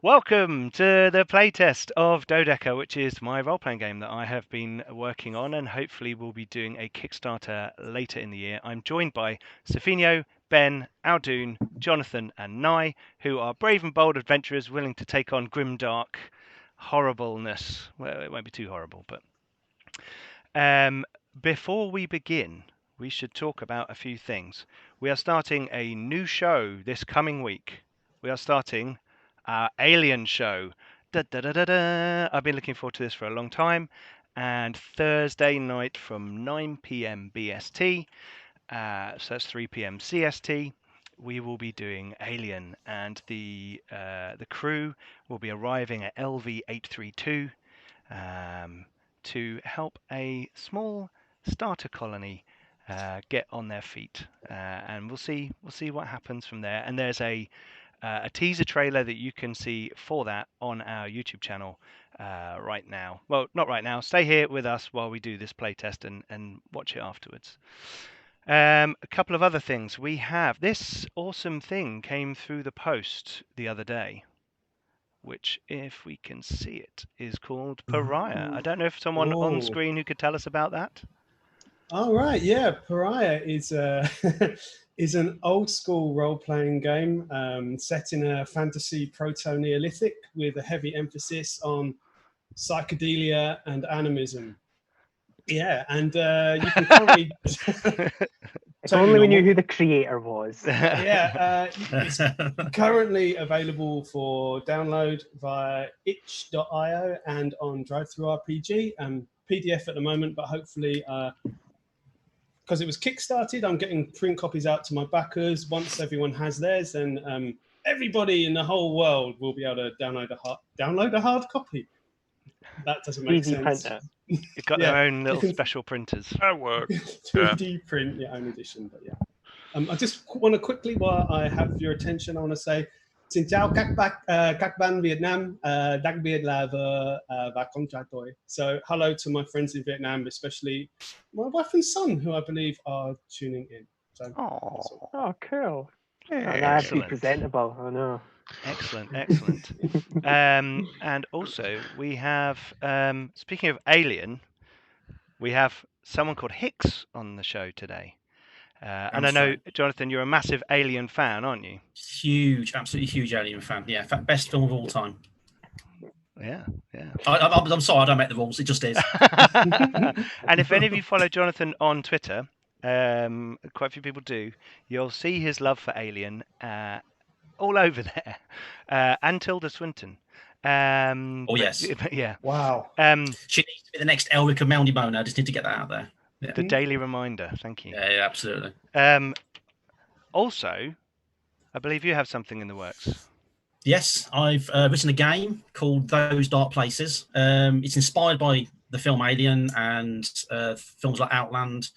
Welcome to the playtest of Dodeca, which is my role-playing game that I have been working on and hopefully will be doing a Kickstarter later in the year. I'm joined by Safino, Ben, Aldoon, Jonathan and Nye, who are brave and bold adventurers willing to take on grimdark horribleness. Well, it won't be too horrible, but before we begin, we should talk about a few things. We are starting a new show this coming week. We are starting our Alien show. Da, da, da, da, da. I've been looking forward to this for a long time. And Thursday night from 9 p.m. BST, so that's 3 p.m. CST, we will be doing Alien, and the crew will be arriving at LV-832 to help a small starter colony get on their feet, and we'll see what happens from there. And there's a teaser trailer that you can see for that on our YouTube channel right now. Well, not right now. Stay here with us while we do this playtest and watch it afterwards. A couple of other things. We have this awesome thing came through the post the other day, which, if we can see it, is called Pariah. I don't know if someone on screen who could tell us about that. All right, yeah, Pariah is is an old school role playing game set in a fantasy proto-Neolithic with a heavy emphasis on psychedelia and animism. Yeah, and you can currently. If only we knew who the creator was. Yeah, it's currently available for download via itch.io and on DriveThruRPG and PDF at the moment, but hopefully, because it was kickstarted, I'm getting print copies out to my backers. Once everyone has theirs, then everybody in the whole world will be able to download a hard copy. That doesn't make sense. You've got their own little special printers. That works. 3D print your own edition, but yeah. I just want to quickly, while I have your attention, I want to say, Xin chào các bạn Việt Nam, đặc biệt là và con trai tôi. So hello to my friends in Vietnam, especially my wife and son, who I believe are tuning in. So, oh, cool. Yeah, I have to be presentable. I know. Excellent. And also we have, speaking of Alien, we have someone called Hicks on the show today. And I know, Jonathan, you're a massive Alien fan, aren't you? Huge, absolutely huge Alien fan. Yeah, in fact, best film of all time. Yeah. I'm sorry, I don't make the rules. It just is. And if any of you follow Jonathan on Twitter, quite a few people do, you'll see his love for Alien all over there. And Tilda Swinton. Yes. Yeah. Wow. She needs to be the next Elrica Moundy-Boner. I just need to get that out there. Yeah. The daily reminder. Thank you. Yeah, absolutely. Also, I believe you have something in the works. Yes, I've written a game called Those Dark Places. It's inspired by the film Alien and films like Outland,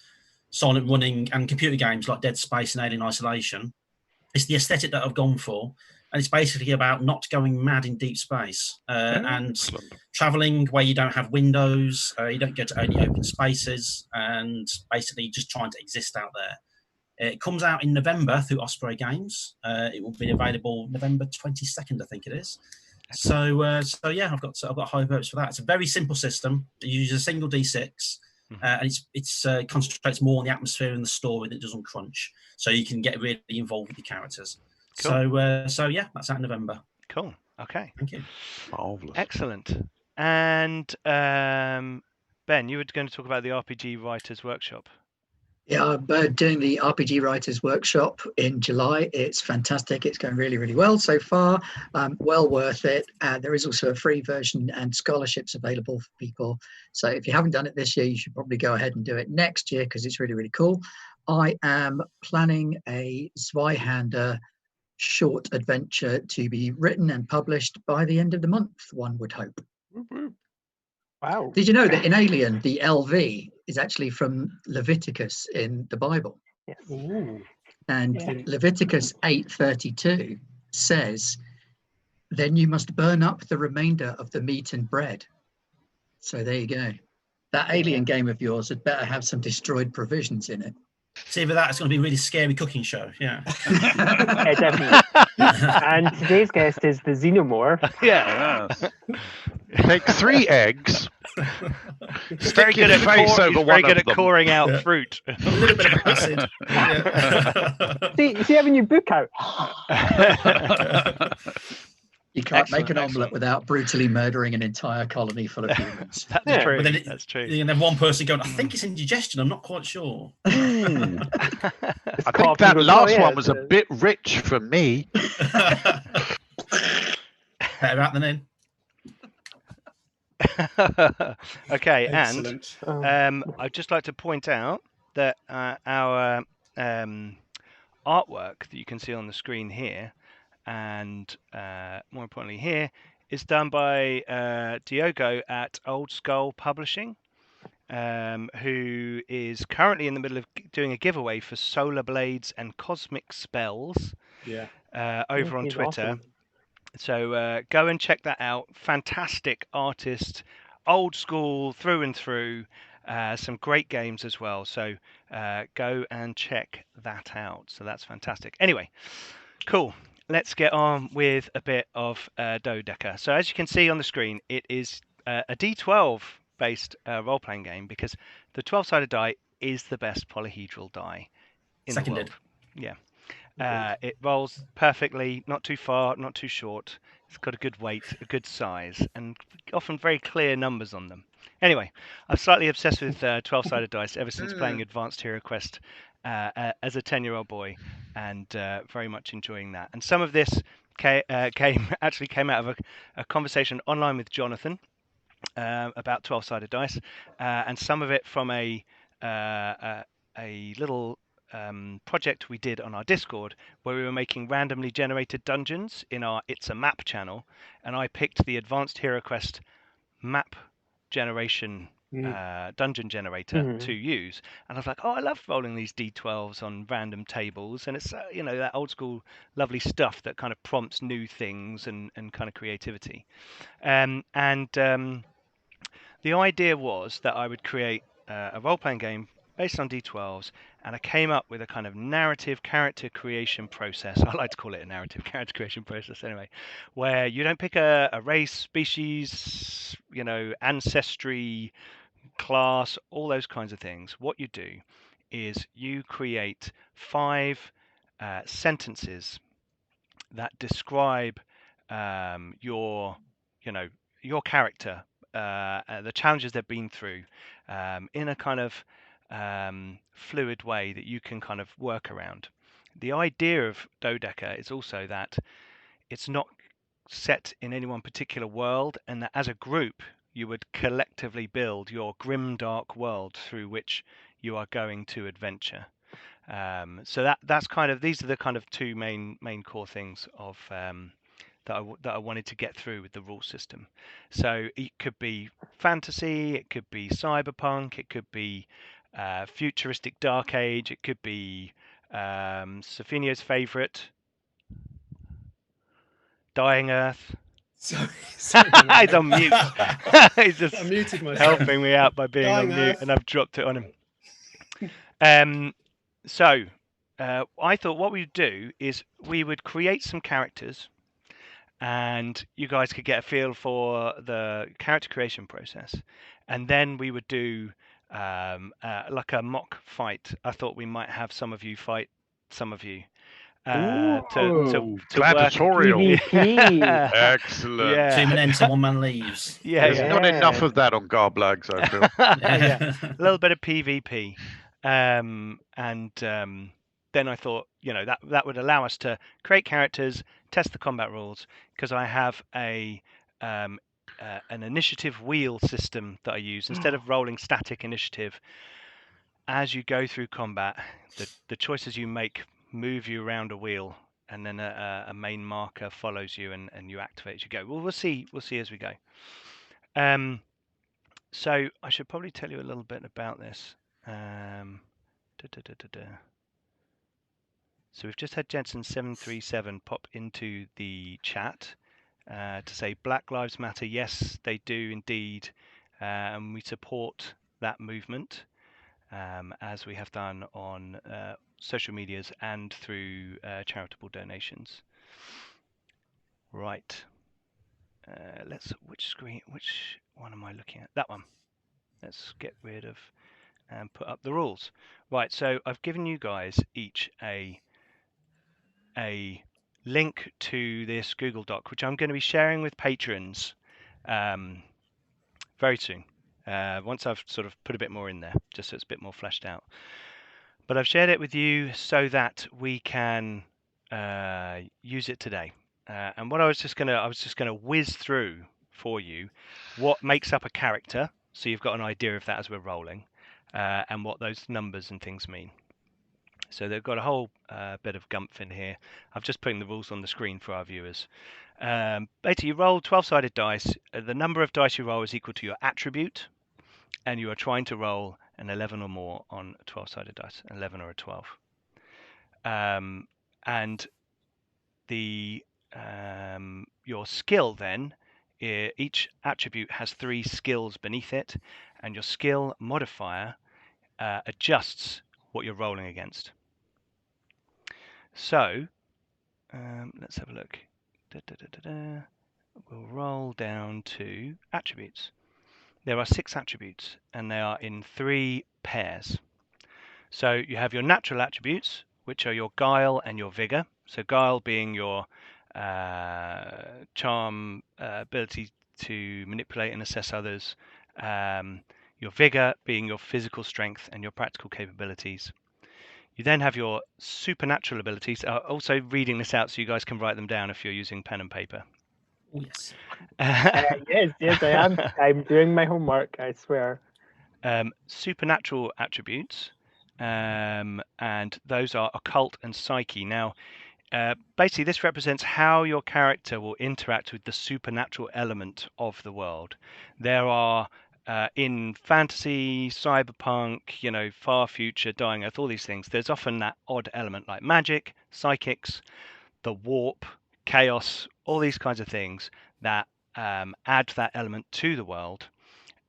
Silent Running, and computer games like Dead Space and Alien Isolation. It's the aesthetic that I've gone for. And it's basically about not going mad in deep space and traveling where you don't have windows, you don't go to only open spaces, and basically just trying to exist out there. It comes out in November through Osprey Games. It will be available November 22nd, I think it is. So yeah, I've got high hopes for that. It's a very simple system. It uses a single D6, and it's concentrates more on the atmosphere and the story that doesn't crunch. So you can get really involved with the characters. Cool. So yeah, that's out in November. Cool. Okay. Thank you. Marvelous. Excellent. And Ben, you were going to talk about the RPG Writers Workshop. Yeah, I'm doing the RPG Writers Workshop in July. It's fantastic. It's going really, really well so far. Well worth it. There is also a free version and scholarships available for people. So if you haven't done it this year, you should probably go ahead and do it next year because it's really, really cool. I am planning a Zweihander short adventure to be written and published by the end of the month, one would hope. Wow. Did you know that in Alien, the LV is actually from Leviticus in the Bible? Yes. Ooh. And Leviticus 8:32 says, then you must burn up the remainder of the meat and bread. So there you go. That Alien game of yours had better have some destroyed provisions in it. See, with that, it's going to be a really scary cooking show. Yeah. Yeah, definitely. And today's guest is the Xenomorph. Yeah. Yes. Take 3 eggs. He's very Stick good your at face over he's very one good of at them. coring out Yeah. fruit. A little bit of acid. Yeah. See, having your book out. You can't Excellent, make an omelette excellent. without brutally murdering an entire colony full of humans. That's Yeah. true. But then That's true. You can have one person going, I think it's indigestion. I'm not quite sure. Ooh, It's I think coffee that goes, last "Oh, yeah, one was a bit rich for me. Better out than in. Okay, Excellent. and I'd just like to point out that our artwork that you can see on the screen here, and more importantly here, is done by Diogo at Old Skull Publishing, who is currently in the middle of doing a giveaway for Solar Blades and Cosmic Spells Yeah. over on He's Twitter. awesome. So go and check that out. Fantastic artist, old school through and through. Some great games as well. So go and check that out. So that's fantastic. Anyway, cool. Let's get on with a bit of Dodeca. So as you can see on the screen, it is a D12 based role-playing game because the 12-sided die is the best polyhedral die in the Seconded. world. Yeah. It rolls perfectly, not too far, not too short. It's got a good weight, a good size, and often very clear numbers on them. Anyway, I'm slightly obsessed with 12-sided dice ever since playing Advanced Hero Quest as a 10-year-old boy, and very much enjoying that. And some of this actually came out of a conversation online with Jonathan about 12-sided dice, and some of it from a little project we did on our Discord where we were making randomly generated dungeons in our It's a Map channel, and I picked the Advanced Hero Quest map generation dungeon generator to use, and I was like, oh, I love rolling these d12s on random tables, and it's that old school lovely stuff that kind of prompts new things and kind of creativity. The idea was that I would create a role-playing game based on D12s, and I came up with a kind of narrative character creation process. I like to call it a narrative character creation process anyway, where you don't pick a race, species, ancestry, class, all those kinds of things. What you do is you create 5 sentences that describe your character, the challenges they've been through, in a kind of fluid way that you can kind of work around. The idea of Dodeca is also that it's not set in any one particular world, and that as a group you would collectively build your grimdark world through which you are going to adventure. So that's kind of, these are the kind of 2 main core things of that I wanted to get through with the rule system. So it could be fantasy, it could be cyberpunk, it could be futuristic dark age, it could be Sophinio's favourite, Dying Earth. Sorry, He's on mute. He's just I muted myself. helping me out by being Dying on mute, Earth. and I've dropped it on him. So I thought what we'd do is we would create some characters, and you guys could get a feel for the character creation process, and then we would do like a mock fight. I thought we might have some of you fight some of you to Gladiatorial. PvP. Excellent. Yeah. 2 men enter, 1 man leaves. There's not enough Yeah. of that on Garblags, I feel. Yeah, a little bit of PvP, then I thought, that would allow us to create characters, test the combat rules, because I have an initiative wheel system that I use instead of rolling static initiative. As you go through combat, the choices you make move you around a wheel, and then a main marker follows you, and you activate as you go. Well, we'll see as we go. So I should probably tell you a little bit about this. So we've just had Jensen737 pop into the chat to say Black Lives Matter. Yes, they do indeed, and we support that movement. as we have done on social medias and through charitable donations. Right. Which one am I looking at? That one. Let's get rid of and put up the rules. Right, so I've given you guys each a link to this Google Doc, which I'm going to be sharing with patrons very soon. Once I've sort of put a bit more in there, just so it's a bit more fleshed out. But I've shared it with you so that we can use it today. And what I was just gonna whiz through for you what makes up a character, so you've got an idea of that as we're rolling, and what those numbers and things mean. So they've got a whole bit of gumph in here. I've just putting the rules on the screen for our viewers. Basically, you roll 12-sided dice. The number of dice you roll is equal to your attribute, and you are trying to roll an 11 or more on a 12-sided dice, 11 or a 12. And the your skill then, each attribute has 3 skills beneath it, and your skill modifier adjusts what you're rolling against. So let's have a look. We'll roll down to attributes. There are 6 attributes, and they are in 3 pairs. So you have your natural attributes, which are your guile and your vigor. So guile being your charm, ability to manipulate and assess others. Your vigor being your physical strength and your practical capabilities. You then have your supernatural abilities. Also reading this out so you guys can write them down if you're using pen and paper. Oh, yes. Yes, I am. I'm doing my homework, I swear. Supernatural attributes, and those are occult and psyche. Now, basically, this represents how your character will interact with the supernatural element of the world. There are in fantasy, cyberpunk, far future, dying earth, all these things, there's often that odd element like magic, psychics, the warp, chaos, all these kinds of things that add that element to the world.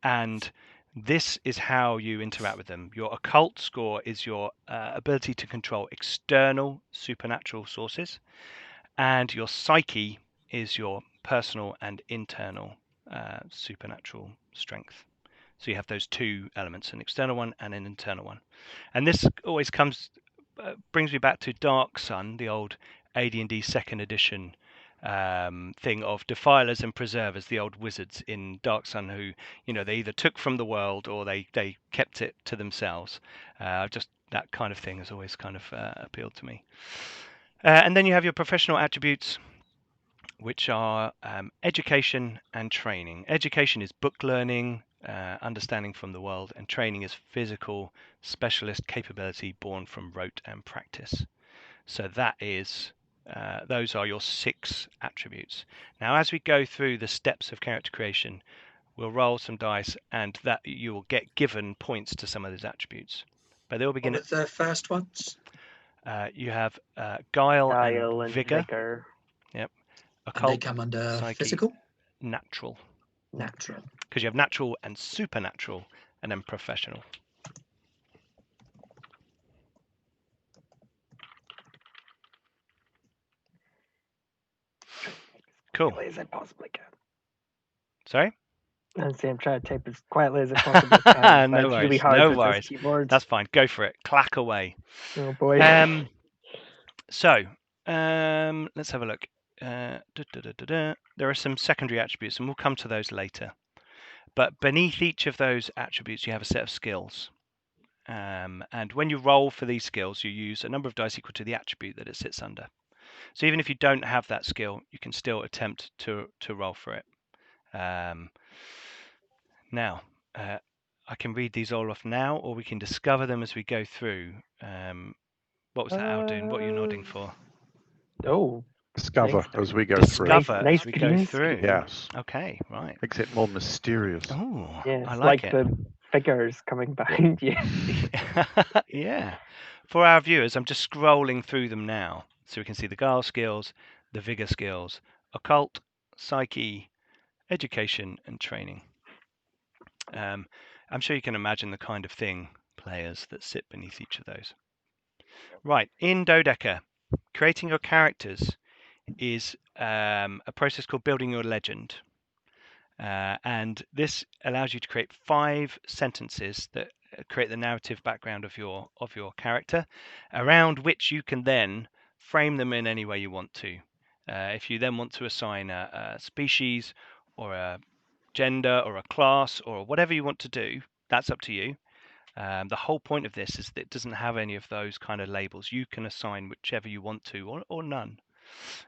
And this is how you interact with them. Your occult score is your ability to control external supernatural sources, and your psyche is your personal and internal supernatural strength. So you have those 2 elements, an external one and an internal one. And this always brings me back to Dark Sun, the old AD&D 2nd edition thing of defilers and preservers, the old wizards in Dark Sun who, they either took from the world or they kept it to themselves. Just that kind of thing has always kind of appealed to me. And then you have your professional attributes, which are education and training. Education is book learning, understanding from the world, and training is physical specialist capability born from rote and practice. So that is those are your 6 attributes. Now, as we go through the steps of character creation, we'll roll some dice, and that you will get given points to some of those attributes. But they'll begin What are the first ones? you have guile and vigor. Yep. Occult, and they come under psyche, physical? Natural. Natural. Because you have natural and supernatural, and then professional. Cool. As I possibly can. Sorry? I'm trying to type as quietly as I possibly can. No it's worries. really hard No with worries. this keyboard. That's fine. Go for it. Clack away. Oh boy. So let's have a look. There are some secondary attributes, and we'll come to those later. But beneath each of those attributes, you have a set of skills. And when you roll for these skills, you use a number of dice equal to the attribute that it sits under. So even if you don't have that skill, you can still attempt to roll for it. Now, I can read these all off now, or we can discover them as we go through. What was that, Aldun? What are you nodding for? Oh. Discover Nice. as we go Discover Nice as we go green through. screen. Yes. Okay, right. Makes it more mysterious. Oh, Yes, I like it. the figures coming behind you. Yeah. For our viewers, I'm just scrolling through them now, so we can see the guile skills, the vigor skills, occult, psyche, education, and training. I'm sure you can imagine the kind of thing players that sit beneath each of those. Right, in Dodeca, creating your characters is a process called building your legend. And this allows you to create 5 sentences that create the narrative background of your character, around which you can then frame them in any way you want to. If you then want to assign a species or a gender or a class or whatever you want to do, that's up to you. The whole point of this is that it doesn't have any of those kind of labels. You can assign whichever you want to, or none.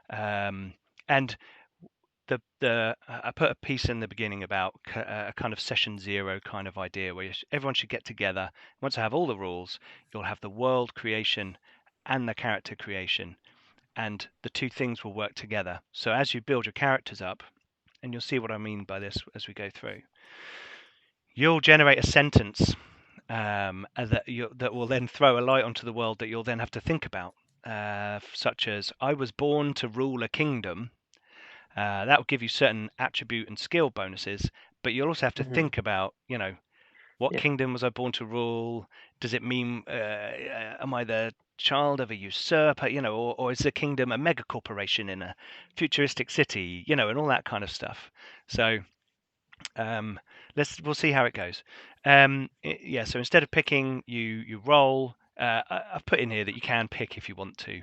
And I put a piece in the beginning about a kind of session 0 kind of idea where everyone should get together. Once I have all the rules, you'll have the world creation and the character creation, and the 2 things will work together. So as you build your characters up, and you'll see what I mean by this as we go through, you'll generate a sentence that will then throw a light onto the world that you'll then have to think about, such as, I was born to rule a kingdom. That will give you certain attribute and skill bonuses, but you'll also have to think about, what kingdom was I born to rule? Does it mean, am I the child of a usurper, or is the kingdom a mega corporation in a futuristic city, and all that kind of stuff. So we'll see how it goes. So instead of picking, you roll. I've put in here that you can pick if you want to,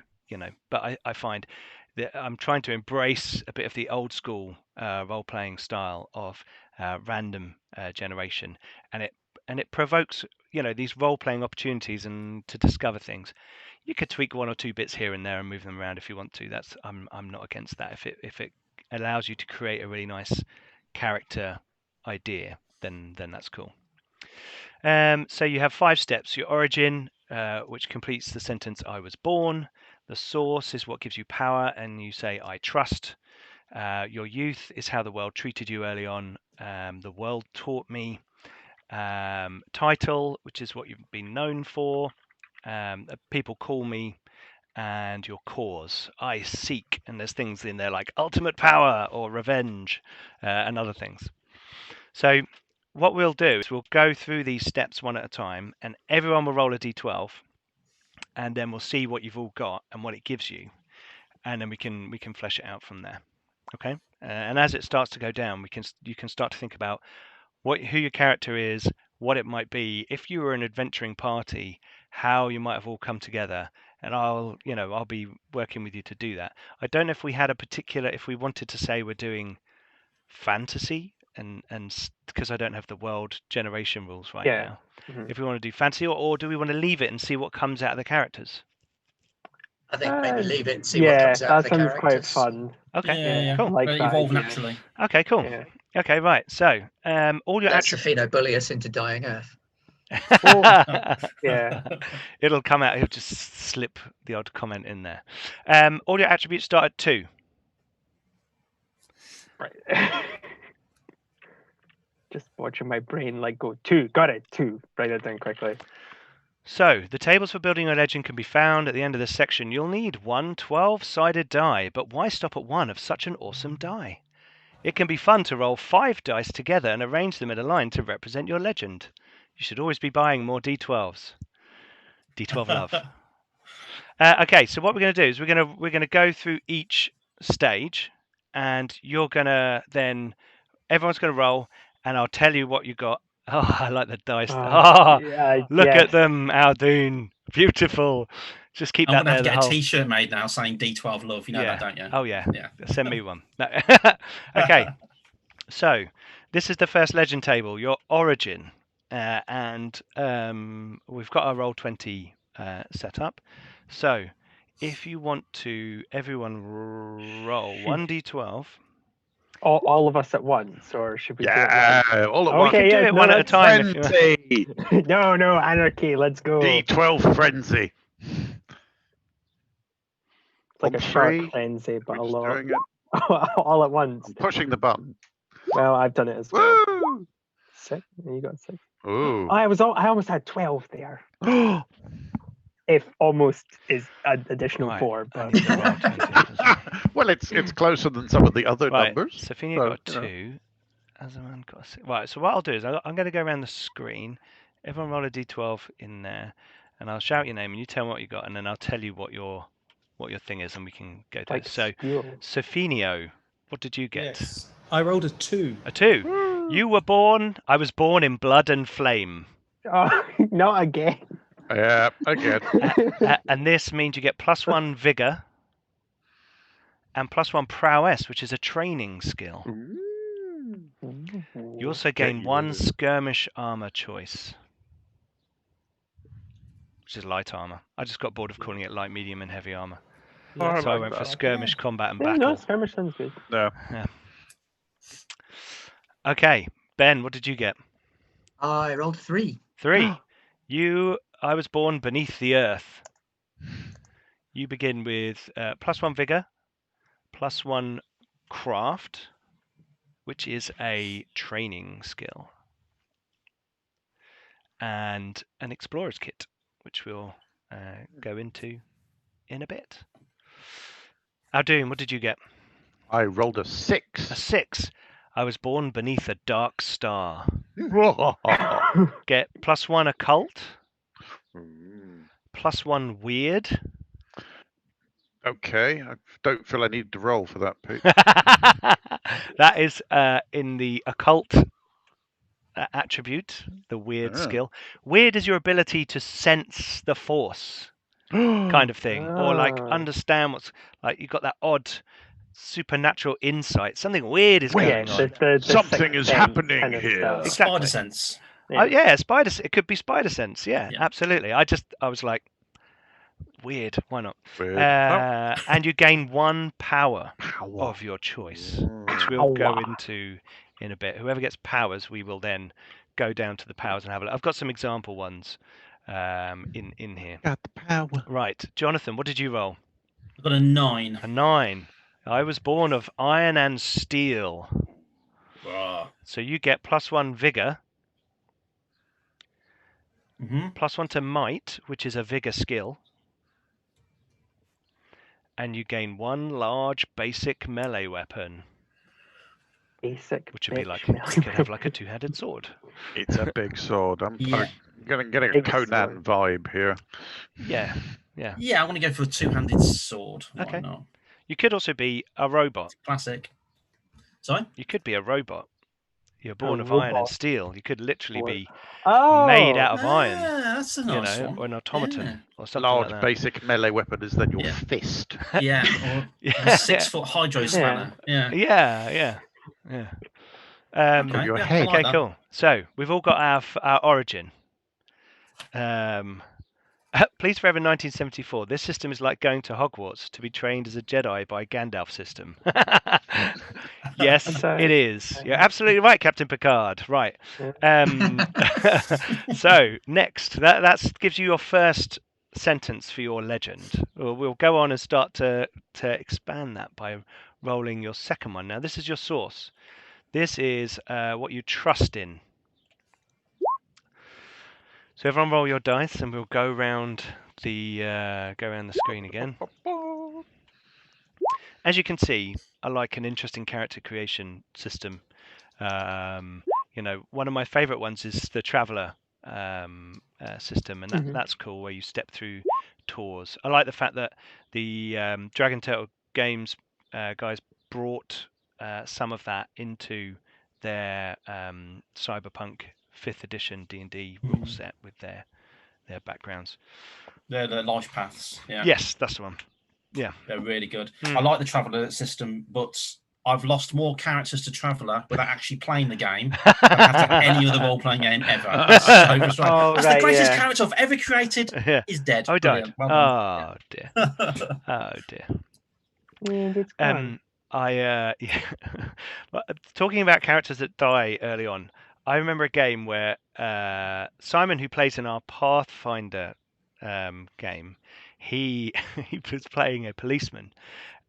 but I find that I'm trying to embrace a bit of the old school role-playing style of random generation, and it provokes these role-playing opportunities and to discover things. You could tweak 1 or 2 bits here and there and move them around if you want to. I'm not against that. If it allows you to create a really nice character idea, then that's cool. So you have 5 steps. Your origin, which completes the sentence, I was born. The source is what gives you power, and you say, I trust. Your youth is how the world treated you early on. The world taught me. Title, which is what you've been known for. People call me. And your cause, I seek. And there's things in there like ultimate power or revenge and other things. So what we'll do is we'll go through these steps one at a time, and everyone will roll a d12, and then we'll see what you've all got and what it gives you, and then we can flesh it out from there. Okay, and as it starts to go down, you can start to think about who your character is, what it might be. If you were an adventuring party, how you might have all come together, and I'll be working with you to do that. I don't know if we had if we wanted to say we're doing fantasy, and because I don't have the world generation rules right now. If we want to do fantasy, or do we want to leave it and see what comes out of the characters? I think maybe leave it and see what comes out of the characters. That sounds quite fun. Okay, Yeah. cool. Like Evolve naturally. Okay, cool. Yeah. Okay, right. So all your attributes. Safino bully us into dying Earth. Yeah. It'll come out. He'll just slip the odd comment in there. All your attributes start at 2. Right. Just watching my brain go 2. Got it. 2. Write it down quickly. So the tables for building your legend can be found at the end of this section. You'll need 1 12-sided die, but why stop at 1 of such an awesome die? It can be fun to roll 5 dice together and arrange them in a line to represent your legend. You should always be buying more d12s. D12 love. Okay, so what we're going to do is we're going to go through each stage, and you're going to then everyone's going to roll, and I'll tell you what you got. Oh, I like the dice. Look at them, Aldoon. Beautiful. Just keep that there. I'm going to have to get a T-shirt made now saying D12 love. You know that, don't you? Oh, yeah. Send me one. No. Okay. So this is the first legend table, your origin. And we've got our Roll20 set up. So if you want to, everyone roll 1d12. All of us at once, or should we? All at once. Okay, do it one at a time. Frenzy. No, anarchy. Let's go. D12 frenzy. It's like a shark frenzy, but a lot. All at once. I'm pushing the button. Well, I've done it as well. Woo! 6. You got 6. Ooh. I almost had 12 there. If almost is an additional 4, but well, it's closer than some of the other numbers. Safino got 2. Azaman got 6. Right, so what I'll do is I'm going to go around the screen, Everyone roll a d12 in there, and I'll shout your name, and you tell me what you got, and then I'll tell you what your thing is, and we can go to Like it. So, skill. Sofinio, what did you get? Yes. I rolled a 2. A 2. You were born. I was born in blood and flame. Oh, not again. Yeah, again. And this means you get +1 vigor and +1 prowess, which is a training skill. You also gain 1 skirmish armor choice, which is light armor. I just got bored of calling it light, medium, and heavy armor. Yeah. So I went for skirmish, combat, and Yeah, battle. no, skirmish sounds good. No. Yeah. Okay, Ben, what did you get? I rolled 3. 3. I was born beneath the earth. You begin with +1 vigor, +1 craft, which is a training skill, and an explorer's kit, which we'll go into in a bit. Aldoon, what did you get? I rolled a 6. A 6. I was born beneath a dark star. Get +1 occult, +1 weird. Okay, I don't feel I need to roll for that, Pete. That is in the occult attribute, the weird skill. Weird is your ability to sense the force, kind of thing, or like understand what's like. You've got that odd supernatural insight. Something weird is going on. The Something is happening kind of here. stuff. Exactly. Spider sense. Yeah, spider. It could be spider sense. Yeah, Yeah. absolutely. I was like, weird. Why not? Weird. And you gain 1 power of your choice, which we'll go into in a bit. Whoever gets powers, we will then go down to the powers and have a look. I've got some example ones in here. Got the power. Right, Jonathan, what did you roll? I've got a 9. A 9. I was born of iron and steel. So you get +1 vigor, +1 to might, which is a vigor skill, and you gain 1 large basic melee weapon. Basic. Which would be like, you could have like a 2-handed sword. It's a big sword. I'm Yeah. getting a Big Conan sword. vibe here. Yeah. Yeah, I want to go for a 2-handed sword. Why Okay. not? You could also be a robot. Classic. Sorry? You could be a robot. You're born A of iron and robot. steel. You could literally be Oh, made out of iron, That's a nice one. or an automaton, or something Large like that. basic melee weapon is then your Yeah. fist. Yeah, or a 6-foot hydro spanner. Yeah. Yeah. Okay, your yeah, I head. like Okay, that. cool. So we've all got our origin. Please forever 1974. This system is like going to Hogwarts to be trained as a Jedi by Gandalf system. Yes, sorry. it is. You're absolutely right, Captain Picard. Right. So next, that gives you your first sentence for your legend. We'll go on and start to expand that by rolling your second one. Now, this is your source. This is what you trust in. So everyone roll your dice, and we'll go around the screen again. As you can see, I like an interesting character creation system. One of my favourite ones is the Traveller system, and that's cool, where you step through tours. I like the fact that the Dragon Turtle Games guys brought some of that into their Cyberpunk 5th edition D&D rule set with their backgrounds. They're the life paths. Yeah. Yes, that's the one. Yeah. They're really good. I like the Traveller system, but I've lost more characters to Traveller without actually playing the game than I have to any other role-playing game ever. That's so frustrating. That's the greatest character I've ever created is dead. Oh, he died. Well Oh, dear. Oh, dear. Talking about characters that die early on, I remember a game where Simon, who plays in our Pathfinder game, he was playing a policeman,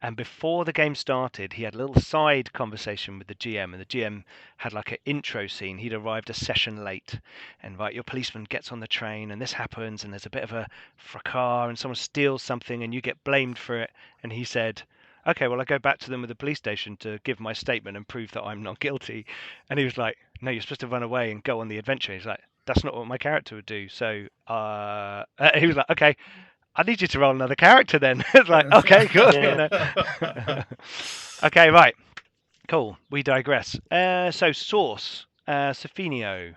and before the game started, he had a little side conversation with the GM, and the GM had like an intro scene. He'd arrived a session late, and your policeman gets on the train, and this happens, and there's a bit of a fracas, and someone steals something, and you get blamed for it. And he said, okay, well, I go back to them at the police station to give my statement and prove that I'm not guilty. And he was like, no, you're supposed to run away and go on the adventure. He's like, that's not what my character would do. So he was like, okay, I need you to roll another character then. It's like, okay, cool. Okay, right. Cool. We digress. So source, Sofinio.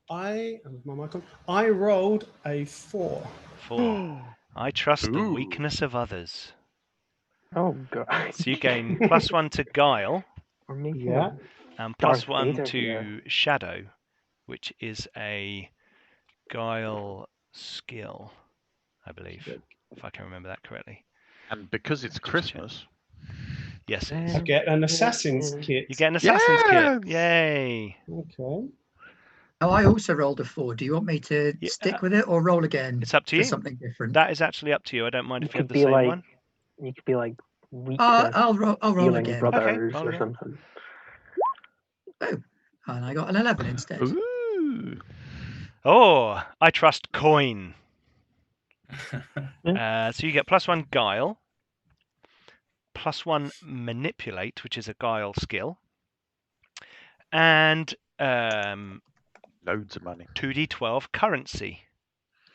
I rolled a 4. 4. I trust the Ooh. weakness of others. Oh god. So you gain +1 to guile We're making Yeah. a and Darth +1 Vader to here. shadow, which is a guile skill, I believe, if I can remember that correctly. And because it's Just check. Christmas. Yes, it I is. get an assassin's kit. You get an assassin's kit. Yes! Yay! Okay. Oh, I also rolled a 4. Do you want me to Yeah, stick with it or roll again? It's up to for you. something different? That is actually up to you. I don't mind You if you have could the be same like one. you could be like weakness I'll roll healing again. brothers roll or again. something. Oh, and I got an 11 instead. Ooh. Oh, I trust coin. So you get +1 guile, +1 manipulate, which is a guile skill, and Loads of money. 2d12 currency.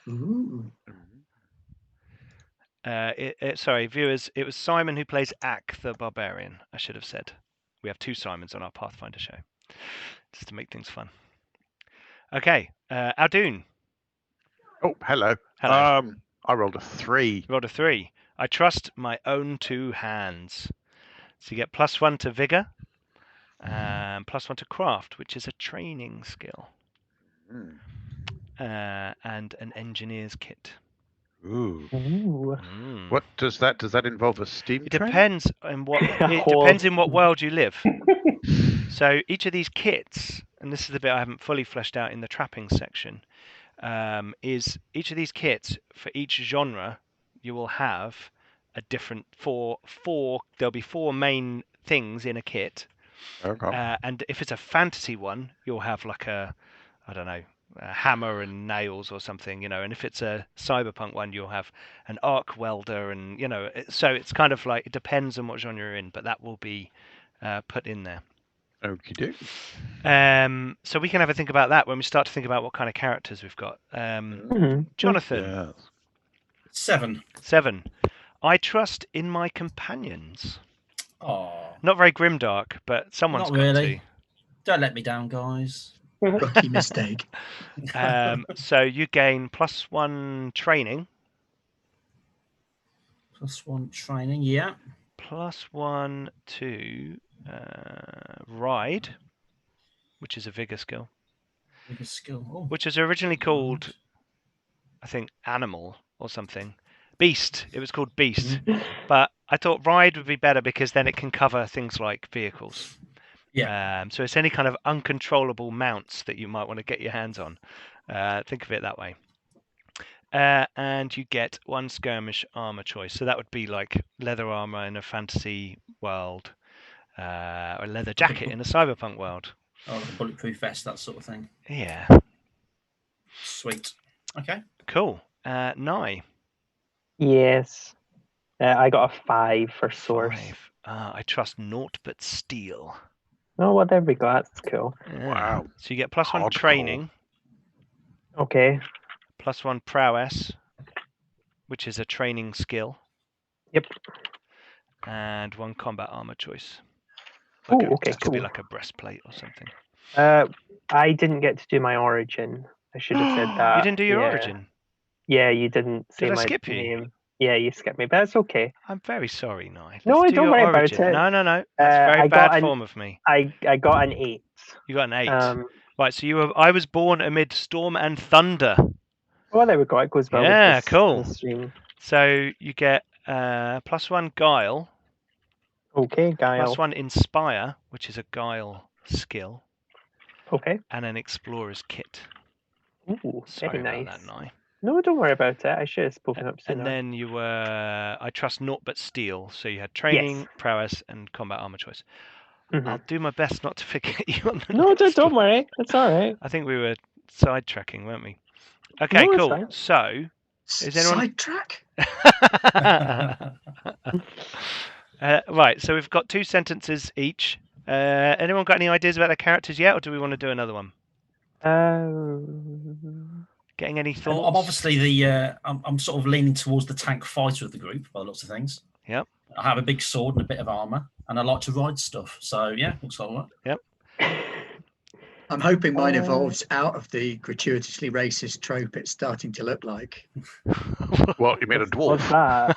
Ooh. Sorry, viewers, it was Simon who plays Ak the Barbarian, I should have said. We have 2 Simons on our Pathfinder show, just to make things fun. Okay, Aldoon. Oh, hello. Hello. I rolled a 3. Rolled a 3. I trust my own 2 hands. So you get +1 to vigor, and +1 to craft, which is a training skill, and an engineer's kit. Ooh. Ooh. What does that involve a steam It train? depends on what it Whole- depends in what world you live. So each of these kits, and this is the bit I haven't fully fleshed out in the trapping section, is each of these kits for each genre you will have a different four. There'll be 4 main things in a kit, Okay. and if it's a fantasy one, you'll have like a hammer and nails or something, and if it's a cyberpunk one, you'll have an arc welder, and so it's kind of like it depends on what genre you're in, but that will be put in there. Okie doke. So we can have a think about that when we start to think about what kind of characters we've got. Jonathan. Yes. 7. 7. I trust in my companions. Oh, Not very grimdark, but someone's not got really. Don't let me down, guys. Rookie mistake. to. So you gain +1 training, +1 training, yeah. +1 to ride, which is a vigor skill, With a skill. Oh, which was originally called, I think, animal or something. Beast. It was called Beast. But I thought ride would be better because then it can cover things like vehicles. yeah. So it's any kind of uncontrollable mounts that you might want to get your hands on. Think of it that way. And you get 1 skirmish armor choice. So that would be like leather armor in a fantasy world, or a leather jacket in a cyberpunk world. Oh, the bulletproof vest, that sort of thing. Yeah. Sweet. Okay. Cool. Nye. Yes. I got a 5 for source. 5. I trust naught but steel. Oh, what there we go. That's cool. Yeah. Wow. So you get +1 Hardcore. training, Okay. +1 prowess, which is a training skill. Yep. And 1 combat armor choice. Oh, Like okay, it could be cool. like a breastplate or something. I didn't get to do my origin. I should have said that. You didn't do your yeah. origin. Yeah, you didn't say Did I my skip you? name. Yeah, you skipped me, but that's okay. I'm very sorry, Nye. No, Let's do don't your worry about origin. it. No. That's very I bad got an- form of me. I got an 8. You got an 8. Right, so I was born amid storm and thunder. Well, there we go. It goes well Yeah, with this, cool. this stream. So you get +1 guile, Okay, Guile. +1 inspire, which is a guile skill, Okay. and an explorer's kit. Ooh, Sorry very about nice. that, Nye. No, don't worry about it. I should have spoken up sooner. And then you were, I trust naught but steel. So you had training, Yes. prowess, and combat armor choice. Mhm. I'll do my best not to forget you on the No, next don't one. worry. It's all right. I think we were sidetracking, weren't we? Okay, No, it's cool. fine. So, is anyone Sidetrack? right? So we've got 2 sentences each. Anyone got any ideas about their characters yet, or do we want to do another one? Getting any I'm thoughts? obviously I'm sort of leaning towards the tank fighter of the group by the looks of things. Yep. I have a big sword and a bit of armor, and I like to ride stuff. So yeah, looks like that. Yep. I'm hoping mine evolves out of the gratuitously racist trope it's starting to look like. Well, you mean a dwarf? What's that?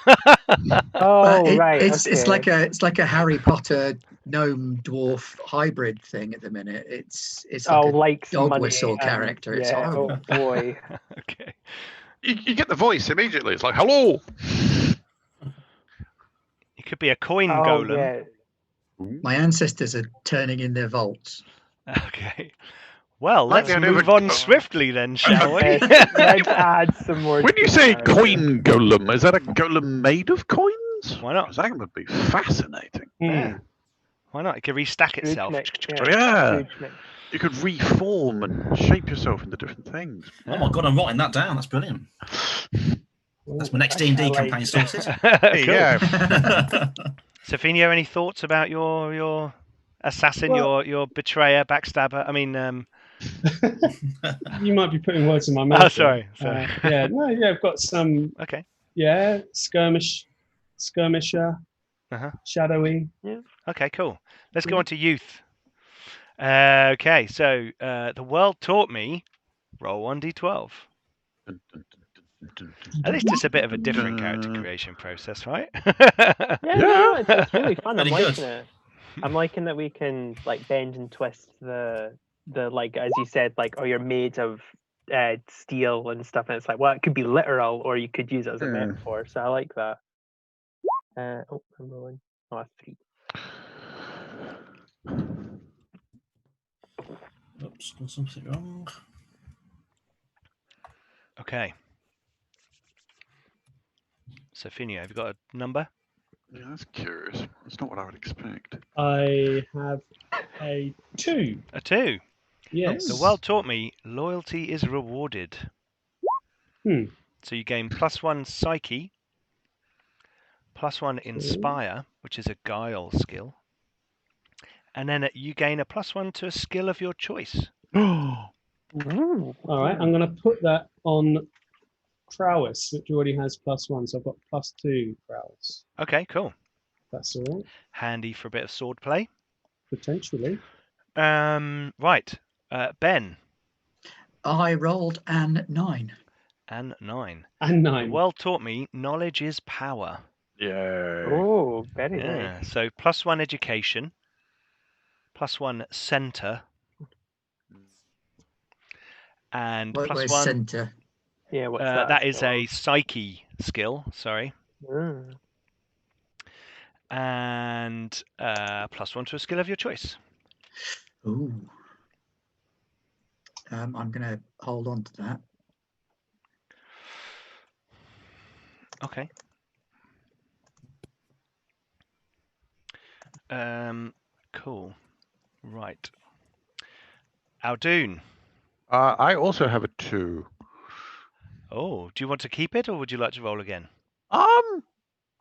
Oh, right. It's like a Harry Potter gnome dwarf hybrid thing at the minute. It's like a dog whistle character. It's horrible. Oh boy. Okay. You get the voice immediately. It's like, hello. It could be a coin Oh, golem. yeah. My ancestors are turning in their vaults. Okay. Well, Like let's the idea of move a- on swiftly then, shall we? Let's add some more. When you to say that. coin golem, is that a golem made of coins? Why not? 'Cause that would be fascinating. Yeah. Why not? It could restack itself. Scrooge-nick, Oh, yeah. Scrooge-nick. You could reform and shape yourself into different things. Oh my god, I'm writing that down. That's brilliant. That's my next I D&D like campaign it. sorted. Cool. Yeah. Sophia, any thoughts about your assassin, Well- your betrayer, backstabber? I mean, You might be putting words in my mouth. Oh, sorry. I've got some. okay. Yeah, skirmisher, Uh-huh. shadowy. Okay, cool. Let's go on to youth. Okay, so the world taught me roll 1d12. At least it's a bit of a different character creation process, right? Yeah, no, it's really fun. I'm Really good. liking it. I'm liking that we can like bend and twist the like, as you said, like, oh, you're made of steel and stuff, and it's like, well, it could be literal, or you could use it as a metaphor. So I like that. Oh, I'm rolling. Oh, that's 3. Oops, done something wrong. Okay. Sophia, have you got a number? Yeah, that's curious. That's not what I would expect. I have a 2. A 2. Yes. The world taught me loyalty is rewarded. So you gain +1 psyche, +1 inspire, which is a guile skill, and then you gain a +1 to a skill of your choice. All right, I'm going to put that on prowess, which already has +1, so I've got +2 prowess. Okay, cool. That's all right. Handy for a bit of sword play. Potentially. Right. Ben. I rolled an 9. And 9. And The 9. world taught me knowledge is power. Yeah. Oh, very Yeah. nice. So +1 education, +1 center, and Where's +1. centre? Yeah, what's that? That is a psyche skill. Sorry. And +1 to a skill of your choice. Ooh. I'm going to hold on to that. Okay. Cool. Right. Aldoon. I also have a 2. Oh, do you want to keep it, or would you like to roll again?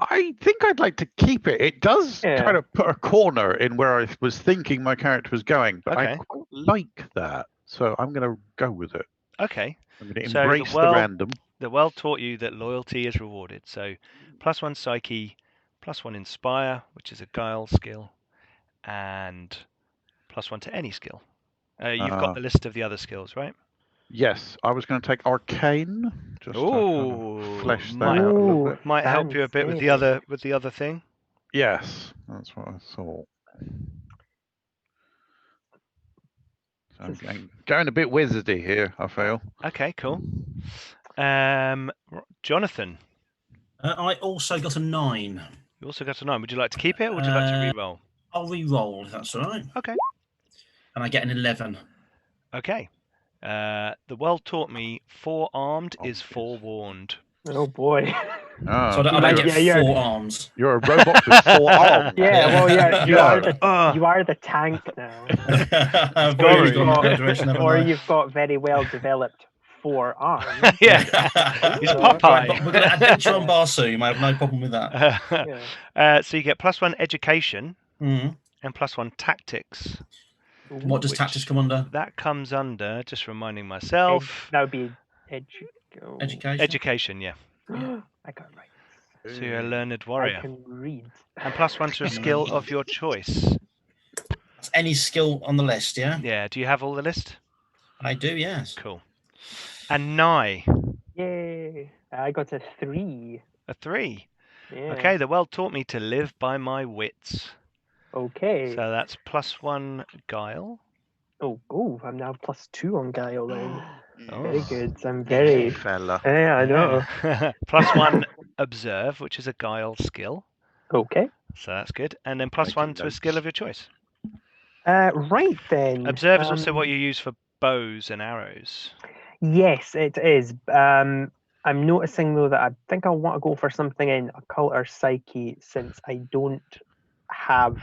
I think I'd like to keep it. It does kind of put a corner in where I was thinking my character was going, but I quite like that. So I'm going to go with it. Okay. I'm going to So embrace the random. The world taught you that loyalty is rewarded. So +1 psyche, +1 inspire, which is a guile skill, and +1 to any skill. You've got the list of the other skills, right? Yes, I was going to take arcane. Just to kind of flesh that out a little bit. Might help you a bit with the other thing. Yes, that's what I thought. So I'm going a bit wizardy here, I feel. Okay, cool. Jonathan. I also got a 9. You also got a 9. Would you like to keep it, or would you like to re-roll? I'll re-roll if that's all right. Okay. And I get an 11. Okay. The world taught me forearmed is forewarned. Oh boy. So I don't get 4 arms. You're a robot with 4 arms. Yeah, well, you are the tank now. I've already gone in that direction, haven't Or I? you've got very well developed 4 arms. Yeah. He's Popeye. Right, we're going to adventure on Barsoom. I have no problem with that. So you get +1 education and +1 tactics. What does tactics come under? That comes under, just reminding myself. That would be Education. Education, yeah. I got it right. So you're a learned warrior. I can read. And +1 to a skill of your choice. That's any skill on the list, yeah? Yeah. Do you have all the list? I do, yes. Cool. And Nye. Yay! I got a 3. A 3. Yeah. Okay, the world taught me to live by my wits. Okay. So that's +1 guile. Oh, I'm now +2 on guile then. Oh. Very good. I'm very. Fella. Yeah, I know. +1 observe, which is a guile skill. Okay. So that's good. And then +1 to a skill of your choice. Right then. Observe is also what you use for bows and arrows. Yes, it is. I'm noticing though that I think I want to go for something in occult or psyche since I don't have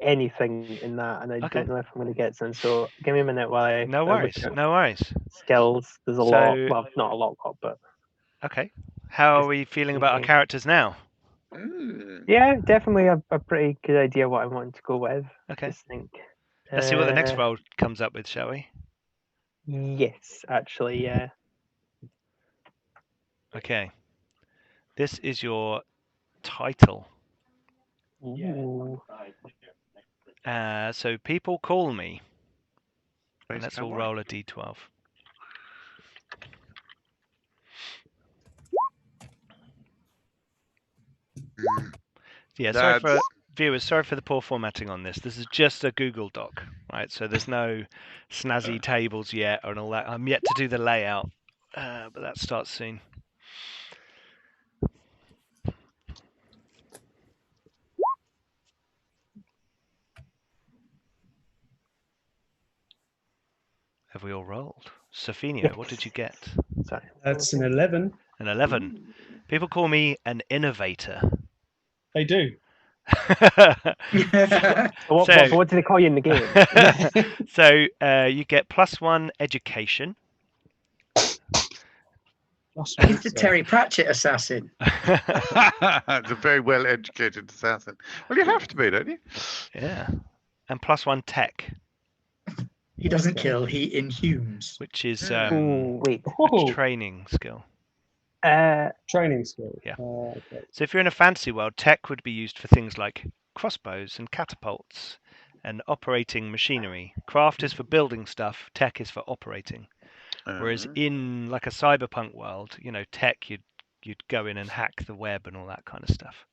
anything in that, and I don't know if I'm going to get some. So give me a minute while I. No worries. No worries. Skills. There's a lot. Well, not a lot, but. Okay. How are we feeling about our characters now? Yeah, definitely a pretty good idea what I want to go with. Okay. Just think. Let's see what the next roll comes up with, shall we? Yes, actually, yeah. Okay. This is your title. Ooh. So people call me. And let's all roll a d12. Yeah, sorry for viewers, sorry for the poor formatting on this. This is just a Google Doc, right? So there's no snazzy tables yet and all that. I'm yet to do the layout, but that starts soon. Have we all rolled? Sophia, what did you get? Sorry. That's an 11. An 11. People call me an innovator. They do. What do they call you in the game? So you get +1 education. He's the Terry Pratchett assassin. It's a very well-educated assassin. Well, you have to be, don't you? Yeah. And +1 tech. He doesn't kill, he inhumes. Which is training skill. Training skill. Yeah. Okay. So if you're in a fantasy world, tech would be used for things like crossbows and catapults and operating machinery. Craft is for building stuff. Tech is for operating. Whereas in like a cyberpunk world, you know, tech you'd go in and hack the web and all that kind of stuff.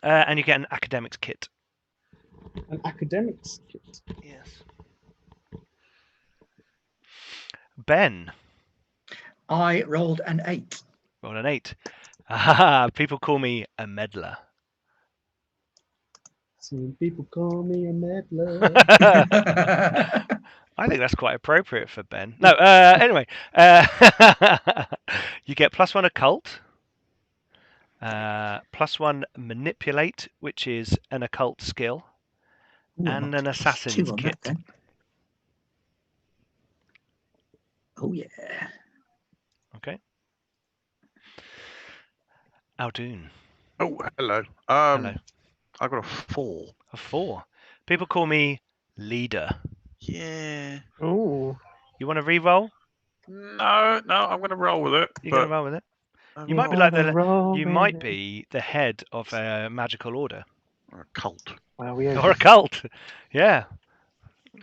And you get an academics kit. An academics kit. Yes. Ben. I rolled an 8. Rolled an 8. People call me a meddler. Some people call me a meddler. I think that's quite appropriate for Ben. No, anyway. You get +1 occult. +1 manipulate, which is an occult skill. Ooh, and an assassin's kit. That, oh, yeah. Okay. Aldoon. Oh, hello. Hello. I got a 4. A 4. People call me leader. Yeah. Ooh. You want to re-roll? No, I'm going to roll with it. You're going to roll with it? You might be like you might be the head of a magical order. Or a cult. Wow, or a cult. Yeah.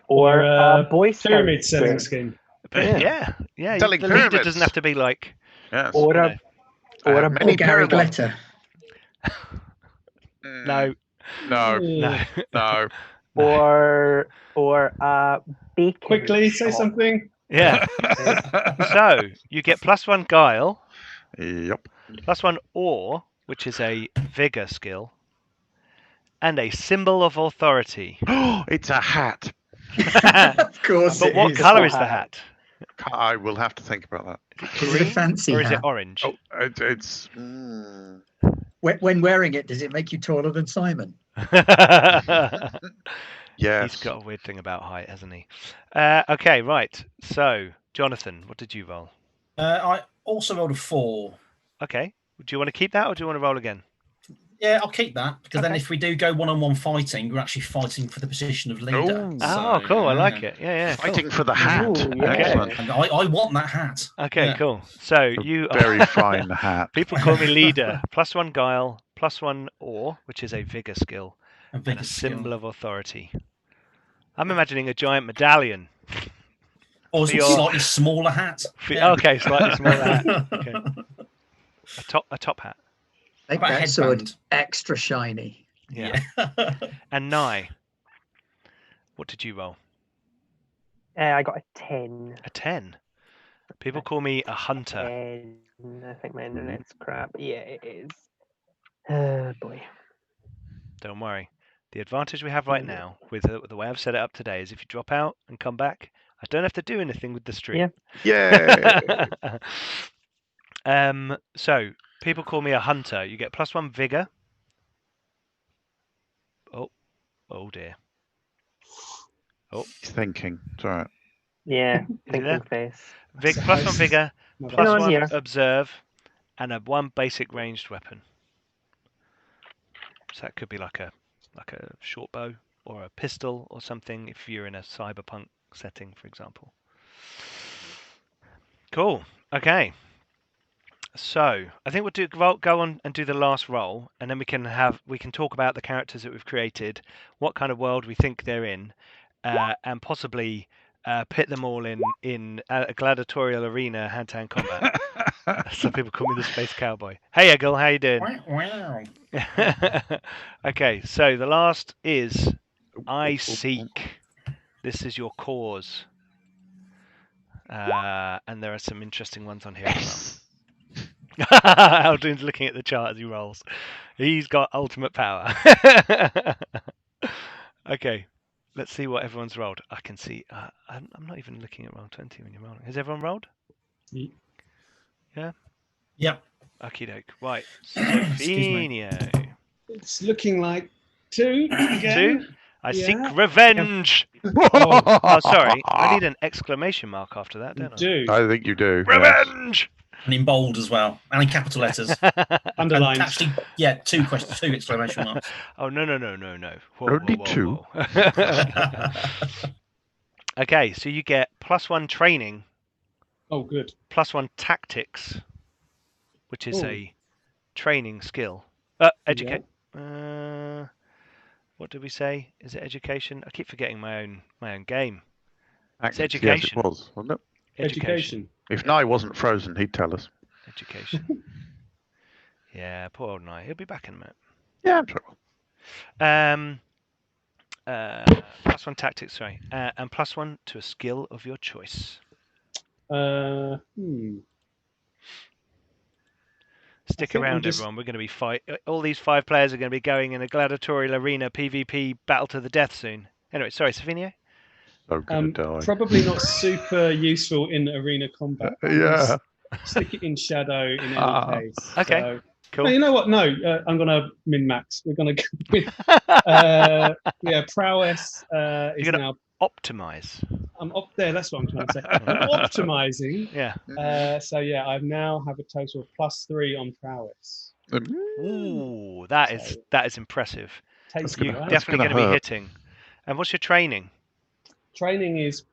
Or a Boy Scout pyramid selling scheme. Yeah. The leader doesn't have to be like. Yes. Or a Gary Glitter. No. Or a bacon. Quickly say something. Yeah. So you get +1 guile. Yep. +1 awe, which is a vigor skill, and a symbol of authority. It's a hat. Of course. But what colour is the hat? I will have to think about that. Is it a fancy or hat? Is it orange? Oh, it's. When wearing it, does it make you taller than Simon? Yes. He's got a weird thing about height, hasn't he? Okay, right. So, Jonathan, what did you roll? I also rolled a 4. Okay. Do you want to keep that or do you want to roll again? Yeah, I'll keep that because then if we do go one-on-one fighting, we're actually fighting for the position of leader. Ooh. Oh, cool! I like it. Yeah, cool. Fighting for the hat. Ooh, yeah. Excellent. And I want that hat. Okay, Yeah. cool. So you Very fine hat. people call me leader. +1 guile, +1 awe, which is a vigor skill, and a symbol of authority. I'm imagining a giant medallion. Or For a slightly smaller hat. Okay, slightly smaller hat. Okay. A top hat. Make About a that sword headband. extra shiny. Yeah. And Nye, what did you roll? I got a 10. A 10. People call me a hunter. 10. I think my internet's crap. Yeah, it is. Oh boy. Don't worry. The advantage we have right now with the way I've set it up today is if you drop out and come back, I don't have to do anything with the stream. Yeah. So people call me a hunter. You get +1 vigor. Oh dear. Oh, He's thinking. It's all right. Yeah, there? thinking face. +1 vigor, No, +1 here. observe, and a 1 basic ranged weapon. So that could be like a short bow or a pistol or something if you're in a cyberpunk setting, for example. Cool. Okay. So I think we'll go on and do the last roll, and then we can talk about the characters that we've created, what kind of world we think they're in, and possibly pit them all in a gladiatorial arena hand-to-hand combat. Some people call me the Space Cowboy. Hey, Egil, how you doing? Wow. Okay, so the last is I seek. This is your cause, and there are some interesting ones on here as well. Aldrin's looking at the chart as he rolls. He's got ultimate power. Okay, let's see what everyone's rolled. I can see. I'm not even looking at roll 20 when you're rolling. Has everyone rolled? Yeah. Yep. Okie doke. Right. Excuse me. Sophia. It's looking like 2 again. 2. I seek Yeah. revenge. Oh, sorry. I need an exclamation mark after that, You don't I? do. I think you do. Yes. Revenge. And in bold as well. And in capital letters. Underlined. And actually, yeah, 2 questions, 2 exclamation marks. Oh, no. Whoa, Only whoa, 2. whoa. Okay, so you get +1 training, Oh, good. +1 tactics, which is Ooh. a training skill. Educate. What did we say? Is it education? I keep forgetting my own game. It's education. Yes, it was, wasn't it? Education. If Nye wasn't frozen, he'd tell us. Education. Yeah, poor old Nye. He'll be back in a minute. Yeah, I'm sure. +1 tactics, sorry, and +1 to a skill of your choice. Stick around, everyone. We're going to be all these 5 players are going to be going in a gladiatorial arena PvP battle to the death soon. Anyway, sorry, Savinia. So gonna die. Probably not super useful in arena combat. Yeah. Stick it in shadow in any case. Okay. So. Cool. No, you know what? No, I'm gonna min max. We're gonna go with prowess is now optimize. I'm up there. That's what I'm trying to say. I'm optimizing. Yeah. So yeah, I now have a total of +3 on prowess. Ooh, that is impressive. Tasty, You're definitely going to be hitting. And what's your training? Training is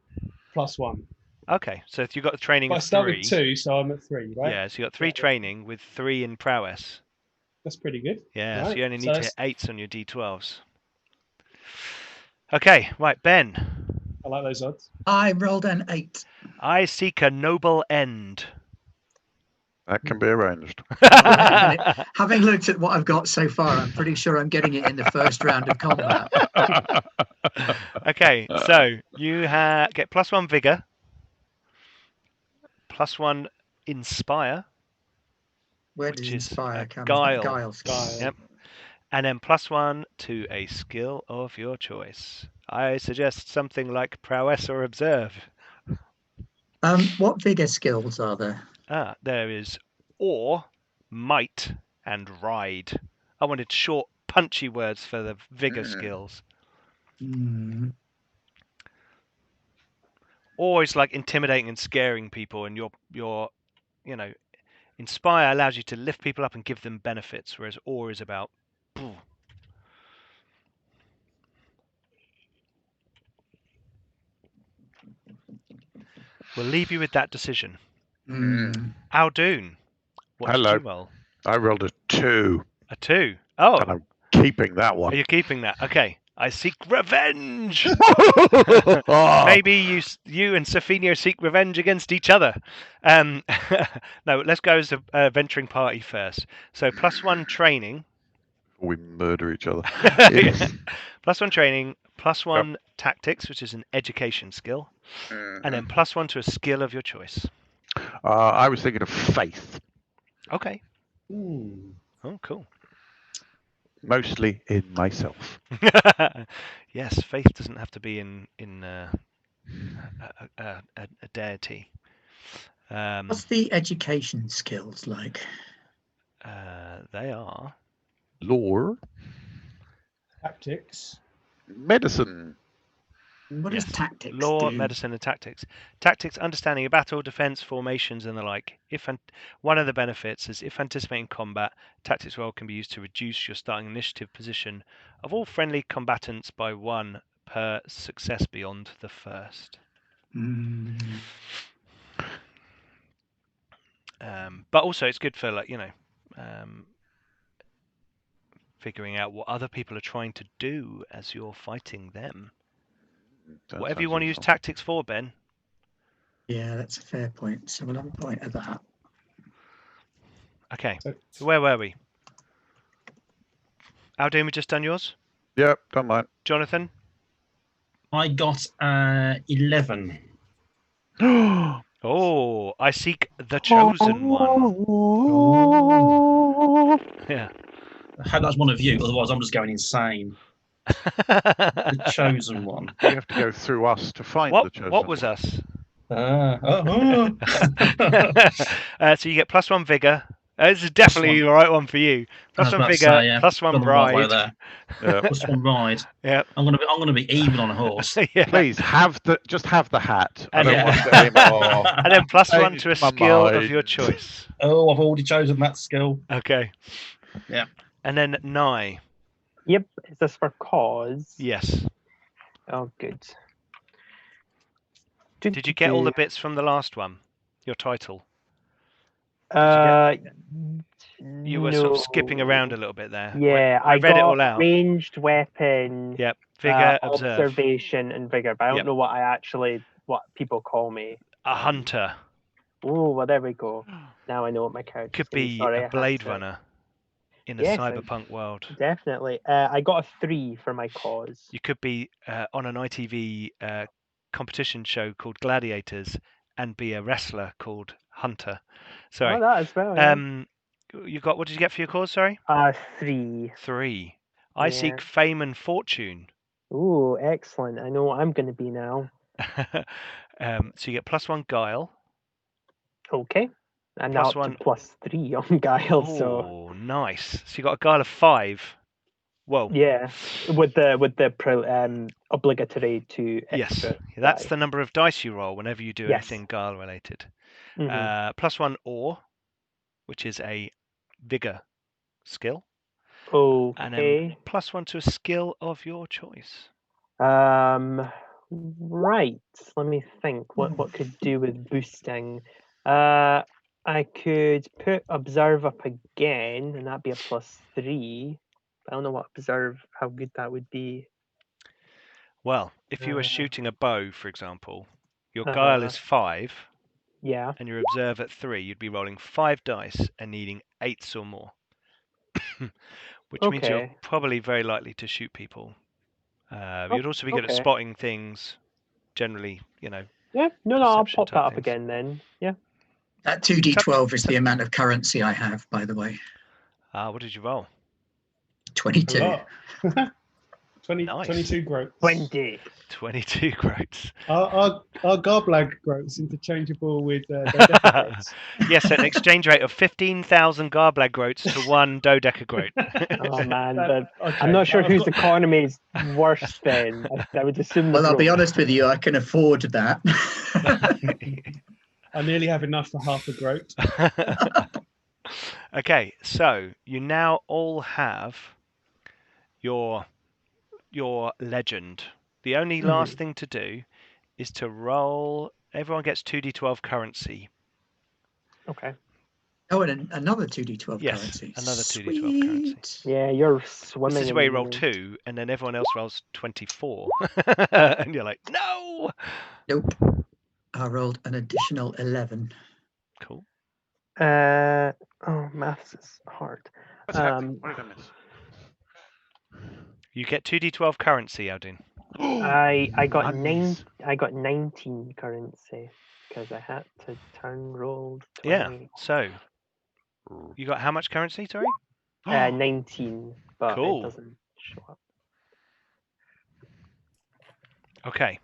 +1. Okay, so if you got the training but of 3. I start with 2, so I'm at 3, right? Yeah, so you got 3 training with 3 in prowess. That's pretty good. Yeah, right. so you only need to hit 8s on your d12s. Okay, right, Ben. I like those odds. I rolled an 8. I seek a noble end. That can be arranged. Having looked at what I've got so far, I'm pretty sure I'm getting it in the first round of combat. Okay, so you get +1 vigor, +1 inspire. Where does inspire come? Guile. Guile. Yep. And then +1 to a skill of your choice. I suggest something like prowess or observe. What vigor skills are there? There is awe, might, and ride. I wanted short, punchy words for the vigor skills. Awe is like intimidating and scaring people, and inspire allows you to lift people up and give them benefits, whereas awe is about We'll leave you with that decision. Aldoon, what Hello. did you roll? I rolled a 2. A 2. Oh. And I'm keeping that one. Are you keeping that? Okay. I seek revenge. Maybe you and Sophinio seek revenge against each other. No, let's go as a venturing party first. So +1 training. We murder each other. +1 training, +1 tactics, which is an education skill, and then +1 to a skill of your choice. I was thinking of faith. Okay. Ooh. Oh, cool. Mostly in myself. Yes, faith doesn't have to be in a deity. What's the education skills like? They are lore, tactics, medicine. What does tactics Lore, do? medicine, and tactics. Tactics, understanding of battle, defense, formations, and the like. One of the benefits is if anticipating combat, tactics roll can be used to reduce your starting initiative position of all friendly combatants by 1 per success beyond the first. But also it's good for figuring out what other people are trying to do as you're fighting them. Whatever you want to use tactics for, Ben. Yeah, that's a fair point. So we'll have a point of that. Okay, so where were we? Aldoon, we just done yours? Yep, done mine. Jonathan? I got 11. Oh, I seek the chosen one. Yeah. I hope that's one of you, otherwise I'm just going insane. The chosen one. You have to go through us to find the chosen one. What was us? So you get +1 vigor. This is definitely the right one for you. +1 vigor, +1 ride. +1 ride. Yeah. I'm gonna be even on a horse. Yeah. Please just have the hat. And, I don't want to anymore. And then +1 to a skill of your choice. Oh, I've already chosen that skill. Okay. Yeah. And then Nye. Yep. Is this for cause? Yes. Oh, good. Did you get all the bits from the last one? Your title? You were sort of skipping around a little bit there. Yeah, I read it all out. Ranged weapon. Yep. Vigor, observe. Observation, and vigor. But I don't know what people call me. A hunter. Oh, well, there we go. Now I know what my character could be a Blade Runner in a cyberpunk world. Definitely. I got a 3 for my cause. You could be on an ITV competition show called Gladiators and be a wrestler called Hunter. Sorry. Oh, that as well. Yeah. You got, what did you get for your cause? Sorry. 3. 3. I seek fame and fortune. Ooh, excellent. I know what I'm going to be now. So you get +1 guile. Okay. And now +1 +3 on guile. Oh, nice. So you got a guile of 5. Whoa. Yeah, with the obligatory to extra. Yes, that's the number of dice you roll whenever you do anything guile related. +1 awe, which is a vigor skill. Okay. And then +1 to a skill of your choice. Right. Let me think. What could do with boosting? I could put observe up again, and that'd be a +3. I don't know what observe, how good that would be. Well, if you were shooting a bow, for example, your guile is 5. Yeah. And your observe at 3, you'd be rolling 5 dice and needing 8s or more. Which means you're probably very likely to shoot people. You'd also be good at spotting things, generally, Yeah, no, I'll pop that up again then. Yeah. That 2d12 is the amount of currency I have, by the way. What did you roll? 22. 22 groats. 22 groats. Are Garblag groats interchangeable with Dodeca groats? Yes, at an exchange rate of 15,000 Garblag groats to 1 Dodeca groat. Oh man, I'm not sure whose economy is worse then. I would assume. Well, I'll be honest with you, I can afford that. I nearly have enough for half a groat. Okay, so you now all have your legend. The only last thing to do is to roll. Everyone gets 2d12 currency. Okay. Oh, and another 2d12 Yes, currency. another 2d12 currency. Sweet. Yeah, you're swimming. This is in where you the roll money. 2, and then everyone else rolls 24, and you're like, no. Nope. I rolled an additional 11. Cool. Oh, maths is hard. What's happening? What did I miss? You get 2d12 currency, Aldin. I got Nice. I got 19 currency because I had to roll 20. Yeah. So you got how much currency? Sorry. 19, but Cool. it doesn't show up. Okay.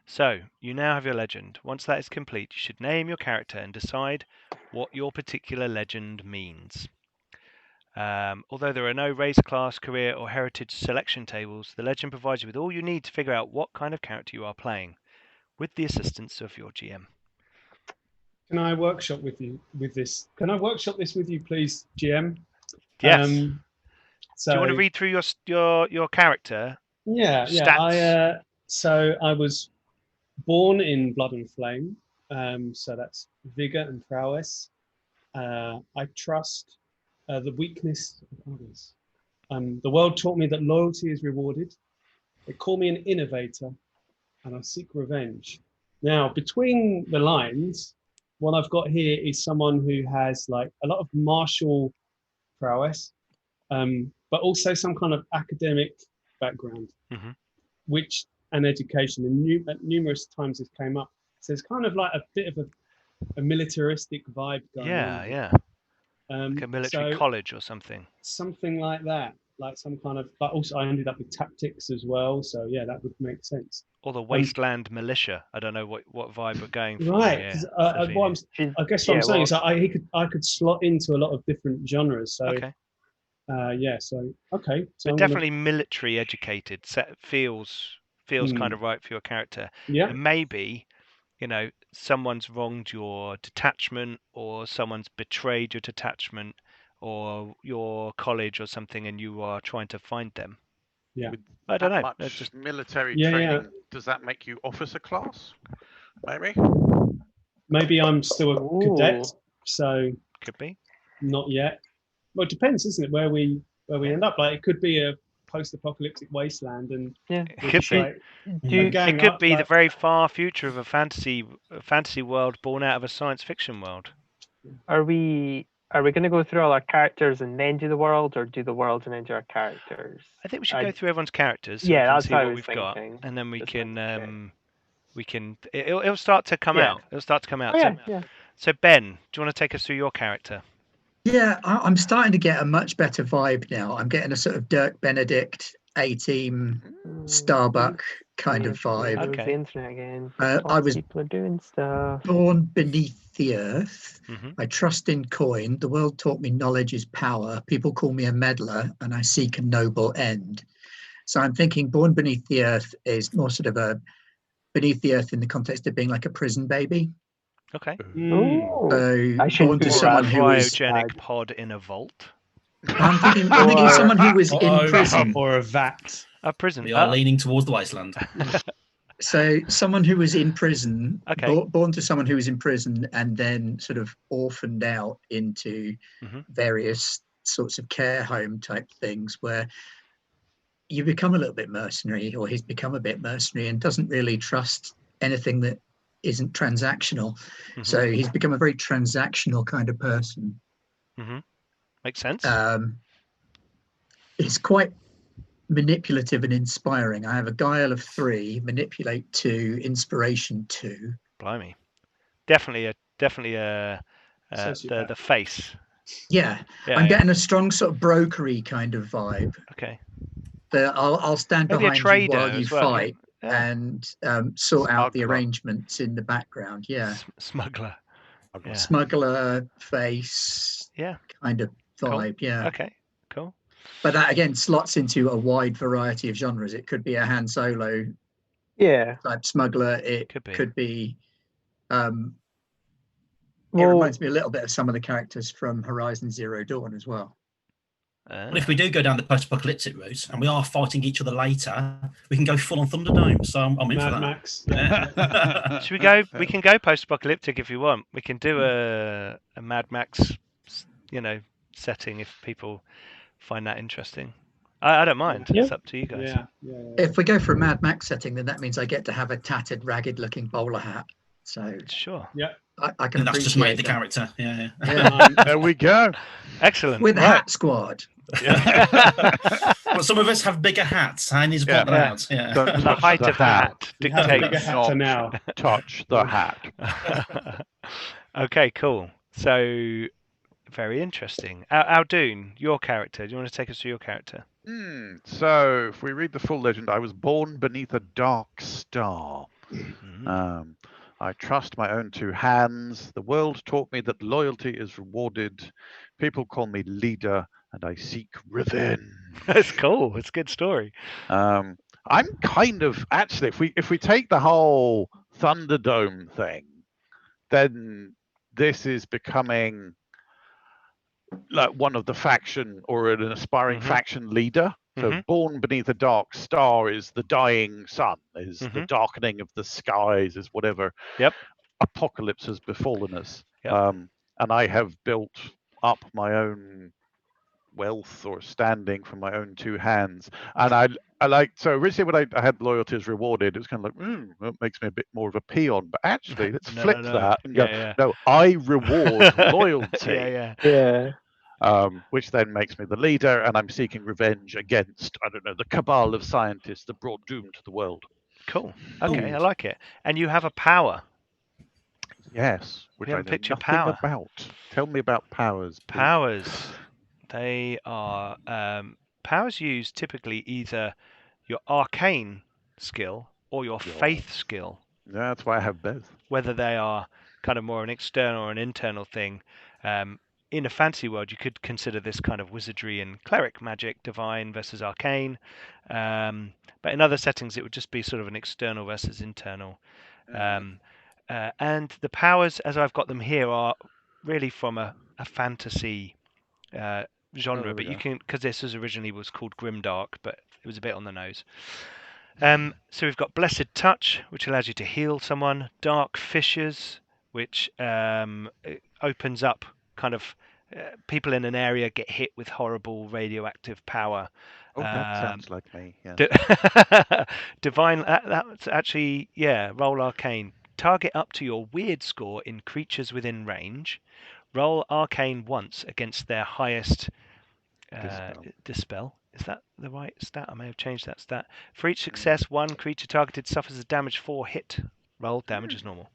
So you now have your legend. Once that is complete, you should name your character and decide what your particular legend means. Although there are no race, class, career, or heritage selection tables, the legend provides you with all you need to figure out what kind of character you are playing, with the assistance of your GM. Can I workshop with you with this? Can I workshop this with you, please, GM? Yes. So, do you want to read through your character? Yeah, Stats? So I was born in Blood and Flame. So that's vigor and prowess. I trust the weakness of others. The world taught me that loyalty is rewarded. They call me an innovator, and I seek revenge. Now, between the lines, what I've got here is someone who has like a lot of martial prowess, but also some kind of academic background, which and education. And at numerous times this came up. So it's kind of like a bit of a militaristic vibe going on. Yeah. Like a military college or something. Something like that. Like some kind of, but also I ended up with tactics as well. So yeah, that would make sense. Or the Wasteland Militia. I don't know what vibe we're going for. Right. Yeah. I guess what I'm saying is I could slot into a lot of different genres. So okay. So okay. So but definitely military educated. Feels kind of right for your character. Yeah. And maybe, someone's wronged your detachment, or someone's betrayed your detachment, or your college or something, and you are trying to find them. Yeah. I don't know. Much just military training. Does that make you officer class? Maybe I'm still a cadet, so could be. Not yet. Well, it depends, isn't it? Where we end up. Like it could be a post-apocalyptic wasteland, and it could be. It could be the very far future of a fantasy world born out of a science fiction world. Are we going to go through all our characters and then do the world, or do the world and then do our characters? I think we should go through everyone's characters. So yeah, that's what we've got, and then we can. It'll start to come out. It'll start to come out. So Ben, do you want to take us through your character? Yeah, I'm starting to get a much better vibe now. I'm getting a sort of Dirk Benedict, A-Team, Starbuck kind of vibe. Okay. The internet again. I was people are doing stuff. Born beneath the earth. I trust in coin. The world taught me knowledge is power. People call me a meddler, and I seek a noble end. So I'm thinking born beneath the earth is more sort of a beneath the earth in the context of being like a prison baby. Okay. So born to someone who is cryogenic pod in a vault. I'm thinking someone who was in prison or a vat. A prison. We are leaning towards the wasteland. So someone who was in prison, born to someone who was in prison, and then sort of orphaned out into various sorts of care home type things, where you become a little bit mercenary, or he's become a bit mercenary and doesn't really trust anything that isn't transactional. So he's become a very transactional kind of person. Makes sense. It's quite manipulative and inspiring. I have a guile of 3, manipulate 2, inspiration 2. Blimey, definitely the face. Yeah, I'm getting a strong sort of brokery kind of vibe. Okay. That I'll stand maybe behind you while you fight. And sort out the arrangements in the background. Yeah. Smuggler. Smuggler face. Yeah. Kind of vibe. Cool. Yeah. Okay. Cool. But that again slots into a wide variety of genres. It could be a Han Solo. Type smuggler. It could be. It reminds me a little bit of some of the characters from Horizon Zero Dawn as well. But if we do go down the post-apocalyptic route and we are fighting each other later, we can go full on Thunderdome. So I'm in for that. Max. Yeah. Should we go? We can go post-apocalyptic if you want. We can do a Mad Max, setting if people find that interesting. I don't mind. Yeah. It's up to you guys. Yeah. If we go for a Mad Max setting, then that means I get to have a tattered, ragged-looking bowler hat. So Sure. Yeah. I can And that's just appreciate made the that. character. Yeah. There we go. Excellent. With the Right. Hat Squad. Well, some of us have bigger hats. I need to point that out. Yeah. Don't The touch height the of the hat You have a bigger dictates. hat for now. Touch the hat. Okay, cool. So, very interesting. Aldoon, your character. Do you want to take us through your character? So, if we read the full legend, I was born beneath a dark star. I trust my own two hands. The world taught me that loyalty is rewarded. People call me leader, and I seek revenge. That's cool. It's a good story. I'm kind of actually, if we take the whole Thunderdome thing, then this is becoming like one of the faction or an aspiring faction leader. So born beneath a dark star is the dying sun, is the darkening of the skies, is whatever. Yep. Apocalypse has befallen us. Yep. And I have built up my own wealth or standing from my own two hands. And I like, so originally when I had loyalty as rewarded, it was kind of like, that makes me a bit more of a peon. But actually, let's flip that and go, no, I reward loyalty. Yeah. Which then makes me the leader, and I'm seeking revenge against, I don't know, the cabal of scientists that brought doom to the world. Cool. Okay, I like it. And you have a power. Yes, which I know picked your nothing power. about. Tell me about powers. Please. Powers. They are powers used typically either your arcane skill or your faith skill. Yeah, that's why I have both. Whether they are kind of more an external or an internal thing. In a fantasy world, you could consider this kind of wizardry and cleric magic, divine versus arcane. But in other settings, it would just be sort of an external versus internal. And the powers, as I've got them here, are really from a fantasy genre. But you can, because this was originally called grimdark, but it was a bit on the nose. So we've got Blessed Touch, which allows you to heal someone. Dark Fissures, which it opens up kind of people in an area get hit with horrible radioactive power. Oh, that sounds like me. Yeah. Divine. That's actually roll arcane. Target up to your weird score in creatures within range. Roll arcane once against their highest dispel. Is that the right stat? I may have changed that stat. For each success, one creature targeted suffers a damage 4 hit. Roll damage as normal.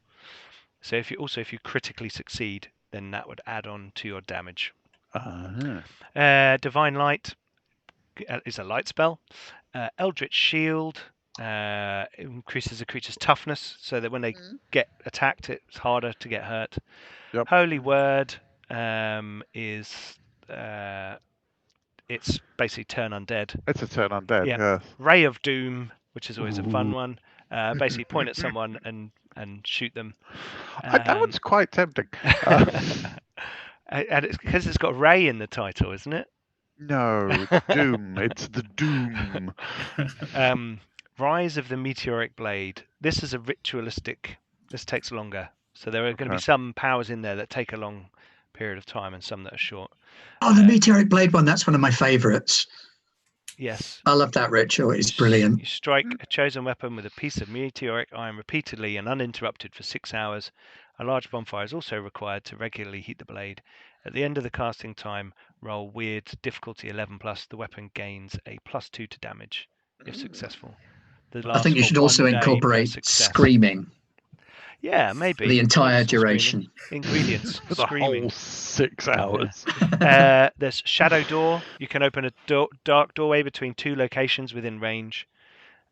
So if you critically succeed, then that would add on to your damage. Divine Light is a light spell. Eldritch Shield increases a creature's toughness, so that when they get attacked, it's harder to get hurt. Yep. Holy Word is it's basically turn undead. It's a turn undead. Yeah. Ray of Doom, which is always a fun one. Basically point at someone and shoot them. That one's quite tempting. And it's because it's got Ray in the title, isn't it? No, it's Doom. It's the Doom. Rise of the Meteoric Blade. This is a ritualistic. This takes longer. So there are going to be some powers in there that take a long period of time and some that are short. Oh, the Meteoric Blade one, that's one of my favourites. Yes. I love that ritual. It's brilliant. You strike a chosen weapon with a piece of meteoric iron repeatedly and uninterrupted for 6 hours. A large bonfire is also required to regularly heat the blade. At the end of the casting time, roll weird difficulty 11+. The weapon gains a +2 to damage if successful. I think you should also incorporate screaming. Yeah, maybe. The entire duration. Ingredients. For the whole 6 hours. There's Shadow Door. You can open a dark doorway between 2 locations within range.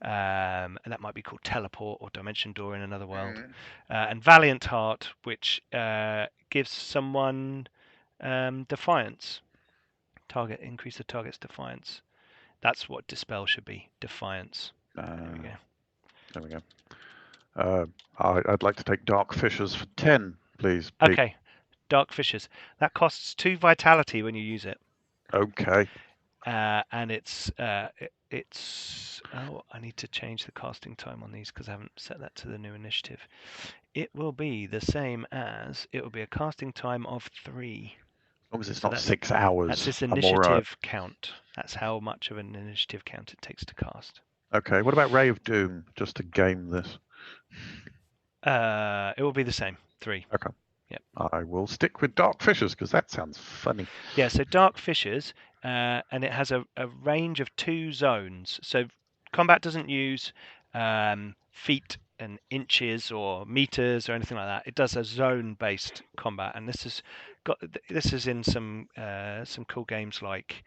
And that might be called Teleport or Dimension Door in another world. And Valiant Heart, which gives someone Defiance. Increase the target's Defiance. That's what Dispel should be. Defiance. There we go. There we go. I'd like to take Dark Fissures for 10, please. Pete. Okay. Dark Fissures. That costs 2 vitality when you use it. Okay. and it's oh, I need to change the casting time on these because I haven't set that to the new initiative. It will be the same as it will be a casting time of 3. As long as it's So not 6 hours. That's this I'm all right. initiative count. That's how much of an initiative count it takes to cast. Okay, what about Ray of Doom, just to game this? It will be the same, 3. Okay. Yep. I will stick with Dark Fissures because that sounds funny. Yeah, so Dark Fissures, and it has a range of 2 zones. So combat doesn't use feet and inches or meters or anything like that. It does a zone-based combat, and this is in some cool games like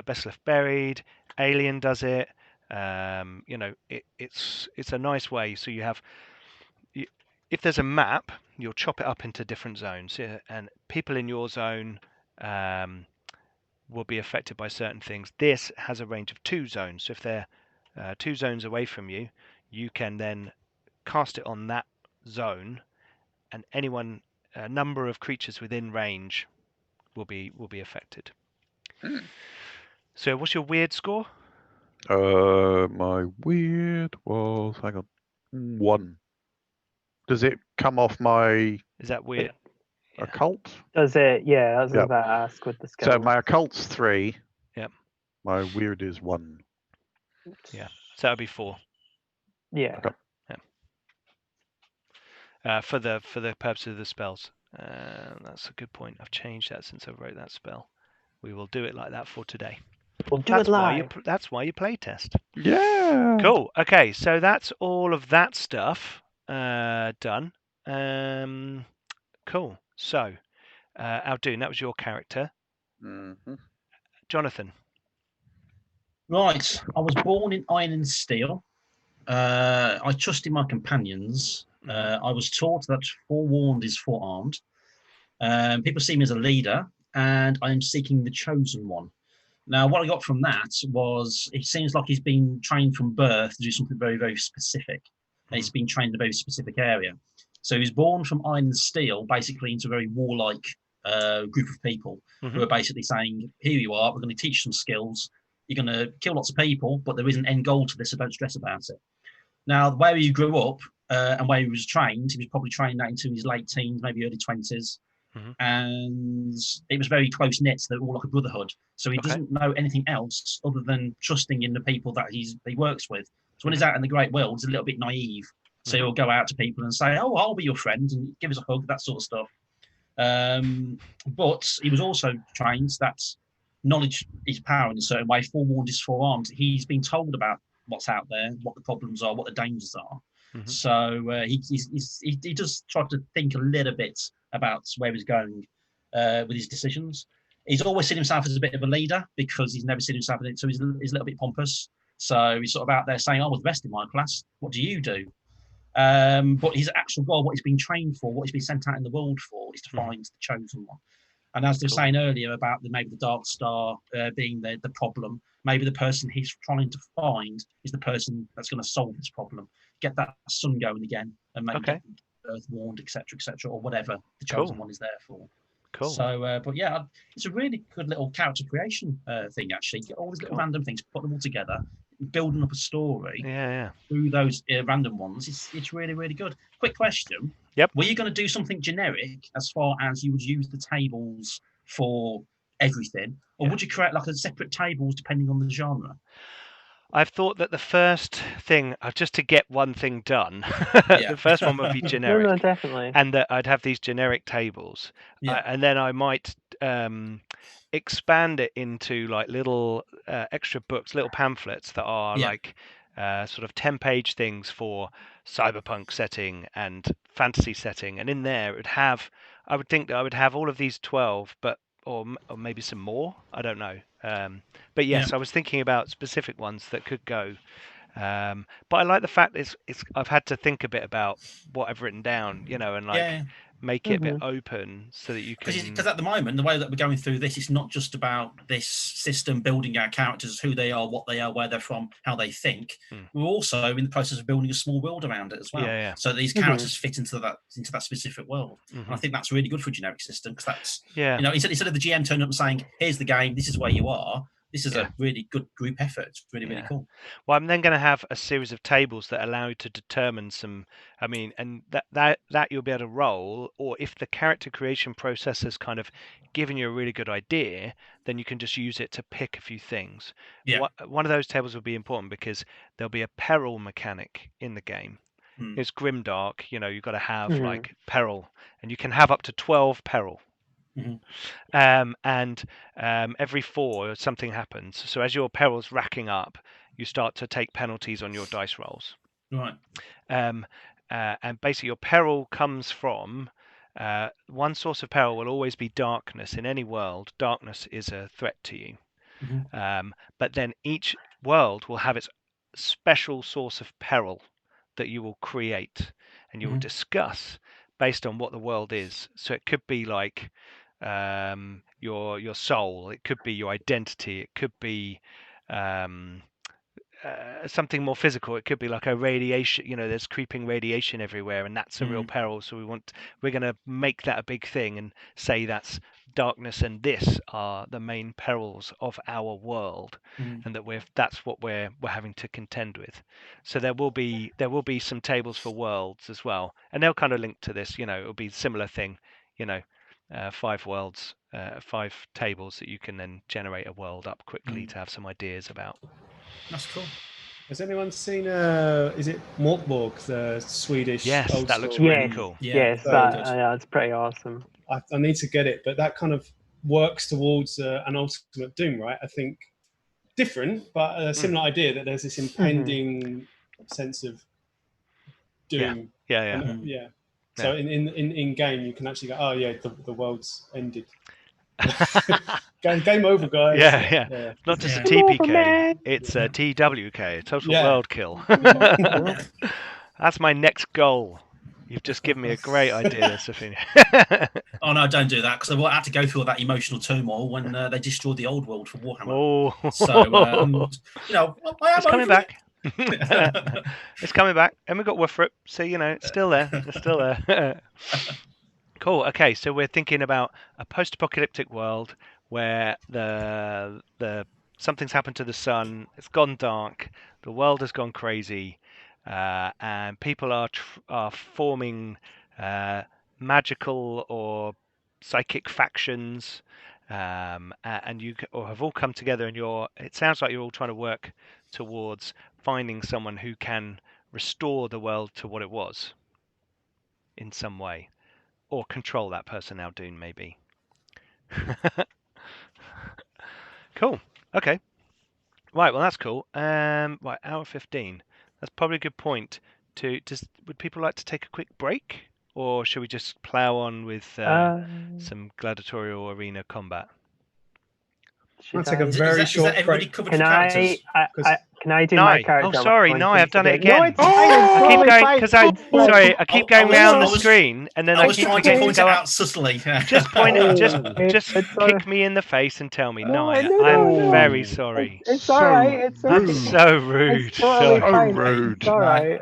Best Left Buried. Alien does it. It's a nice way. So you have. If there's a map, you'll chop it up into different zones, and people in your zone will be affected by certain things. This has a range of 2 zones, so if they're 2 zones away from you, you can then cast it on that zone, and a number of creatures within range will be affected. So, what's your weird score? My weird was 1. Does it come off my Is that weird? occult? Does it? Yeah, I was Yep. about to ask with the skills. So my occult's 3. Yep. My weird is 1. Yeah. So that'll be 4. Yeah. Okay. For the purpose of the spells. That's a good point. I've changed that since I wrote that spell. We will do it like that for today. We'll do it live. That's why you play test. Yeah. Cool. Okay, so that's all of that stuff done. Cool. So, Aldoon, that was your character. Mm-hmm. Jonathan. Right. I was born in Iron and Steel. I trusted my companions. I was taught that forewarned is forearmed. People see me as a leader, and I am seeking the chosen one. Now, what I got from that was it seems like he's been trained from birth to do something very, very specific. And he's been trained in a very specific area. So he's born from Iron and Steel, basically into a very warlike group of people who are basically saying, here you are, we're going to teach you some skills. You're going to kill lots of people, but there is an end goal to this, so don't stress about it. Now, where he grew up and where he was probably trained that into his late teens, maybe early 20s. And it was very close knit, so they were all like a brotherhood. So he doesn't know anything else other than trusting in the people that he works with. So when he's out in the great world, he's a little bit naive. So he'll go out to people and say, "Oh, I'll be your friend," and give us a hug, that sort of stuff. But he was also trained that knowledge is power in a certain way. Forewarned is forearmed. He's been told about what's out there, what the problems are, what the dangers are. So he does try to think a little bit about where he's going with his decisions. He's always seen himself as a bit of a leader because he's never seen himself in it, so he's a little bit pompous. So he's sort of out there saying, "I was the best in my class. What do you do?" But his actual goal, what he's been trained for, what he's been sent out in the world for, is to find the chosen one. And as they were saying earlier about maybe the Dark Star being the problem, maybe the person he's trying to find is the person that's going to solve this problem, get that sun going again, and maybe get Earth warned, etc., or whatever the chosen one is there for. Cool. So, but yeah, it's a really good little character creation thing. Actually, get all these little random things, put them all together, building up a story. Through those random ones, it's really, really good. Quick question. Yep. Were you going to do something generic as far as you would use the tables for everything, or would you create like a separate tables depending on the genre? I've thought that the first thing, just to get one thing done, the first one would be generic. No, definitely. And that I'd have these generic tables. And then I might expand it into like little extra books, little pamphlets that are like sort of 10-page things for cyberpunk setting and fantasy setting. And in there, I would think that I would have all of these 12, or maybe some more. I don't know. But yes, I was thinking about specific ones that could go. But I like the fact I've had to think a bit about what I've written down, and like make it a bit open so that you can. Because at the moment, the way that we're going through this, it's not just about this system building our characters, who they are, what they are, where they're from, how they think. We're also in the process of building a small world around it as well. So these characters fit into that specific world. And I think that's really good for a generic system because that's instead of the GM turning up and saying, "Here's the game, this is where you are." this is Yeah. a really good group effort. It's really, really Yeah. cool. Well, I'm then going to have a series of tables that allow you to determine some. I mean, and that you'll be able to roll, or if the character creation process has kind of given you a really good idea, then you can just use it to pick a few things. Yeah. One of those tables will be important because there'll be a peril mechanic in the game. Hmm. It's grimdark. You know, you've got to have Mhm. like peril, and you can have up to 12 peril. Mhm. And every 4 something happens. So as your peril's racking up, you start to take penalties on your dice rolls. Right. And basically your peril comes from one source of peril will always be darkness. In any world, darkness is a threat to you. But then each world will have its special source of peril that you will create and you will discuss based on what the world is. So it could be like your soul, it could be your identity, it could be something more physical. It could be like a radiation, you know, there's creeping radiation everywhere and that's a real peril. So we're going to make that a big thing and say that's darkness and this are the main perils of our world, and that's what we're having to contend with. So there will be some tables for worlds as well, and they'll kind of link to this. You know, it'll be a similar thing. You know, 5 worlds, 5 tables that you can then generate a world up quickly to have some ideas about. That's cool. Has anyone seen is it Morkborg, the Swedish Yes, old that looks school? really Yes. cool. Yes, So that's pretty awesome. I need to get it, but that kind of works towards an ultimate Doom, right? I think different, but a similar idea that there's this impending sense of Doom. Yeah. And, So in game, you can actually go, oh yeah, the world's ended. Game over, guys. Yeah. Not just a Game over, TPK, man. it's a TWK, total Yeah. world kill. That's my next goal. You've just given me a great idea, Safina. Oh no, don't do that, because I had to go through all that emotional turmoil when they destroyed the old world for Warhammer. Oh, So you know, I am it's coming over back. It's coming back, and we've got Woofrup, so you know it's still there. It's still there. Cool. Okay, so we're thinking about a post-apocalyptic world where the something's happened to the sun. It's gone dark. The world has gone crazy, and people are forming magical or psychic factions, and you or have all come together. And it sounds like you're all trying to work towards finding someone who can restore the world to what it was in some way. Or control that person now, Dune, maybe. Cool. Okay. Right, well, that's cool. Right, hour 15. That's probably a good point. Would people like to take a quick break? Or should we just plow on with some gladiatorial arena combat? I'll take a very is short that everybody break. could Can for characters? can I do my Nye. character? Oh, sorry, while Nye, I've done it No, again. it's fine. It's I keep totally going fine. because I keep going I round the was- screen, and then I I was keep trying to forgetting point to it go up. out subtly. Just point it. Just It's kick me in the face and tell me, No, Nye, no, I'm no. very sorry. It's all right. It's That's so rude. It's totally Sorry. fine. rude. It's all right.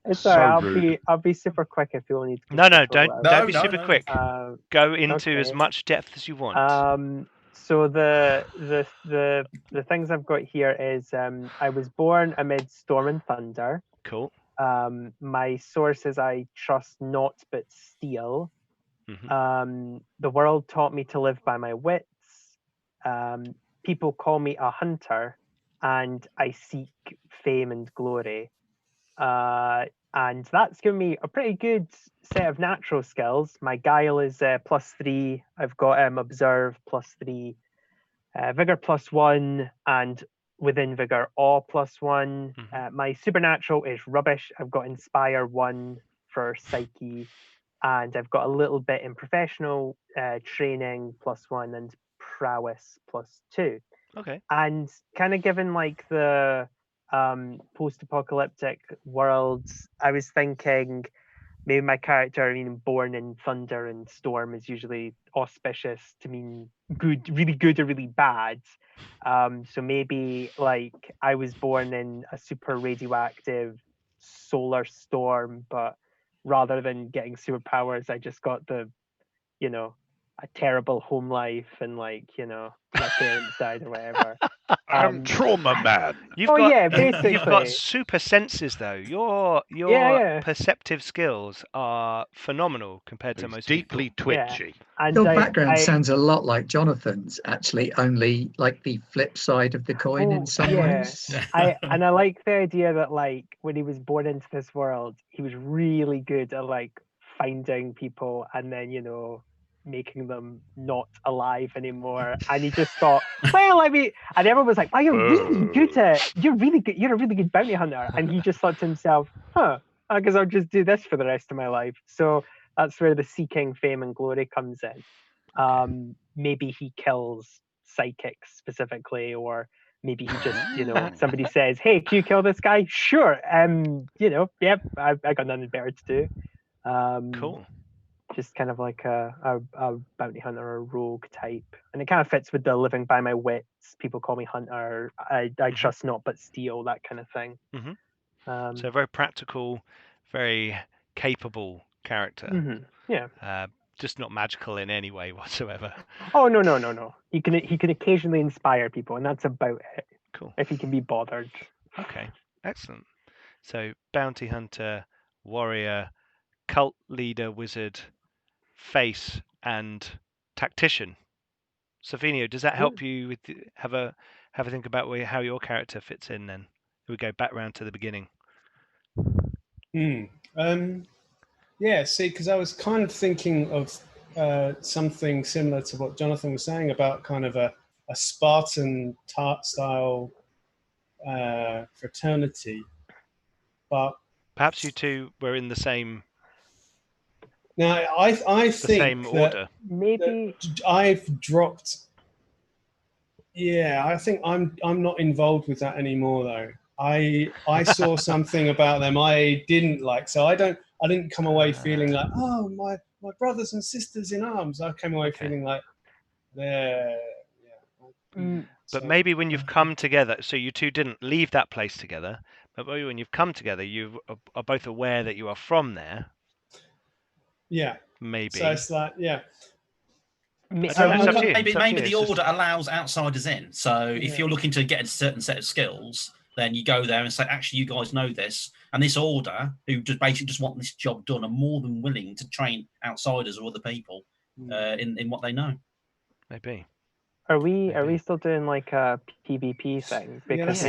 It's all right. rude. I'll be super quick if you need. No, to don't whatever. be super quick. Uh, Go into okay. as much depth as you want. So the things I've got here is I was born amid storm and thunder. Cool. My source is I trust naught but steel. Mhm. The world taught me to live by my wits. People call me a hunter, and I seek fame and glory. And that's given me a pretty good set of natural skills. My guile is +3. I've got observe +3, vigor +1, and within vigor awe +1. My supernatural is rubbish. I've got inspire 1 for psyche, and I've got a little bit in professional training +1 and prowess +2. Okay. And kind of given like the post-apocalyptic worlds, I was thinking maybe my character, born in thunder and storm, is usually auspicious to mean good, really good or really bad. So maybe like I was born in a super radioactive solar storm, but rather than getting superpowers, I just got the a terrible home life and like my parents died or whatever. I'm trauma man. You've Oh got yeah, basically. you've got super senses though. Your Yeah. perceptive skills are phenomenal compared to He's most deeply people. twitchy. And Your background sounds a lot like Jonathan's, actually, only like the flip side of the coin in some ways. I like the idea that like when he was born into this world, he was really good at like finding people and then making them not alive anymore. And he just thought, well, I mean, and everyone was like, "Wow, you're really good at you're a really good bounty hunter." And he just thought to himself, "Huh, I guess I'll just do this for the rest of my life." So that's where the seeking fame and glory comes in. Maybe he kills psychics specifically, or maybe he just somebody says, "Hey, can you kill this guy?" Sure. Yep, I got nothing better to do. Cool. Just kind of like a bounty hunter or rogue type, and it kind of fits with the living by my wits. People call me hunter. I trust not but steal, that kind of thing. So a very practical, very capable character. Yeah. Just not magical in any way whatsoever. Oh no. He can occasionally inspire people, and that's about it. Cool. If he can be bothered. Okay, excellent. So bounty hunter, warrior, cult leader, wizard, face, and tactician. Savinio, does that help you with have a think about how your character fits in? Then we go back round to the beginning. Yeah, see, because I was kind of thinking of something similar to what Jonathan was saying about kind of a Spartan style fraternity, but perhaps you two were in the same. Now, I think same order. Maybe I've dropped. Yeah, I think I'm not involved with that anymore though. I saw something about them I didn't like, so I didn't come away feeling like, oh, my brothers and sisters in arms. I came away feeling like they're But maybe when you've come together, so you two didn't leave that place together, but maybe when you've come together, you are both aware that you are from there. Yeah. Maybe. So it's like, yeah. Maybe the order allows outsiders in. So if you're looking to get a certain set of skills, then you go there and say, actually, you guys know this. And this order, who just basically just want this job done, are more than willing to train outsiders or other people in what they know. Maybe. Are we still doing like a PvP thing? Because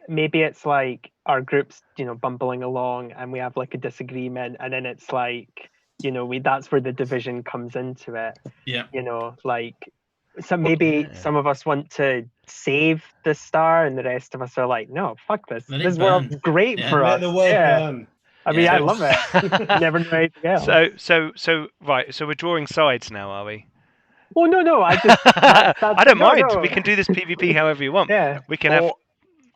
maybe it's like our group's bumbling along and we have like a disagreement, and then it's like that's where the division comes into it. Yeah. Some of us want to save the star, and the rest of us are like, no, fuck this. This world's great for us. Let the world burn. I mean, I love it. Never know anything else. So right. So we're drawing sides now, are we? Oh no! I don't mind. No. We can do this PvP however you want. Yeah. We can have.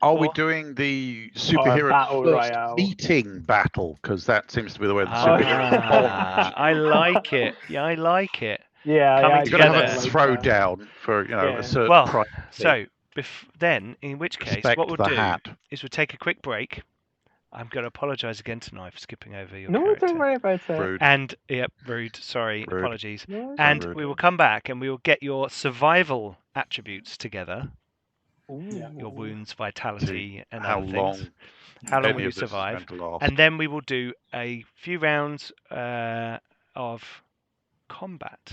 Are we doing the superhero first meeting battle? Because that seems to be the way the superheroes bond. I like it. Yeah, I like it. Yeah, coming together. You've got to have a throwdown for a certain price. So then, in which case, what we'll do is we'll take a quick break. I'm going to apologise again tonight for skipping over your character. Don't worry about it. Rude. And rude. Sorry, apologies. And we will come back and we will get your survival attributes together. Your wounds, vitality, and how other long things. How long will you survive? And then we will do a few rounds of combat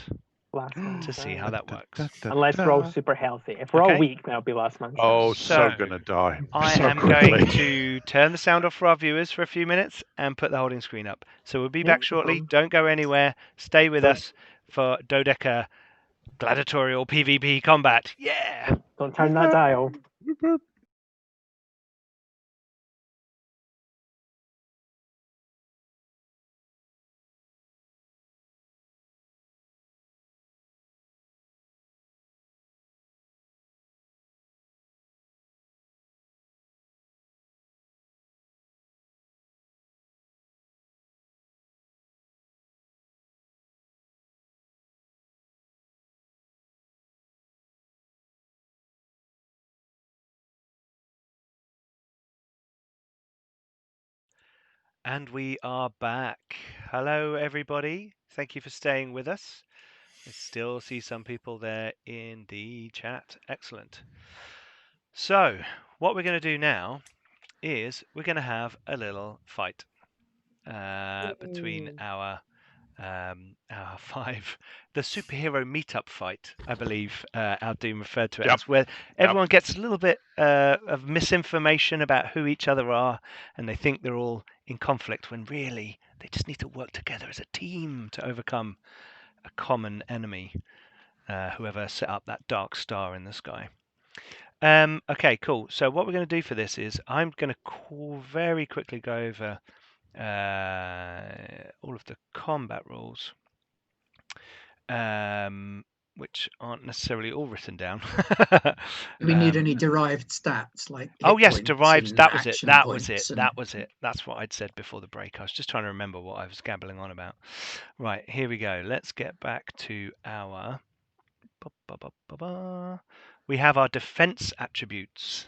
to see how that works. Unless we're all super healthy. If we're all weak, that'll be last man. Oh, so gonna die. I am going to turn the sound off for our viewers for a few minutes and put the holding screen up. So we'll be back shortly. Don't go anywhere. Stay with us for Dodeca gladiatorial PvP combat. Yeah! Don't turn that dial. And we are back. Hello, everybody. Thank you for staying with us. still see some people there in the chat. Excellent. So, what we're going to do now is we're going to have a little fight between our 5, the superhero meetup fight, I believe our Doom referred to it as, where everyone gets a little bit of misinformation about who each other are, and they think they're all in conflict when really they just need to work together as a team to overcome a common enemy, whoever set up that dark star in the sky. Okay, cool. So what we're going to do for this is I'm going to very quickly go over all of the combat rules, which aren't necessarily all written down. Do we need any derived stats like? Oh yes, points derived. and That was it. action That was it. points and- That was it. That's what I'd said before the break. I was just trying to remember what I was gabbling on about. Right, here we go. Let's get back to our. We have our defense attributes.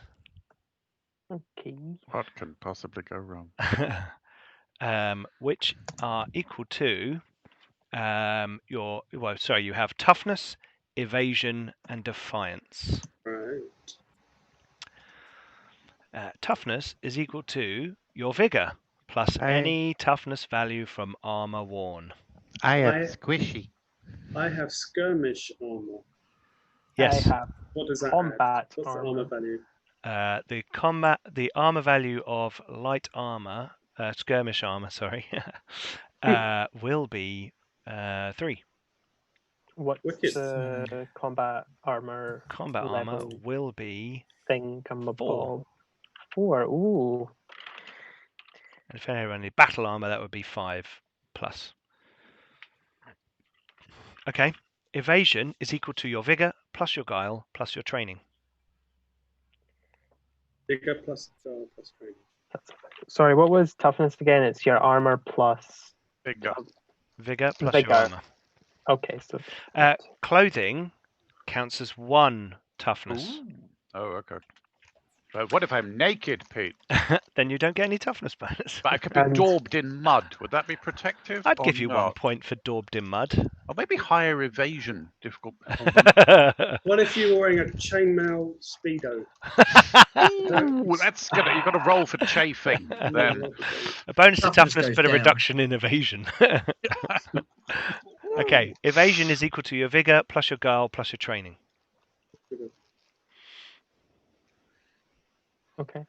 Okay. What can possibly go wrong? Which are equal to you have toughness, evasion, and defiance. Right. Toughness is equal to your vigor plus any toughness value from armor worn. I am I- squishy. I have skirmish armor. Yes. I have What does that combat add? What's the armor. armor value? The armor value of light armor, skirmish armor, sorry, will be 3. What's Wicked. the combat armor? Combat level armor will be thing come 4. above? 4. Ooh. And if they're only battle armor, that would be 5 plus. Okay. Evasion is equal to your vigor plus your guile plus your training. Vigor plus training. Sorry, what was toughness again? It's your armor plus. Vigor plus Vigor. your armor. Okay, so Clothing counts as 1 toughness. Ooh. Oh, okay. But what if I'm naked, Pete? Then you don't get any toughness bonus. But I could be And- daubed in mud. Would that be protective? I'd or give you 1 not? point for daubed in mud. Or maybe higher evasion. Difficult. What if you were wearing a chainmail speedo? Ooh, that's gonna. You've got to roll for chafing. Then A bonus to Toughness toughness, goes but a down. reduction in evasion. Okay, evasion is equal to your vigor plus your guile plus your training. okay.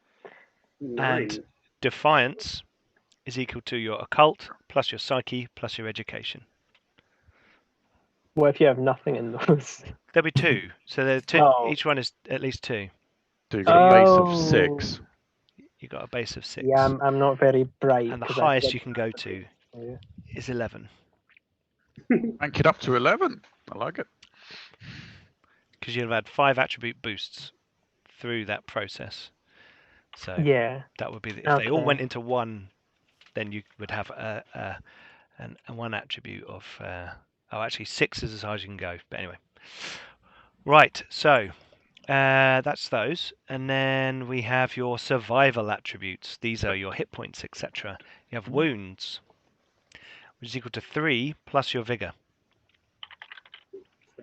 9. And defiance is equal to your occult plus your psyche plus your education. What if you have nothing in those? There'll be 2, so there are 2. Oh. Each one is at least 2. so you've got a base of Oh. 6. You got a base of 6, Yeah, I'm not very bright. and the 'cause I highest forget you can go to Yeah. is 11, Rank it up to 11. I like it. because you'll have had 5 attribute boosts through that process. So Yeah. that would be if they all Okay. went into 1, then you would have a 1 attribute of actually 6 is as high as you can go. But anyway, right. So that's those, and then we have your survival attributes. These are your hit points, etc. You have wounds, which is equal to 3 plus your vigor.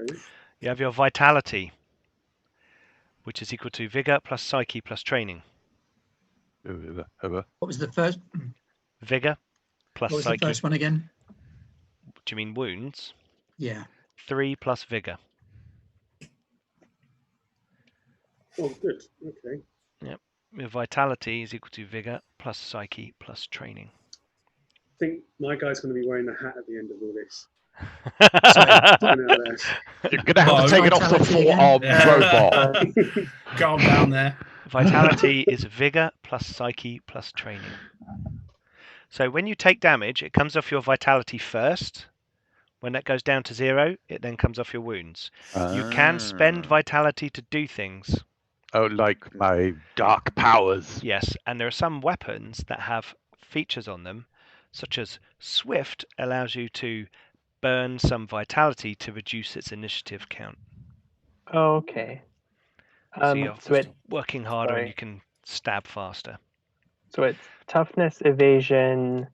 Okay. You have your vitality, which is equal to vigor plus psyche plus training. What was the first? Vigor plus What was the psyche. first one again? Do you mean wounds? Yeah. 3 plus vigor. Oh, good. Okay. Your vitality is equal to vigor plus psyche plus training. I think my guy's going to be wearing a hat at the end of all this. Sorry. You're going to have Oh, to take it off the vitality again? four-armed Yeah. robot. Calm down there. Vitality is vigor plus psyche plus training. So when you take damage, it comes off your vitality first. When that goes down to 0, it then comes off your wounds. You can spend vitality to do things. Oh, like my dark powers. Yes, and there are some weapons that have features on them, such as Swift allows you to burn some vitality to reduce its initiative count. Okay. So you're So just working harder and sorry. you can stab faster. So it's toughness, evasion,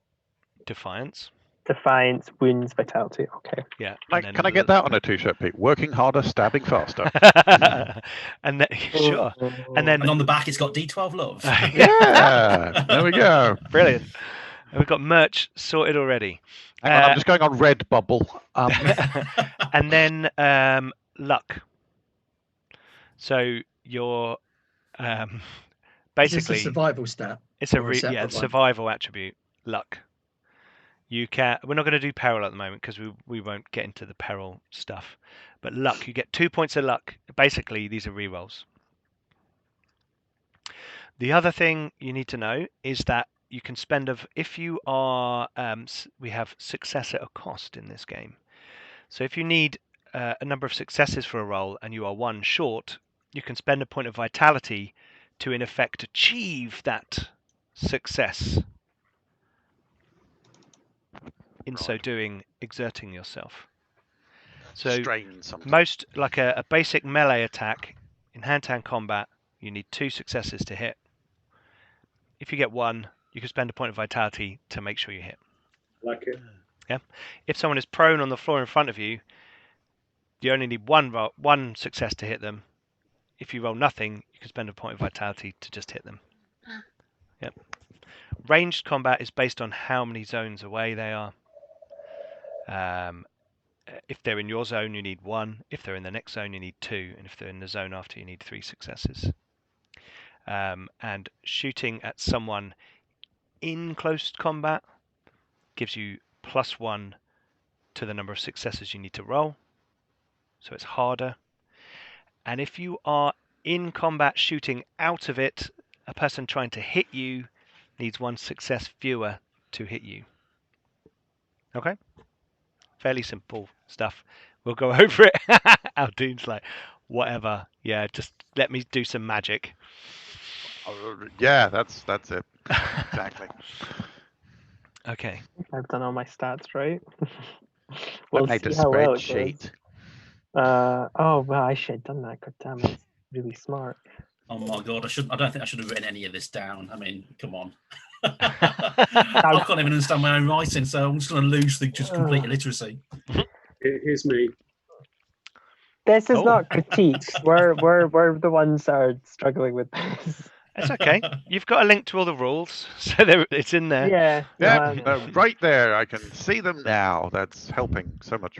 Defiance. Defiance, wounds, vitality. Okay. Yeah. Can I get that on a t-shirt, Pete? Working harder, stabbing faster. And then sure. And then And on the back, it's got D12 love. Yeah, there we go. brilliant. And we've got merch sorted already. Hang on, I'm just going on Redbubble. And then luck. So you're Is this basically a survival stat? it's a or a separate one? survival attribute, luck. You can. We're not going to do peril at the moment because we won't get into the peril stuff. But luck, you get 2 points of luck. Basically, these are rerolls. The other thing you need to know is that you can spend if you are we have success at a cost in this game. So if you need a number of successes for a roll and you are one short, you can spend a point of vitality to in effect achieve that success. In so doing, exerting yourself. So Strain something. most like a basic melee attack in hand-to-hand combat, you need 2 successes to hit. If you get 1, you can spend a point of vitality to make sure you hit. Like it. Yeah. If someone is prone on the floor in front of you, you only need one success to hit them. If you roll nothing, you can spend a point of vitality to just hit them. Yep. Ranged combat is based on how many zones away they are. If they're in your zone, you need 1. If they're in the next zone, you need 2. And if they're in the zone after, you need 3 successes. And shooting at someone in close combat gives you +1 to the number of successes you need to roll. So it's harder. And if you are in combat shooting out of it, a person trying to hit you needs 1 success fewer to hit you. Okay? Fairly simple stuff. We'll go over it. Aldoon's like, whatever. Yeah, just let me do some magic. Yeah, that's it. Exactly. Okay. I've done all my stats right. I We'll made a see how well it goes. spreadsheet. Oh well, I should have done that. God damn it! It's really smart. Oh my god, I don't think I should have written any of this down. I mean, come on. I can't even understand my own writing, so I'm just going to lose the just complete illiteracy. Here's me. This is not critiques. We're the ones that are struggling with this. That's okay. You've got a link to all the rules, so it's in there. Yeah. Yeah, right there. I can see them now. That's helping so much.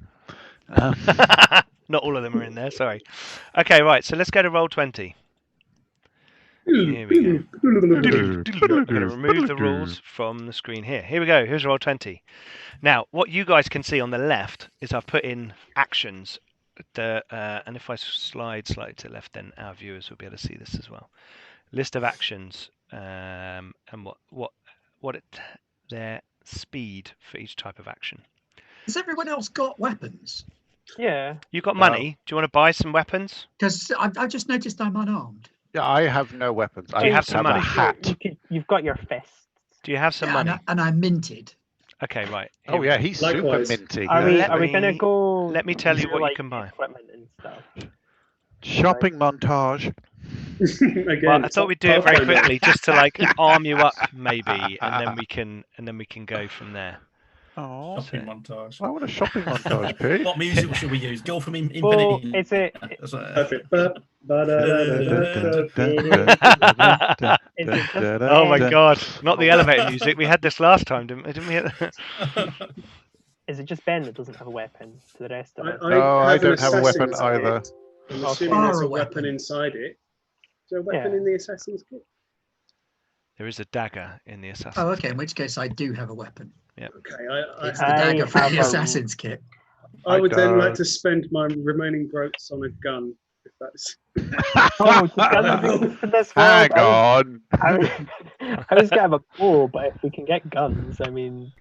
Not all of them are in there, sorry. Okay, right, so let's go to roll 20. Here we go. I'm going to remove the rules from the screen here. Here we go. Here's roll 20. Now, what you guys can see on the left is I've put in actions. And if I slide slightly to the left, then our viewers will be able to see this as well. List of actions and their speed for each type of action. Has everyone else got weapons? Yeah. You've got money. Do you want to buy some weapons? Because I just noticed I'm unarmed. Yeah, I have no weapons. Do you have some money? A hat. You've got your fists. Do you have some money? And I'm minted. Okay, right. Oh yeah, he's Likewise. super minty. Are we gonna go? Let me tell you what like you can buy. Equipment and stuff. Shopping montage. Again, Well, I thought we'd do it very Pathfinder. quickly, just to like arm you up, maybe, and then we can go from there. Oh, Shopping montage. I want a shopping montage, Pete. What music should we use? Girl from Infinity. Well, is it? That's what- Perfect. Is it just Oh my god, not the elevator music. We had this last time, didn't we? Is it just Ben that doesn't have a weapon to the rest of us? I don't have a weapon Assassin's either. kit. I'm assuming there's a A weapon weapon. inside it. Is there a weapon Yeah. in the assassin's kit? There is a dagger in the assassin. Oh, okay. In which case, I do have a weapon. Okay, It's the I dagger from have the a- assassin's kit. I would then don't. like to spend my remaining groats on a gun, if that's. Oh, the guns exist in this Hang world. on. I was gonna have a bow, but if we can get guns, I mean.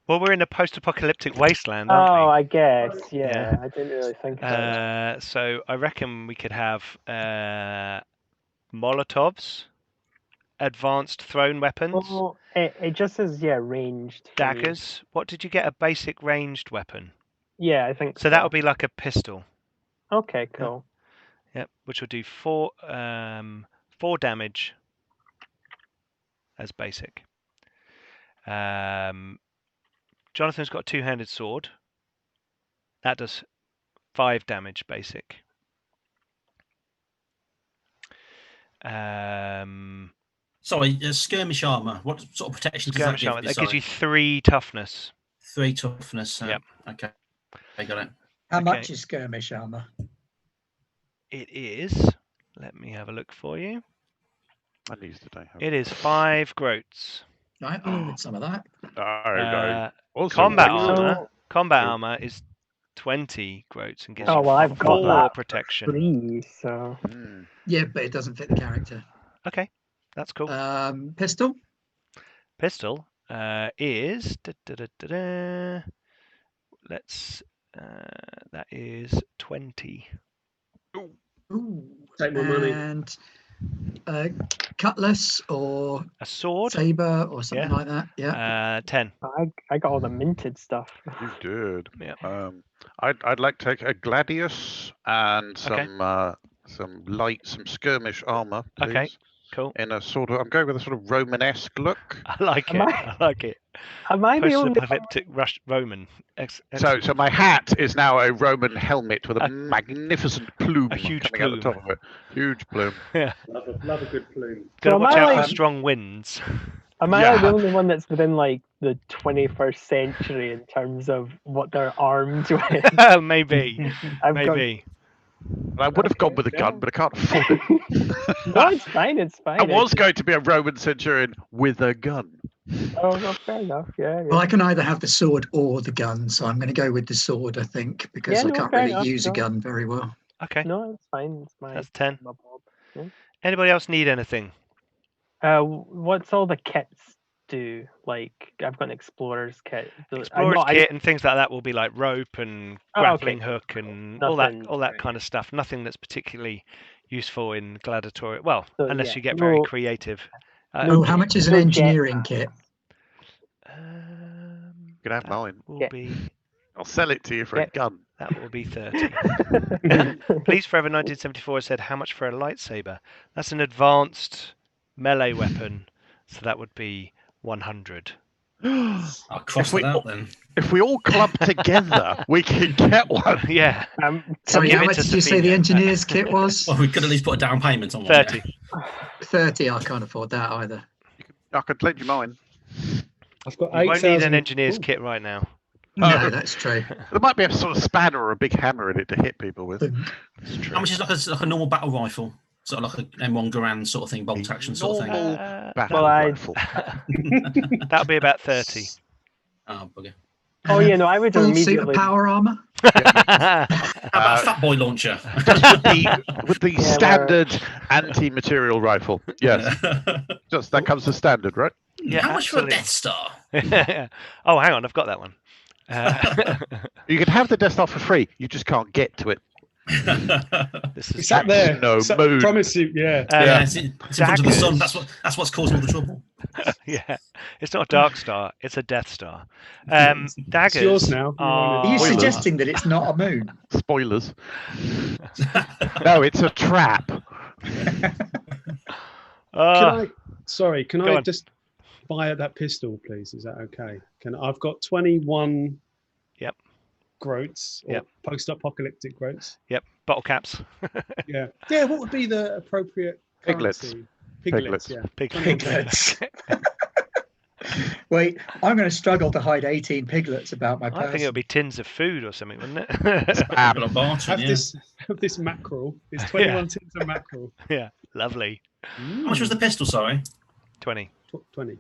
Well, we're in a post-apocalyptic wasteland, Oh, aren't I guess. Yeah. Yeah, I didn't really think we? about it. So I reckon we could have Molotovs, advanced thrown weapons, Well, it just says ranged. for me. daggers. What did you get? A basic ranged weapon. Yeah, I think So that would be like a pistol. Okay, cool. Yep, which will do 4 damage as basic. Jonathan's got a two-handed sword. That does 5 damage basic. Sorry, skirmish armor. What sort of protection does that Skirmish give armor. me? That gives Sorry. you 3 toughness. 3 toughness. Yep. Okay. I got it. How Okay. much is skirmish armor? It is. Let me have a look for you. At least today. It is 5 groats. Right, I'll put some of that. No. Also, Combat what you- armor. Combat Oh. armor is 20 groats and gives Oh, you well, I've got 4 that. protection. 3, so Yeah, but it doesn't fit the character. Okay, that's cool. Pistol? Pistol is let's that is 20. Ooh. Take my money. And cutlass or A sword, saber or something Yeah. like that. Yeah. 10. I got all the minted stuff. You did. Yeah. I'd like to take a gladius and Okay. some skirmish armor, please. Okay, cool. In a sort of, I'm going with a sort of Romanesque look. I like it. Am I like it. Am I the only one? Post-apocalyptic Roman. So my hat is now a Roman helmet with a magnificent plume a huge coming out the top of it. Huge plume. Yeah. Love a good plume. Gotta So am watch I out for like- strong winds. Am I like the Yeah. only one that's within like the 21st century in terms of what they're armed with? Maybe. I've Maybe. I would have gone with a gun, but I can't afford it. No, it's fine. It's fine. I was It's- going to be a Roman centurion with a gun. Oh, well, fair enough. Yeah. Well, I can either have the sword or the gun, so I'm going to go with the sword, I think, because Yeah, I no, can't fair really enough, use a no. gun very well. Okay. No, it's fine. It's my. That's 10. my bob. Anybody else need anything? What's all the kits do? Like, I've got an explorer's kit. Explorer's kit and things like that will be like rope and Oh, grappling okay. hook and Nothing all that great. kind of stuff. Nothing that's particularly useful in gladiatorial. Well, So, unless yeah, you get very no- creative. Oh, how much is an no engineering jetpack. kit? You can have That mine. will Yeah. be I'll sell it to you for Yeah. a gun. that will be 30. Please Forever 1974 said how much for a lightsaber? That's an advanced melee weapon, so that would be 100. I'll cross If we- that out then. If we all club together, we can get one. Yeah, Sorry, give how it much to did you say the Sophia. engineer's kit was? Well, we could at least put a down payment on one. 30. 30, I can't afford that either. I could lend you mine. I've got You won't need 8,000. an engineer's Ooh. kit right now. No, that's true. There might be a sort of spanner or a big hammer in it to hit people with. It's true. How much is like a normal battle rifle? Sort of like a M1 Garand sort of thing, bolt action sort of thing. Normal battle well, I- rifle. That'll be about 30. Oh, bugger. Oh yeah, no, I would Full suit of immediately. power armor? How about a fat boy launcher? with the Yeah, standard anti-material rifle. Yes, just that comes as standard, right? Yeah, How much for a absolutely. Death Star? Oh, hang on, I've got that one. You can have the Death Star for free. You just can't get to it. This is It's up there. No It's up- moon. Promise you, yeah. Yeah, it's in front of the sun. daggers. That's what's causing all the trouble. Yeah, it's not a Dark Star, it's a Death Star. Daggers yours now. You are... Are you Spoilers. suggesting that it's not a moon? Spoilers. No, it's a trap. Can Ah, can Go I on. just buy that pistol, please? Is that okay? I've got 21 Yep. groats, or Yep. post-apocalyptic groats. Yep, bottle caps. Yeah. Yeah, what would be the appropriate Piglets. currency? Piglets. Yeah. Big Piglets. Wait, I'm going to struggle to hide 18 piglets about my I person. think it would be tins of food or something, wouldn't it? People are bartering, Have yeah. this mackerel. It's 21 tins of mackerel. Yeah, lovely. How much was the pistol, sorry? 20. 20.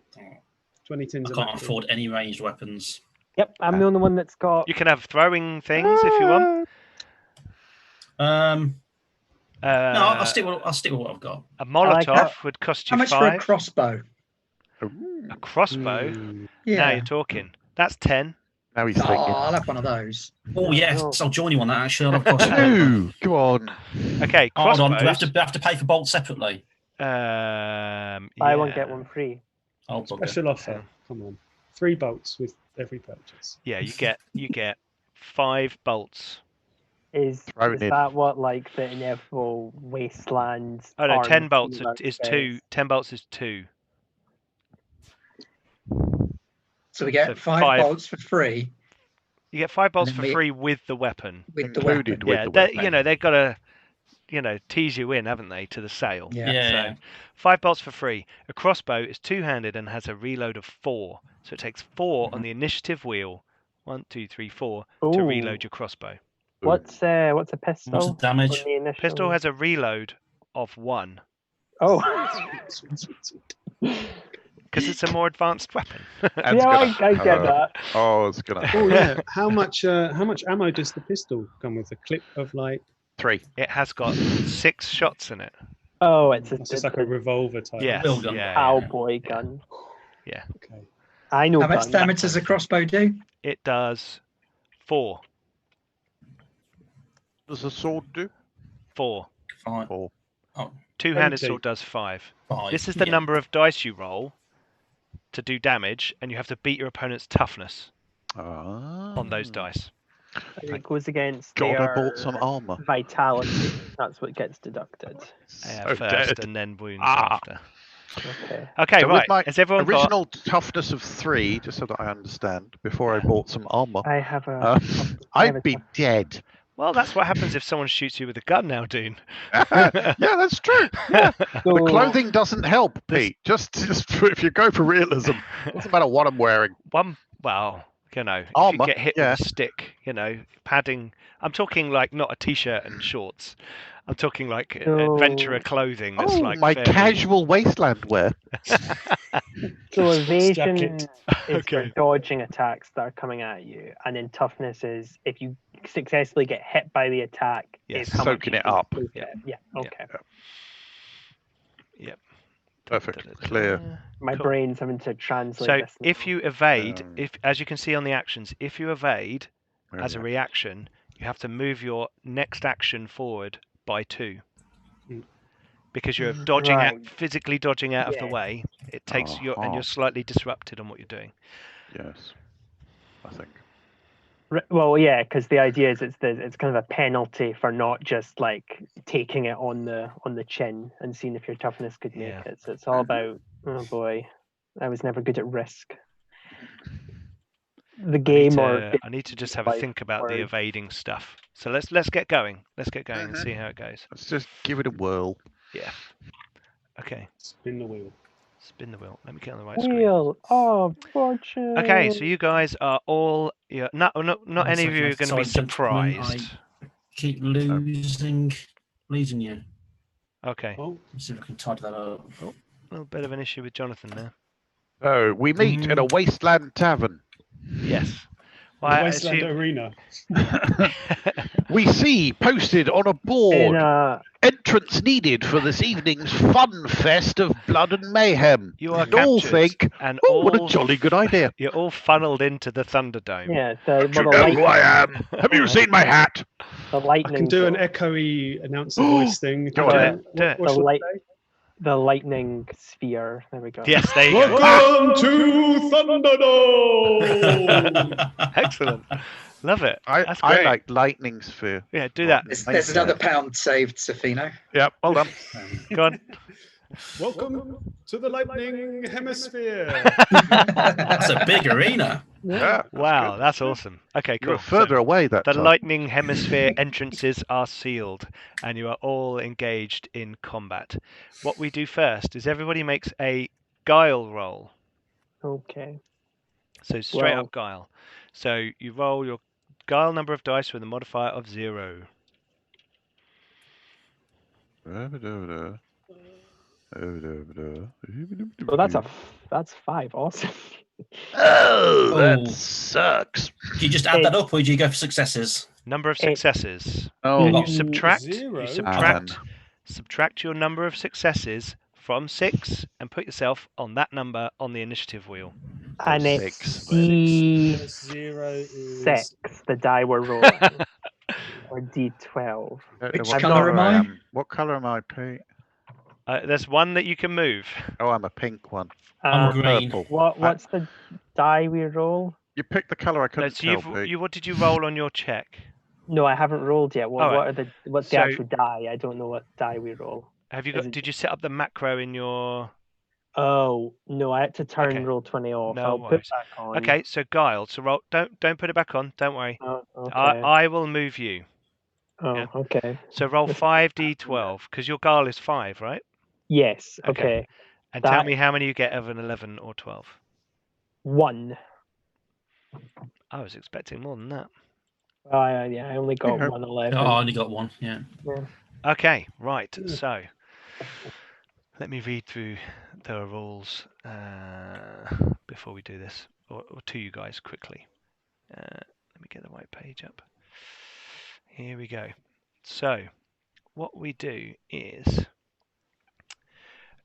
20 tins I of can't mackerel. afford any ranged weapons. Yep, I'm the only one that's got. You can have throwing things if you want. No, Uh, I'll stick with what I've got. A like Molotov that. would cost How you much for a 5. crossbow? A crossbow? Mm. Now Yeah. you're talking. That's 10. Now he's Oh, thinking. I'll have one of those. Oh yes, no. I'll join you on that. Actually, I'll have crossbow. No, go on. Okay, Hold crossbows. on, do we have to pay for bolts separately? Buy one, yeah. get one free. Oh, bugger. Special offer. Come on. 3 bolts with every purchase. Yeah, you get 5 bolts. Is Throw it in. that what like the inevitable wasteland? Oh no, armed 10 bolts universe is 2. 10 bolts is 2. So we get So 5 bolts for free You get 5 bolts then for we- free with the weapon. with the Included weapon. with Yeah, the they, weapon. you know, they've got to, tease you in, haven't they, to the sale. Yeah. Yeah. So 5 bolts for free. A crossbow is 2-handed and has a reload of 4. So it takes 4 on the initiative wheel. 1, 2, 3, 4 to Ooh. reload your crossbow. What's a What's pistol? the damage? On the initial... Pistol has a reload of 1 Oh. because it's a more advanced weapon. And yeah, it's I get that. Oh, it's gonna. Oh yeah. How much ammo does the pistol come with? A clip of like 3. It has got 6 shots in it. Oh, it's just like a revolver type. Yes. Wheel gun. Yeah, cowboy gun. Okay. I know. How much guns. damage does a crossbow do? It does 4. Does a sword do? 4. 5. 4. 2-handed 20. sword does 5. 5. This is the Yeah. number of dice you roll to do damage, and you have to beat your opponent's toughness on those dice. It goes against God, their I bought some armor. vitality. That's what gets deducted. So First, dead. and then wounds Ah. after. Okay. Okay, So with right. my Has everyone got? Original toughness of 3, just so that I understand, before I bought some armor, I have a. I have a I'd be dead. Well, that's what happens if someone shoots you with a gun now, Dune. Yeah, that's true. Yeah. The So- clothing doesn't help, Pete. Just if you go for realism, doesn't matter what I'm wearing. Well, if Armor, you get hit yeah. with a stick, padding. I'm talking like not a t-shirt and shorts. I'm talking like So- adventurer clothing. That's Oh, like my fairly- casual wasteland wear. So evasion jacket. is for Okay. dodging attacks that are coming at you, and then toughness is if you successfully get hit by the attack. Yes, is how much soaking you it can up. soak Yeah. it. Yeah. Yeah. Okay. Yep. Perfect. Clear. My Cool. brain's having to translate So this. if now. you evade, Um, as you can see on the actions, if you evade Where as are a we at? reaction, you have to move your next action forward by 2. Mm. Because you're dodging Right. out, physically dodging out of the Yeah. way. It takes and Uh-huh. you're slightly disrupted on what you're doing. Yes, I think. Well, yeah, because the idea is it's kind of a penalty for not just like taking it on the chin and seeing if your toughness could make Yeah. it. So it's all about, oh boy, I was never good at risk. The game I need to just have a like think about the words. evading stuff. So let's get going. Let's get going and Mhm. see how it goes. Let's just give it a whirl. Yeah. Okay. Spin the wheel. Spin the wheel. Let me get on the right screen. Wheel of Fortune. Okay, so you guys are all. Yeah, not any of you are going to be Sorry, gentlemen, surprised. Keep losing you. Okay. Oh, Let's see if I can tidy that up. A little bit of an issue with Jonathan there. So we meet in a wasteland tavern. Yes. the Well, I Wasteland assume- Arena. We see posted on a board, In a entrance needed for this evening's fun fest of blood and mayhem. You are And all captured think, and oh, what a all jolly good idea. You're all funneled into the Thunderdome. yeah, the, Do you well, know who I am? Have you seen my hat? the I lightning. can do an bolt. echoey announcer voice thing. Go on then. Do it. What The shall I light- say? The lightning sphere. There we go. Yes, there you go. Welcome to Thunderdome. Excellent. Love it. I That's great. like lightning sphere. Yeah, do that. There's another pound saved, Safino. Yep, well done. Go on. Welcome to the Lightning Hemisphere. That's a big arena. Yeah, Wow, that's awesome. Okay, you were cool. further away that The time. lightning hemisphere entrances are sealed, and you are all engaged in combat. What we do first is everybody makes a guile roll. Okay. So straight Well- up guile. So you roll your guile number of dice with a modifier of 0. So that's 5. Awesome. Oh, that Oh. sucks. Do you just add that up, or do you go for successes? Number of It- successes. Oh, You Oh. subtract. Zero? You man. subtract your number of successes from 6 and put yourself on that number on the initiative wheel. And it's 6. D6, the die we're rolling, or D12. Which What colour am I? What colour am I, Pete? There's one that you can move. Oh, I'm a pink one. I'm Um, green. Purple. what's the die we roll? You picked the colour I No, couldn't so tell, Pete. what did you roll on your check? No, I haven't rolled yet. What, All right. what are what's the So- actual die? I don't know what die we roll. Have you Is got? it- Did you set up the macro in your? Oh no, No, I had to turn Okay. roll 20 off. No I'll put worries. it back on. Okay, so Guile, so roll. Don't put it back on. Don't worry. Oh, okay. I will move you. Oh, yeah. okay. So roll This is 5d12 because your Guile is 5, right? Yes. Okay. Okay. And tell That- me how many you get of an 11 or 12. 1. I was expecting more than that. Oh, yeah. I only got Okay. 111. Oh, I only got 1. Yeah. Okay, right. So let me read through the rules before we do this, or to you guys quickly. Let me get the right page up. Here we go. So what we do is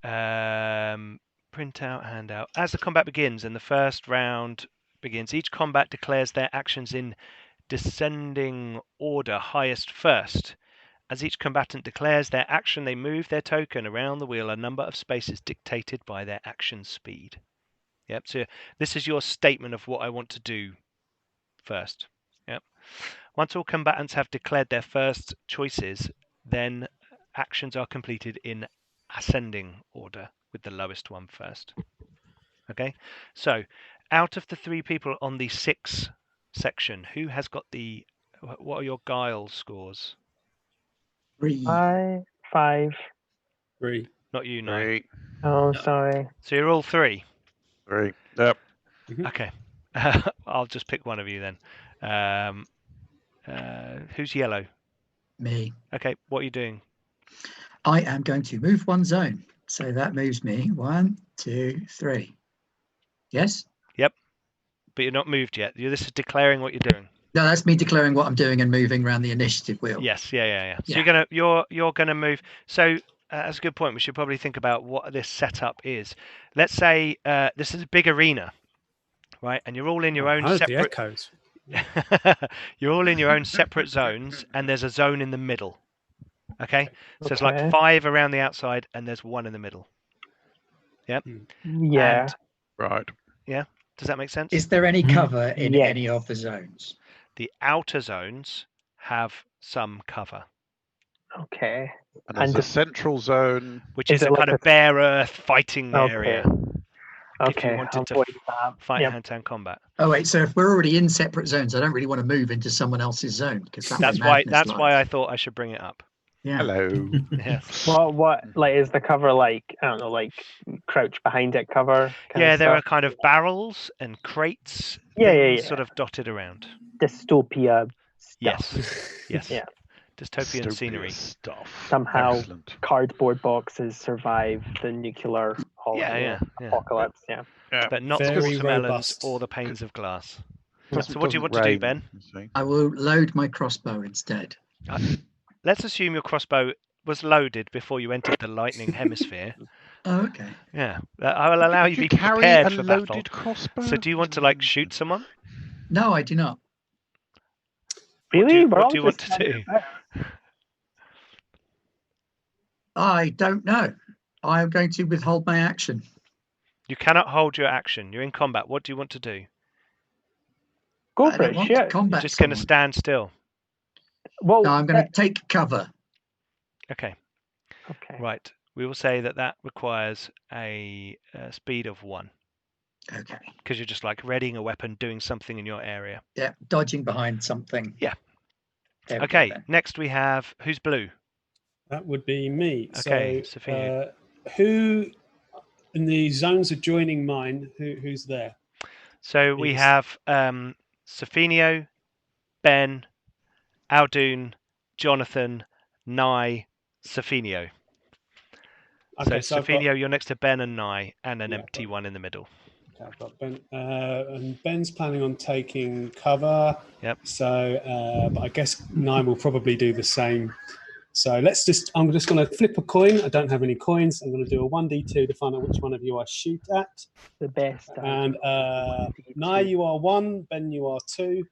print out, handout. As the combat begins and the first round begins, each combat declares their actions in descending order, highest first. As each combatant declares their action, they move their token around the wheel a number of spaces dictated by their action speed. Yep. So this is your statement of what I want to do first. Yep. Once all combatants have declared their first choices, then actions are completed in ascending order with the lowest one first. Okay. So out of the 3 people on the 6 section, who has got what are your guile scores? 3. 5. 3. Not you, Nye. 3. Oh, No. sorry. So you're all 3. 3. Yep. Okay. I'll just pick one of you then. Who's yellow? Me. Okay, what are you doing? I am going to move 1 zone. So that moves me 1, 2, 3. Yes? But you're not moved yet. This is declaring what you're doing. No, that's me declaring what I'm doing and moving around the initiative wheel. Yes, yeah. So Yeah. you're gonna move. So that's a good point. We should probably think about what this setup is. Let's say this is a big arena, right? And you're all in your own The separate. echoes. You're all in your own separate zones, and there's a zone in the middle. Okay, so it's like Okay. 5 around the outside, and there's 1 in the middle. Yep. Yeah. And Right. does that make sense? Is there any cover in Yes. any of the zones? The outer zones have some cover, Okay. And there's And a central zone. which Is is a it like kind of a- bare earth fighting Okay. area. If you Okay. wanted to avoid that. fight Yep. hand-to-hand combat. Oh wait, so if we're already in separate zones, I don't really want to move into someone else's zone because That's why I thought I should bring it up. Yeah. Hello. Yes. What like is the cover like? I don't know, like crouch behind it cover. Yeah, there are stuff? kind of barrels and crates, Yeah, things yeah. sort of dotted around. Dystopia stuff. Yes. Yeah. Dystopian Dystopia scenery. stuff. Somehow Excellent. cardboard boxes survive the nuclear Yeah. apocalypse. Yeah. Yeah. But not Very watermelons robust. or the panes of glass. Doesn't- So what do you doesn't want to do, rain, Ben? you see. I will load my crossbow instead. Let's assume your crossbow was loaded before you entered the lightning hemisphere. Oh, okay. Yeah, I will allow you to Did be carry prepared a for loaded battle. crossbow? So do you want to like shoot someone? No, I do not. Really? What do you want to do? I don't know. I am going to withhold my action. You cannot hold your action. You're in combat. What do you want to do? Go I for don't it. want to Shit. You're combat just going to someone. stand still. Well, No, I'm going to take cover. Okay, Okay. right. We will say that requires a speed of 1 Okay. because you're just like readying a weapon, doing something in your area. Yeah, dodging behind something. Yeah. There we go Okay, then. next we have who's blue? That would be me. Okay, So, Sophia. who in the zones adjoining mine? Who's there? So we East. have Sofinio, Ben, Aldoon, Jonathan, Nye, Sofinio. Okay, So I've got, Sofinio, you're next to Ben and Nye, and an Yeah, empty one in the middle. okay, I've got Ben, and Ben's planning on taking cover. Yep. So, but I guess Nine will probably do the same. So I'm just going to flip a coin. I don't have any coins. I'm going to do a 1d2 to find out which one of you I shoot at. The best. And Nye, you are 1. Ben, you are 2.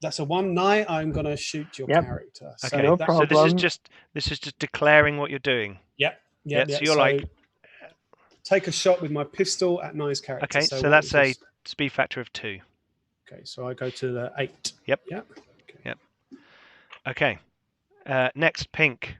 That's a 1. Nye, I'm going to shoot your Yep. character. Okay. No that's- So this is problem. just declaring what you're doing. Yep. Yeah, so you're like- take a shot with my pistol at Nye's character. Okay, so what that's was a this? speed factor of 2. Okay, so I go to the 8. Yep. Yep. Okay. Next, pink.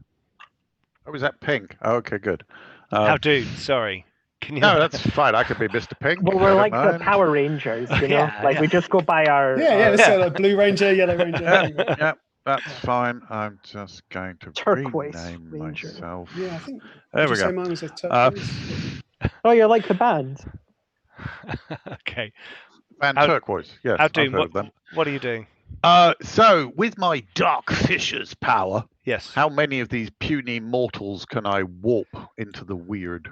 Oh, is that pink? Oh, okay, good. Haldoon, sorry. Can you? No, that's fine. I could be Mr. Pink. Well, I we're don't like the mind. Power Rangers, you know? Yeah, like yeah. we just go by our... Yeah, let's Yeah. say like Blue Ranger, Yellow Ranger. Yeah, that's fine. I'm just going to Turquoise rename Ranger. myself. Yeah, I think. There Did we you say go. mine was a turquoise? Oh, you're like the band. Okay. And How- turquoise. Yes, I've Haldoon, heard of them. what are you doing? So with my Dark Fisher's power, Yes. how many of these puny mortals can I warp into the weird?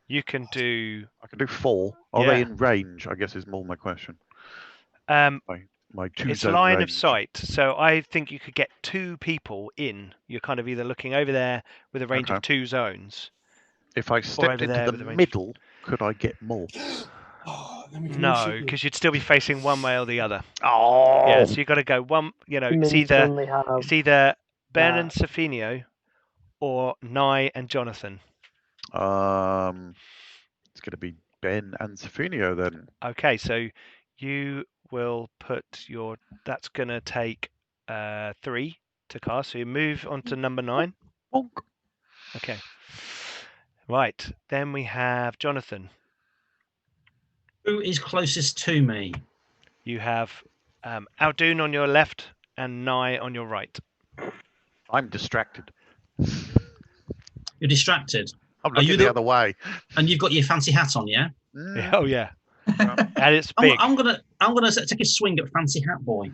You can do. I can do 4. Are they Yeah. in range? I guess is more my question. My two It's zone line range. of sight, so I think you could get 2 people in. You're kind of either looking over there with a range of 2 zones. If I stepped over into there the with the range. middle, could I get more? Oh, then we can No, because you'd still be facing one way or the other. Oh, Yeah, so you've got to go one. You know, it's Humans either only have... Ben and Sofinio, or Nye and Jonathan. it's going to be Ben and Sofinio then. Okay, so you will put your. That's going to take 3 to cast. So you move on to number 9. Bonk. Okay. Right. Then we have Jonathan. Who is closest to me? You have Haldoon on your left and Nye on your right. I'm distracted. You're distracted. I'm Are looking you the the- other way. And you've got your fancy hat on, yeah? Oh yeah. And it's big. I'm gonna take a swing at Fancy Hat Boy.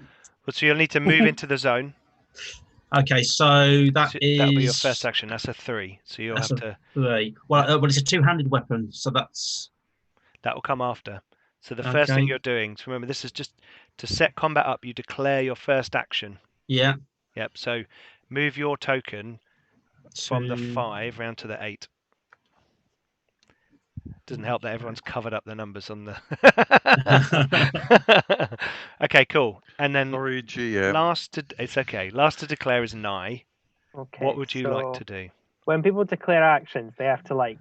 So you'll need to move into the zone. Okay, so That'll be your first action. That's a 3. So you'll have to. 3. Well, it's a two-handed weapon, so that will come after. So the first thing Okay. you're doing. So remember, this is just to set combat up. You declare your first action. Yeah. Yep. So move your token from the 2. 5 round to the 8. Doesn't help that everyone's covered up the numbers on the. Okay, cool. And then Sorry, GM. it's okay. Last to declare is Nye. Okay. What would you like so to do? When people declare actions, they have to like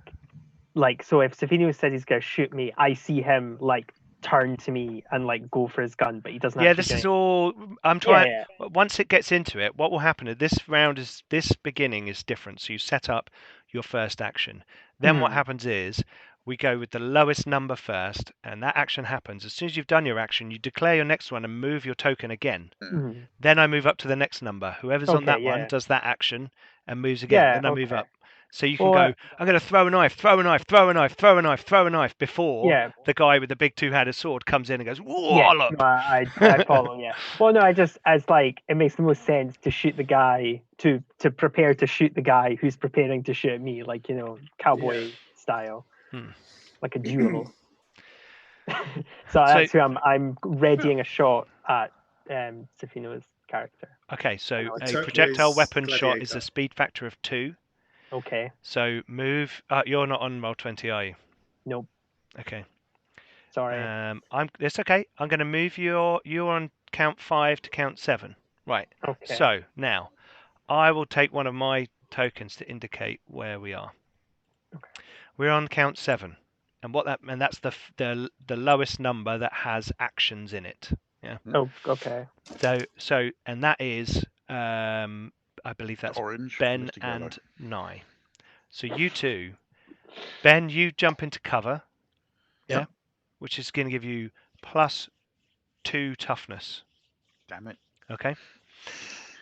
so if Sofinio says he's gonna shoot me, I see him like turn to me and like go for his gun, but he doesn't. Yeah, this is all. I'm trying. Yeah. Once it gets into it, what will happen is this beginning is different. So you set up your first action. Then what happens is we go with the lowest number first, and that action happens. As soon as you've done your action, you declare your next one and move your token again. Mhm. Then I move up to the next number. Whoever's on that one yeah. does that action and moves again. Yeah, Then I move okay. up. So you can Well, go, I'm going to throw a knife before Yeah. the guy with the big 2-handed sword comes in and goes, Yeah, wallop. no, I follow. Yeah. Well, no, I just as like it makes the most sense to shoot the guy to prepare to shoot the guy who's preparing to shoot me, like cowboy style, like a duel. So that's who I'm readying a shot at Sofinio's character. Okay, so a turquoise projectile weapon shot is gladiator. a speed factor of 2. Okay. So move. You're not on roll 20, are you? Nope. Okay. Sorry. It's okay. I'm going to move you're on count 5 to count 7. Right. Okay. So now I will take one of my tokens to indicate where we are. Okay. We're on count 7, and that's the lowest number that has actions in it. Yeah. Oh, okay. So and that is I believe that's Orange. Ben Mr. Yellow. and Nye. So you two, Ben, you jump into cover. Yep. Which is going to give you +2 toughness. Damn it. Okay.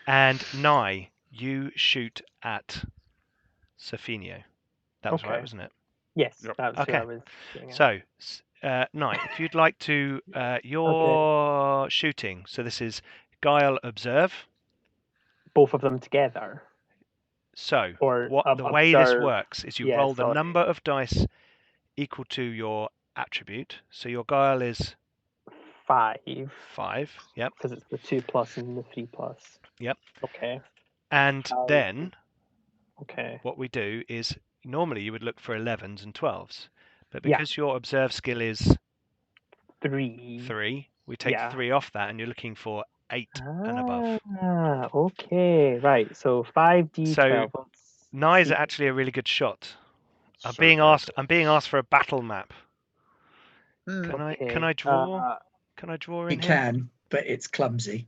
And Nye, you shoot at Sofinio. That was right, wasn't it? Yes, Yep. that was who Okay. I was shooting at. So, Nye, if you'd like to, your shooting. So this is Guile Observe. Both of them together. So Or the way this observe. works is you Yeah, roll the sorry. number of dice equal to your attribute. So your Guile is 5. 5. Yep. Because it's the 2+ and the 3+. Yep. Okay. And then Okay. what we do is normally you would look for 11s and 12s, but because your observe skill is 3, we take 3 off that, and you're looking for 8 and above. Okay, right. So 5d12. So Nye is actually a really good shot. I'm So being good. asked for a battle map. Hmm. Can I draw? Can I draw in You here? can, but it's clumsy.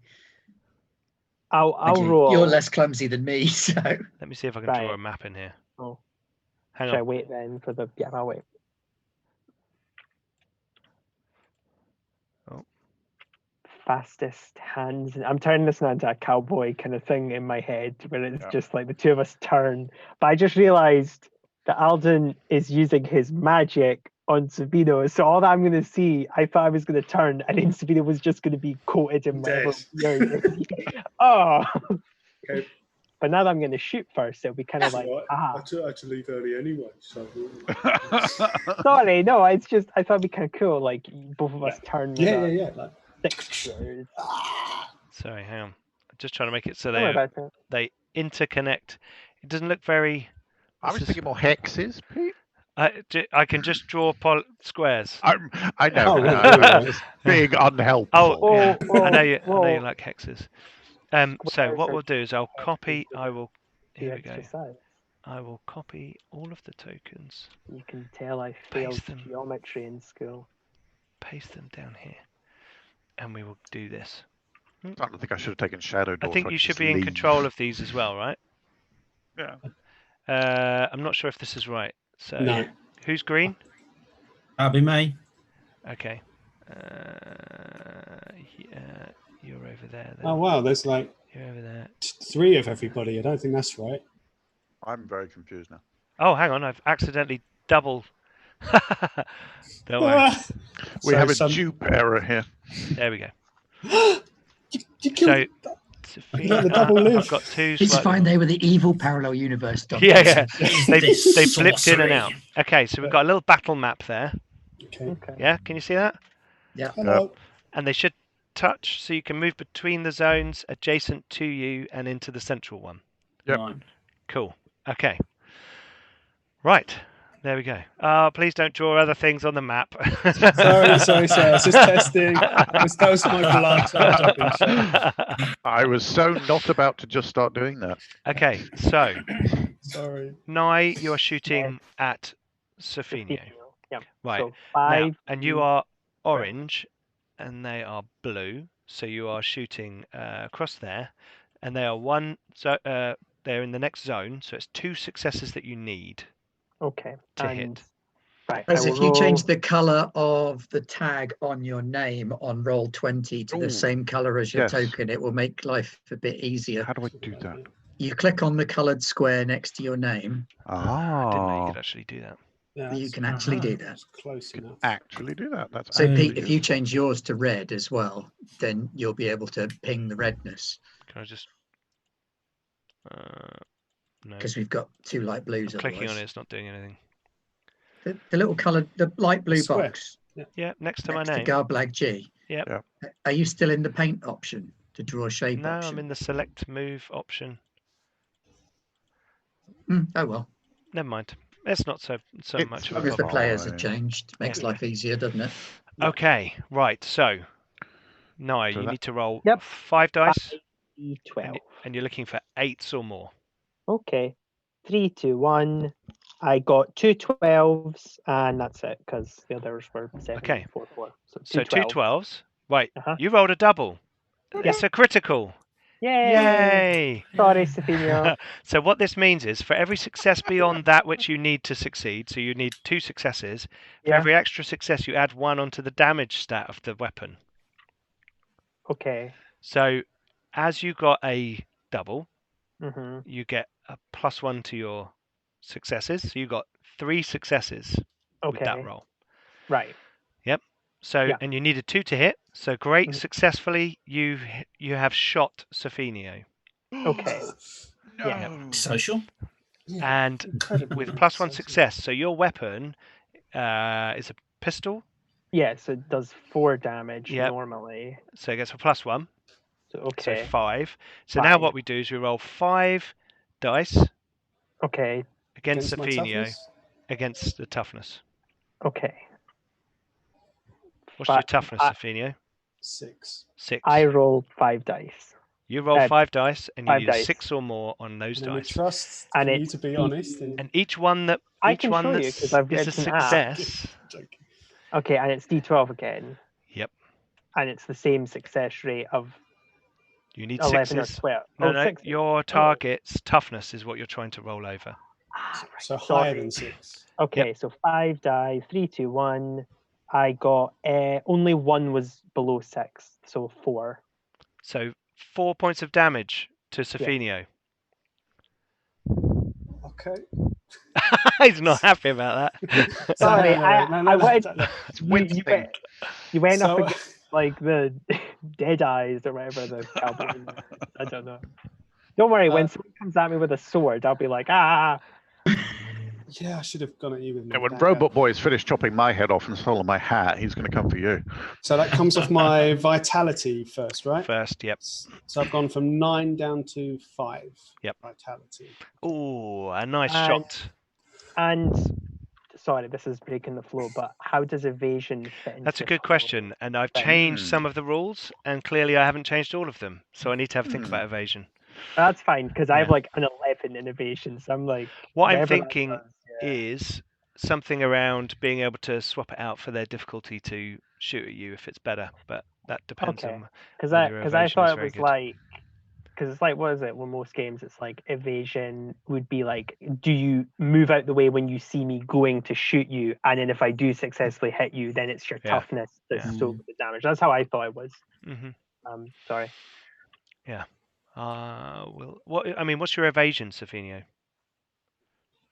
I'll Mind you, roll. You're less clumsy than me, so. Let me see if I can draw Right. a map in here. Oh. Hang Should I on. wait then for the? Yeah, I'll wait. Oh. Fastest hands. I'm turning this now into a cowboy kind of thing in my head, where it's Yeah. just like the two of us turn. But I just realised that Alden is using his magic on Sabino, so all that I'm going to see, I thought I was going to turn, and then Sabino was just going to be coated in whatever Dead. weird. Oh. Okay. But now that I'm going to shoot first, it'll be kind of like, Right. ah. I had to leave early anyway, so. Sorry, no, it's just I thought it'd be kind of cool, like both of us turn. With Yeah. Like, 6 words. Sorry, hang on. I'm just trying to make it so Don't worry about it. they interconnect. It doesn't look very. I was this is- thinking more hexes, Pete. I can just draw I squares. know. Oh, but right, I right. was just being unhelpful. Oh, yeah. Whoa, I know you whoa. like hexes. So Squares what are we'll do is I'll copy. the I will. the Here we go. exercise. I will copy all of the tokens, You can tell I failed Paste them. geometry in school. paste them down here, and we will do this. I don't think I should have taken Shadow I Door. think so you could should just be in leave. control of these as well, right? Yeah. I'm not sure if this is right. So no. who's green? That'll be me. Okay. You're over there. Then. Oh, wow. There's like You're over there. 3 of everybody. I don't think that's right. I'm very confused now. Oh, hang on. I've accidentally double. Don't worry. We So have a some- dupe error here. There we go. You killed. Sophia, the double live. I've got 2. It's slightly- fine. They were the evil parallel universe doctors. Yeah. They This flipped in and sorcery. out. Okay, so we've got a little battle map there. Okay. Okay. Yeah, can you see that? Hello. And they should touch, so you can move between the zones adjacent to you and into the central one. Yep. Right. Cool. Okay. Right. There we go. Please don't draw other things on the map. Sorry. I was just testing. That was my blood. So I jumped in shot. I was so not about to just start doing that. Okay, so Sorry. Nye, you are shooting at Sofino. Yeah. Right. So Now, 5. and you are orange, and they are blue. So you are shooting across there, and they are one. So they're in the next zone. So it's 2 successes that you need Okay. to and, hit. Right. As I if will you change roll- the color of the tag on your name on roll 20 to Ooh, the same color as your yes. token, it will make life a bit easier. How do I do that? You click on the colored square next to your name. I didn't know you Ah, could actually do that. Yeah, You can actually do that. that's close enough. actually do that. That's So actually Pete, if you useful. change yours to red as well, then you'll be able to ping the redness Can I just? No. because we've got 2 light blues. I'm clicking on otherwise. it. It's not doing anything. The little colored, the light blue Square. box Yeah, next to my next to name. Garblag G. Yep. Yeah. Are you still in the paint option to draw a shape No, option? I'm in the select move option. Oh well, Never mind. It's not so It's much as of long a as the problem. players have fine. changed, makes Yeah. life easier, doesn't it? Okay, right. So, Nye, So you that- need to roll Yep. 5 dice, 12. and you're looking for 8s or more. Okay. 3, 2, 1. I got 2 12s, and that's it because the others were 7, Okay. 4, 4. So 2 12s. Right. Uh-huh. You rolled a double. Okay. It's a critical. Yay! Yay! Sorry, Sofino. So what this means is for every success beyond that which you need to succeed, so you need 2 successes, for Yeah. every extra success you add 1 onto the damage stat of the weapon. Okay. So as you got a double, Mm-hmm. you get a +1 to your successes. So you got 3 successes with Okay. that roll. Right. So Yeah. and you needed 2 to hit. So great, Mhm. successfully you have shot Sofinio. Okay. Yeah. No. Social. And Incredible. with +1 success, so your weapon is a pistol, Yeah, so it does 4 damage Yep. normally. so it gets a +1, So so okay. 5. So now 5. what we do is we roll 5 dice Okay. against my Sofinio toughness? against the toughness. Okay. What's your But toughness, I- Sofinio? 6. 6. I rolled 5 dice. You roll 5 dice, and you 5 need dice. 6 or more on those And then we dice. trust And you it's to be easy. honest. And And each one that I each can one show you, that's 'cause I've- is a it's an app. success. joking. Okay, and it's D12 again. Yep. And it's the same success rate of You need 11 or sixes. 12. No, Oh, no. sixes. Your target's toughness is what you're trying to roll over. Ah, right, So higher sorry. than 6. Okay, so 5 die, 3, 2, 1. I got only one was below 6, so 4. So 4 points of damage to Sofino. Okay. He's not happy about that. Sorry, No, I wanted It's you wincing. went So- up against like the dead eyes or whatever the cowboy. I don't know. Don't worry, when someone comes at me with a sword, I'll be like, ah. Yeah, I should have gone at you with my Yeah, when dagger. Robot Boy's finished chopping my head off and stolen my hat, he's going to come for you. So that comes off my vitality first, right? First, yep. So I've gone from 9 down to 5. Yep. Vitality. Oh, a nice And- shot. And sorry, this is breaking the flow, but how does evasion fit into That's a the good flow? question, and I've Right. changed some of the rules, and clearly I haven't changed all of them. So I need to have a think about evasion. That's fine because I have Yeah. like an 11 in evasion, so I'm like. What I'm whatever that thinking does, yeah. is something around being able to swap it out for their difficulty to shoot at you if it's better, but that depends Okay. on Because whether I your because evasion I is thought it very was good. like because it's like what is it? Well, most games it's like evasion would be like, do you move out the way when you see me going to shoot you, and then if I do successfully hit you, then it's your Yeah. toughness to Yeah. soak the damage. That's how I thought it was. Mm-hmm. Sorry. What's your evasion, Sofino?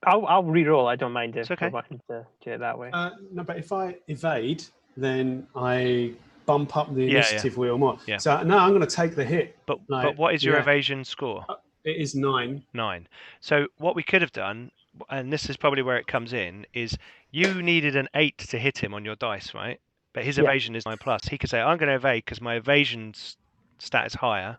I'll re-roll. I don't mind if It's okay. we're wanting to do it that way. No, but if I evade, then I bump up the Yeah, initiative wheel more. Yeah. So no, I'm going to take the hit. But Like, what is your yeah. evasion score? It is 9. 9. So what we could have done, and this is probably where it comes in, is you needed an 8 to hit him on your dice, right? But his Yeah. evasion is 9 plus. He could say, I'm going to evade because my evasion stat is higher.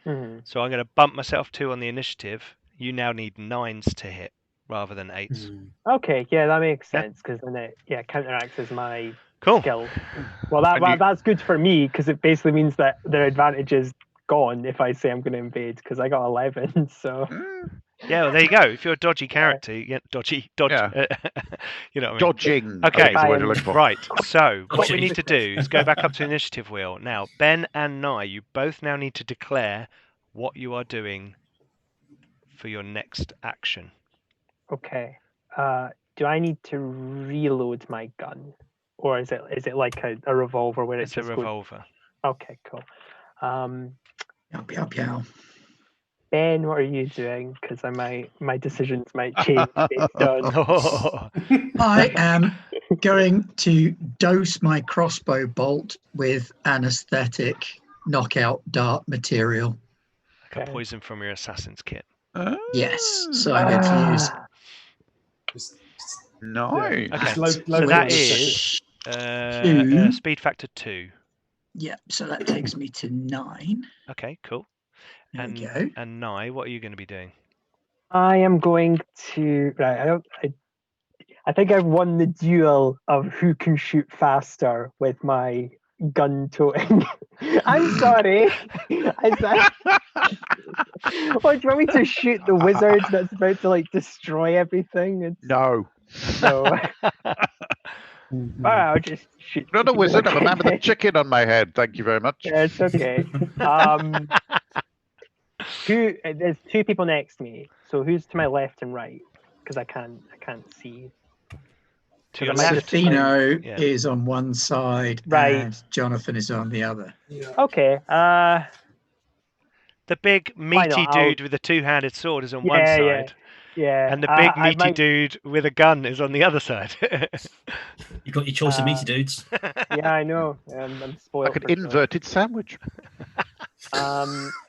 Mhm. So I'm going to bump myself 2 on the initiative. You now need 9s to hit rather than 8s. Okay, yeah, that makes Yeah. sense because then it counteracts as my Cool. skill. Well, that's good for me because it basically means that their advantage is gone if I say I'm going to invade because I got 11. So Yeah, well, there you go. If you're a dodgy character, you get dodge. Yeah. You know what I mean? Dodging. Okay. I think is the word you're looking for. Right. So what we Dodgy. need to do is go back up to the initiative wheel. Now, Ben and Nye, you both now need to declare what you are doing for your next action. okay, do I need to reload my gun, or is it like a revolver where It's a just goes- revolver. Okay, cool. Yow, yow, yow. Ben, what are you doing? Because my decisions might change based on. I am going to dose my crossbow bolt with anesthetic knockout dart material. Like a Okay. poison from your assassin's kit. Yes, so I'm going to use. Nice. Okay, Just so load that it is Two. speed factor 2. Yeah, so that takes me to 9. Okay, cool. There we go. And Nye, what are you going to be doing? I am going to right. I think I've won the duel of who can shoot faster with my gun toting. I'm sorry. What, do you want me to shoot the wizard that's about to like destroy everything? No. No. I'll just shoot. Not a wizard. I'm a Okay. man with a chicken on my head. Thank you very much. Yeah, it's okay. There's 2 people next to me. So who's to my left and right? Because I can't see. To your I might left. just- Sofino Yeah. is on one side Right. and Jonathan is on the other. Yeah. Okay. The big meaty not? I'll- dude with a 2-handed sword is on one Yeah, side, yeah. and the big I meaty might- dude with a gun is on the other side. You've got your choice of meaty dudes. Yeah, I know. I'm spoiled. Like an for choice. inverted sandwich.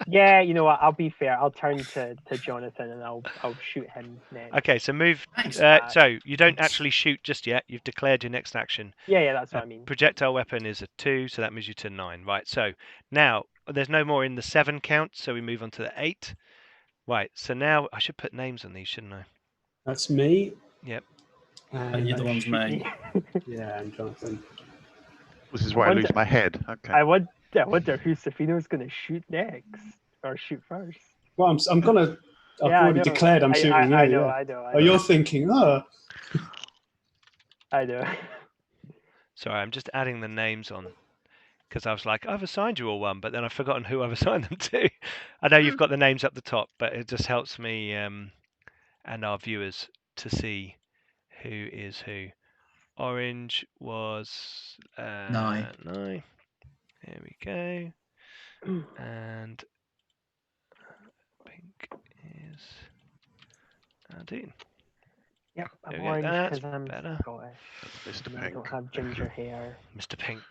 Yeah, you know what? I'll be fair. I'll turn to Jonathan and I'll shoot him next. Okay, so move. Thanks. So you don't actually shoot just yet. You've declared your next action. Yeah, that's what I mean. Projectile weapon is a 2, so that moves you to 9. Right. So now there's no more in the 7 count, so we move on to the 8. Right. So now I should put names on these, shouldn't I? That's me. Yep. And You're the one's me. Yeah, and Jonathan. This is where I lose my head. Okay. I wonder who Sofino's going to shoot next or shoot first. Well, I'm gonna. I've Yeah, I already know. declared I'm shooting you. I yeah. know. Oh, you're thinking, oh. I know. Sorry, I'm just adding the names on because I was like, I've assigned you all one, but then I've forgotten who I've assigned them to. I know you've got the names up the top, but it just helps me and our viewers to see who is who. Orange was Nye. Nye. Here we go. And pink is Aldine. Yep, I'm There we go. orange That's because I'm better. Scottish. Mr. and I Pink. don't have ginger hair. Mr. Pink.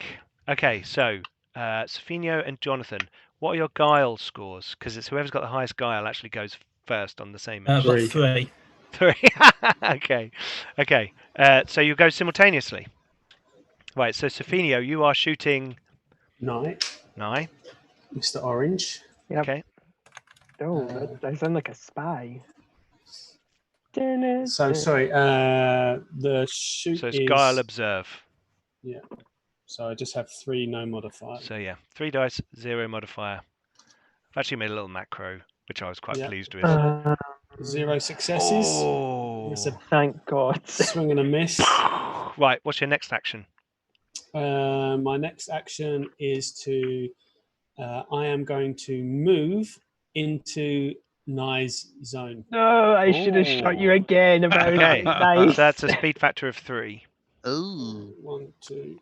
Okay, so Sophinio and Jonathan, what are your guile scores? Because it's whoever's got the highest guile actually goes first on the same I've got Three. 3. 3. Okay. Okay. So you go simultaneously. Right, so Sophinio, you are shooting Nye. Nye. Mr. Orange. Yep. Okay. Oh, I sound like a spy. So sorry. The shoot So it's is guile observe. Yeah. So I just have 3, no modifier. So yeah, 3 dice, 0 modifier. I've actually made a little macro, which I was quite Yeah. pleased with. 0 successes. Oh. It's a Thank God. swing and a miss. Right, what's your next action? My next action is to. I am going to move into Nye's zone. No, I should have shot you Ooh. again about Okay. it. Nice. So that's a speed factor of 3. Ooh. 1, 2,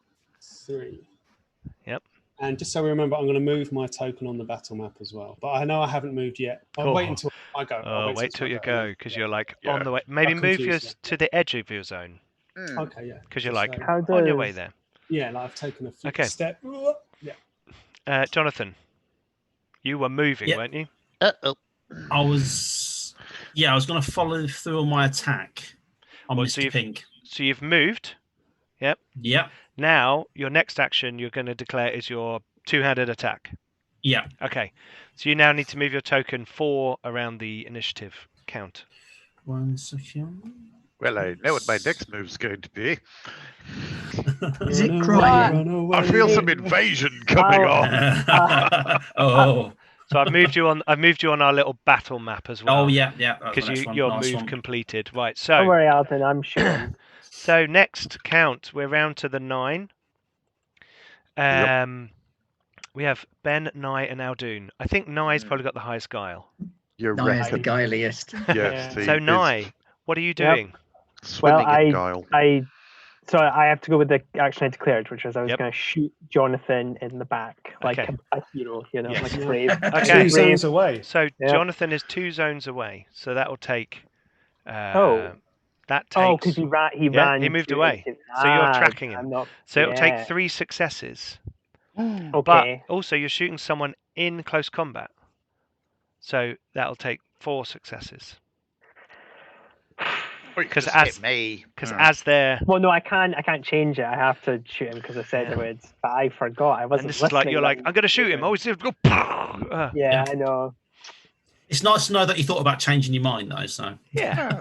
3. Yep. And just so we remember, I'm going to move my token on the battle map as well. But I know I haven't moved yet. I'll wait until I go. I'll Wait till you I go, because you're like Yeah. on the way. Maybe I'm move confused, yours to the edge of your zone, Okay, yeah. because you're So- like How on your does- way there. Yeah, like I've taken a few Okay. step. Yeah. Jonathan, you were moving, Yep. weren't you? Uh-oh. I was going to follow through on my attack on Well, so Mr. you've- Pink. So you've moved. Yep. Now your next action you're going to declare is your two-handed attack. Yeah. Okay. So you now need to move your token 4 around the initiative count. 1 second. Well, I know what my next move's going to be. Is it Run away, crying? run away, I feel some run away. invasion coming on. Oh. So I've moved you on our little battle map as well. Oh, yeah. That's the Because next one. your Nice move one. completed. Right. Don't So worry, Alton. I'm sure. so next count we're round to the 9. We have Ben, Nye, and Aldoon. I think Nye's probably got the highest guile. You Nye is the reckon? guiliest. Yes. So Nye, what are you doing? Swimming Well, in guile. So I have to go with the action I declared, which was I was Yep. going to shoot Jonathan in the back, like Okay. a hero, Yes. like a brave. Okay. 2 zones away. So Yep. Jonathan is 2 zones away. So that will take. Oh. That takes. Oh, because he ran. he moved to- away. So you're Ah, tracking him. I'm not. So it'll take yeah. 3 successes. Okay. But also you're shooting someone in close combat. So that'll take 4 successes. Because as they're. Well, no, I can't change it. I have to shoot him because I said I would. But I forgot. I wasn't. And this is like listening you're like, then. I'm gonna shoot him. Oh, it's go. Yeah, I know. It's nice to know that you thought about changing your mind, though. So Yeah.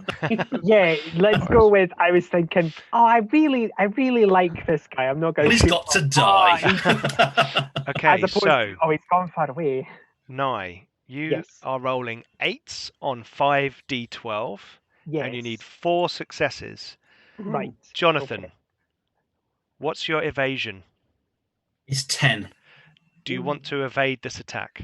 Yeah, let's go with. I was thinking. Oh, I really like this guy. I'm not going. well, he's got to die. Okay, As opposed so to, oh, he's gone far away. Nye, you Yes. are rolling 8s on 5d12, Yes. and you need 4 successes. Right. Jonathan, Okay. what's your evasion? It's 10. Do you want to evade this attack?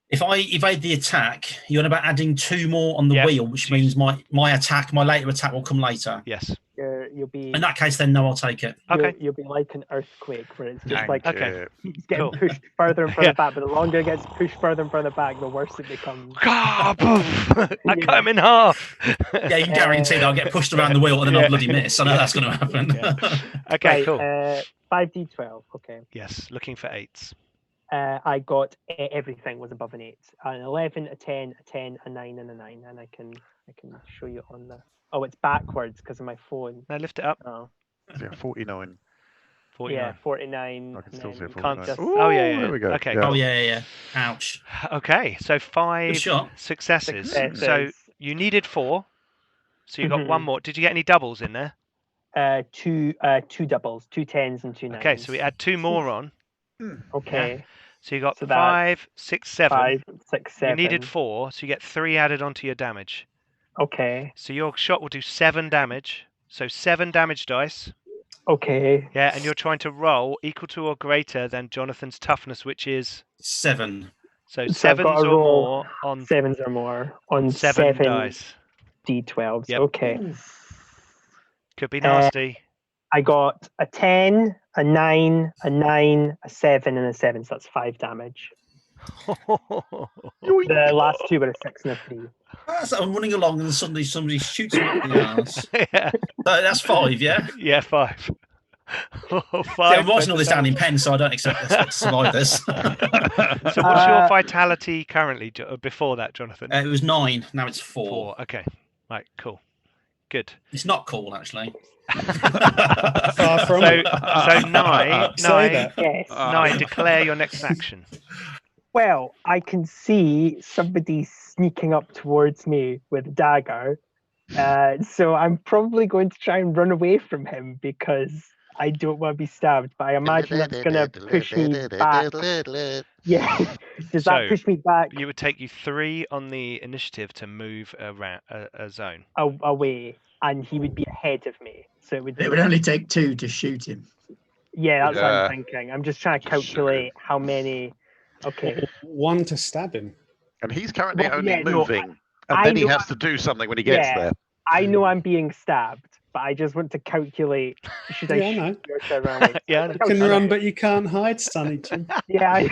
If I evade the attack, you're on about adding 2 more on the Yeah. wheel, which means my later attack will come later. Yes. You'll be. In that case, then no, I'll take it. Okay. You'll be like an earthquake, where it's just Thank like Okay. you. keeps getting Cool. pushed further and further Yeah. back. But the longer it gets pushed further and further back, the worse it becomes. Ah, poof. I cut him in half. Yeah, you can guarantee that I'll get pushed around the wheel and then Yeah. I'll bloody miss. I know that's going to happen. Yeah. Okay, Right, cool. 5d12. Okay. Yes, looking for 8s. I got everything was above an 8. An 11, a 10, a 10, a 9, and a 9. And I can show you on the. Oh, it's backwards because of my phone. Now lift it up. Oh, Yeah, 49. 49. yeah, 49. I can and still see then 49. just- Oh, yeah, yeah. There we go. Okay, Yeah. Oh, yeah. Ouch. Okay, so 5 Good shot. successes. So Successes. you needed 4. So you got Mhm. 1 more. Did you get any doubles in there? Two doubles, 2 10s and 2 9s. Okay, so we add 2 more on. Okay. So you got So that's 5, 6, 7. 5, 6, 7. You needed 4, so you get 3 added onto your damage. Okay. So your shot will do 7 damage. So 7 damage dice. Okay. Yeah, and you're trying to roll equal to or greater than Jonathan's toughness, which is 7. so So I've got sevens to or roll more on 7s or more on 7 dice. D12s. Yep. Okay. Could be nasty. I got a 10, a 9, a 9, a 7, and a 7. So that's 5 damage. The last two were a 6 and a 3. That's like I'm running along and suddenly somebody shoots me in the arse. Yeah. That's 5, yeah? Yeah, 5. See, 5 I'm writing all this down in damage. pen, so I don't expect to survive this. So what's your vitality currently before that, Jonathan? It was 9, now it's 4. 4. Okay. Right, cool. Good. It's not cool, actually. Far from So it. Say that. Yes. Nye, declare your next action. Well, I can see somebody sneaking up towards me with a dagger. So I'm probably going to try and run away from him because I don't want to be stabbed. But I imagine that's going to push me back. Yeah. Does that push me back You would take you 3 on the initiative to move around a zone. away? And he would be ahead of me. So it would only take 2 to shoot him. Yeah, that's what Yeah. I'm thinking. I'm just trying to calculate how many. Okay. 1 to stab him. And he's currently Well, only yeah, no, moving, and I then he know has to do something when he gets Yeah. there. I know I'm being stabbed, but I just want to calculate. Should I Yeah, I shoot know. you or should I run away? Yeah, I I know. You can calculate. run, but you can't hide, Sonny Jim. Yeah.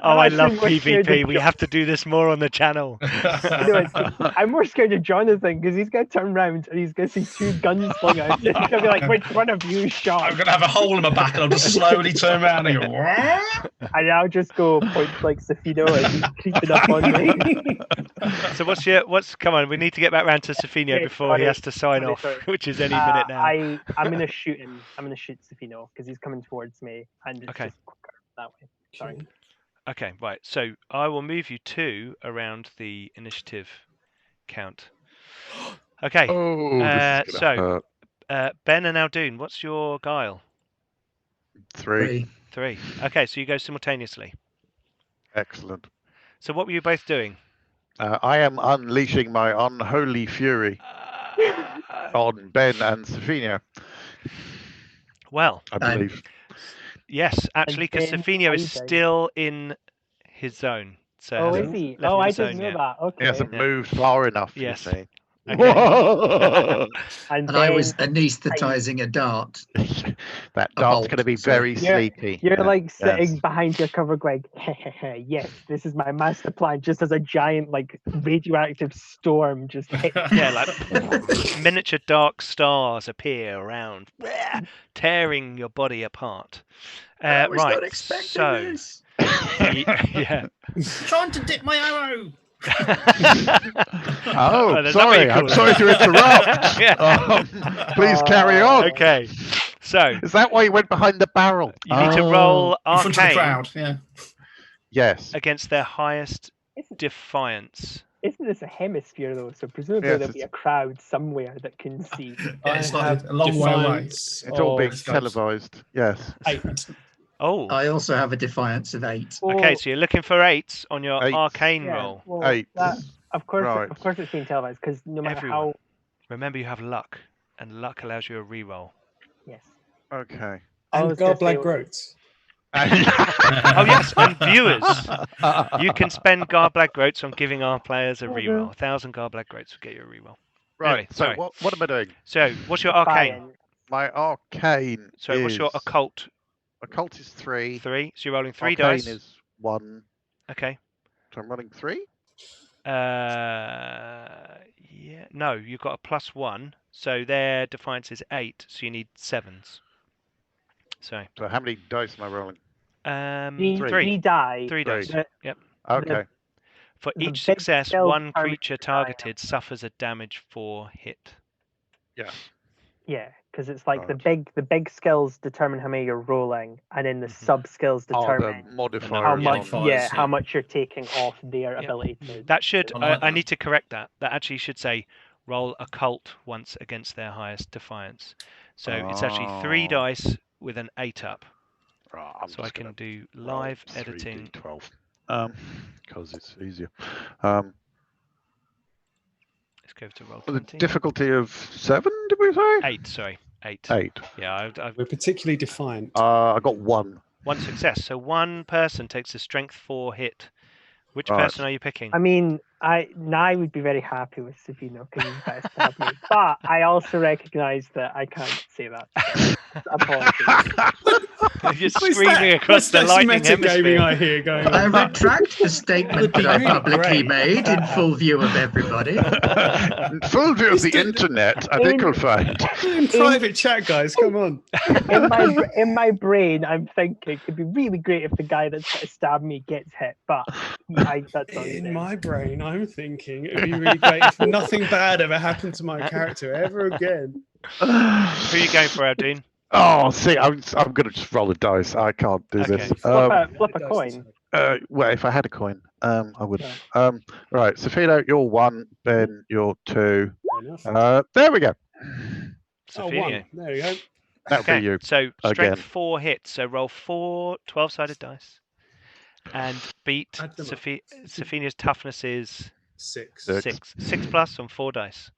Oh, I I'm love actually more scared PvP. of We have to do this more on the channel. I'm more scared of Jonathan because he's going to turn around and he's going to see 2 guns flung out. He's going to be like, which one of you shot? I'm going to have a hole in my back and I'll just slowly turn around and go, what? And I'll just go point like Safino as he's creeping up on me. So come on, we need to get back round to Safino Yeah, before he sorry. has to sign Sorry, off, sorry. which is any minute now. I'm going to shoot him. I'm going to shoot Safino because he's coming towards me and it's Okay. just quicker that way. Sorry. Okay, right. So I will move you 2 around the initiative count. Okay. Oh, this is gonna so hurt. Ben and Aldoon, what's your guile? 3. 3. Okay, so you go simultaneously. Excellent. So what were you both doing? I am unleashing my unholy fury on Ben and Safino, Well, I believe. yes, actually, because Ben Safino is hiding. still in his zone. So Oh, hasn't is he? left Oh, I his didn't zone know yet. that. Okay. He hasn't Yeah. moved far enough, Yes. you see. Okay. And I was anaesthetising a dart. That A dart's bolt, going to be sorry. very sleepy. You're Yeah. like sitting Yes. behind your cover going, yes, this is my master plan, just as a giant like radioactive storm just hit. Yeah, like miniature dark stars appear around, tearing your body apart. I was right. not expecting So, this. yeah. Trying to dip my arrow. Oh, Well, there's not what sorry. you I'm call sorry it. to interrupt. Yeah. Please carry on. Okay. So Is that why you went behind the barrel? you need to roll In front of the arcane crowd, yeah. Yes. against their highest defiance. Isn't this a hemisphere though? So presumably Yes, there'll be a it's- crowd somewhere that can see. Yeah, it's like a long way away. defiance It's all being of televised. Yes. 8. Oh. I also have a defiance of 8. Okay, so you're looking for 8s on your 8s. arcane yeah, roll. well, 8. of course, Right. of course, it's being televised because no matter Everyone. Remember, you have luck, and luck allows you a reroll. yes. Okay. I And was gonna Garblag say- Groats. Oh yes, and viewers, you can spend Garblag Groats on giving our players a reroll. 1,000 Garblag Groats will get you a reroll. Right. Anyway, So sorry. what am I doing? So, what's your arcane? Defiant. My arcane. So, what's your is- occult? Occult is 3. 3. So you're rolling 3 Arcane dice. is 1. Okay. So I'm running 3. Yeah. No, you've got a +1. So their defiance is 8. So you need 7s. So So how many dice am I rolling? Three die. 3 dice. The- Yep. Okay. For the each big success, spell one target creature die on. targeted suffers a damage for hit. Yeah, because it's like Right. the big skills determine how many you're rolling, and then the Mhm. sub skills Oh, determine the modifier. how is much. on. modifiers, How yeah. much you're taking off their Yeah. ability to. That should. I like I that. need to correct that. That actually should say roll occult once against their highest defiance. So it's actually 3 Oh. dice with an 8 up. Right, I'm So I just can gonna do roll live 3d12. editing. Because it's easier. Let's go to roll The 20. difficulty of 7, did we say? 8, sorry. 8. 8. Yeah, I've We're particularly defiant. I got 1. 1 success. So one person takes a strength 4 hit. Which Right. person are you picking? I mean, I would be very happy with Savino because he's better stabbed me. But I also recognise that I can't say that. So apologies. You're screaming across the lightning gaming hemisphere. I hear going I on. retract the statement that I Great, publicly great. made in full view of everybody. Full view of the Just do- internet, I think you'll find. In private chat, guys, come on. in my brain, I'm thinking it'd be really great if the guy that's trying to stab me gets hit, but that's on In him. my brain, I'm thinking it'd be really great if nothing bad ever happened to my character ever again. Who are you going for, Aldoon? Oh, see, I'm going to just roll the dice. I can't do Okay. this. Flip a coin. Well, if I had a coin, I would. Right, Safino, you're 1. Ben, you're 2. Fair enough. There we go. Sophia. 1. There you go. That'll be you. So strength again. 4 hits. So roll 4 12-sided dice. And beat Add them up. Sophinia's toughness is 6. 6 plus on 4 dice.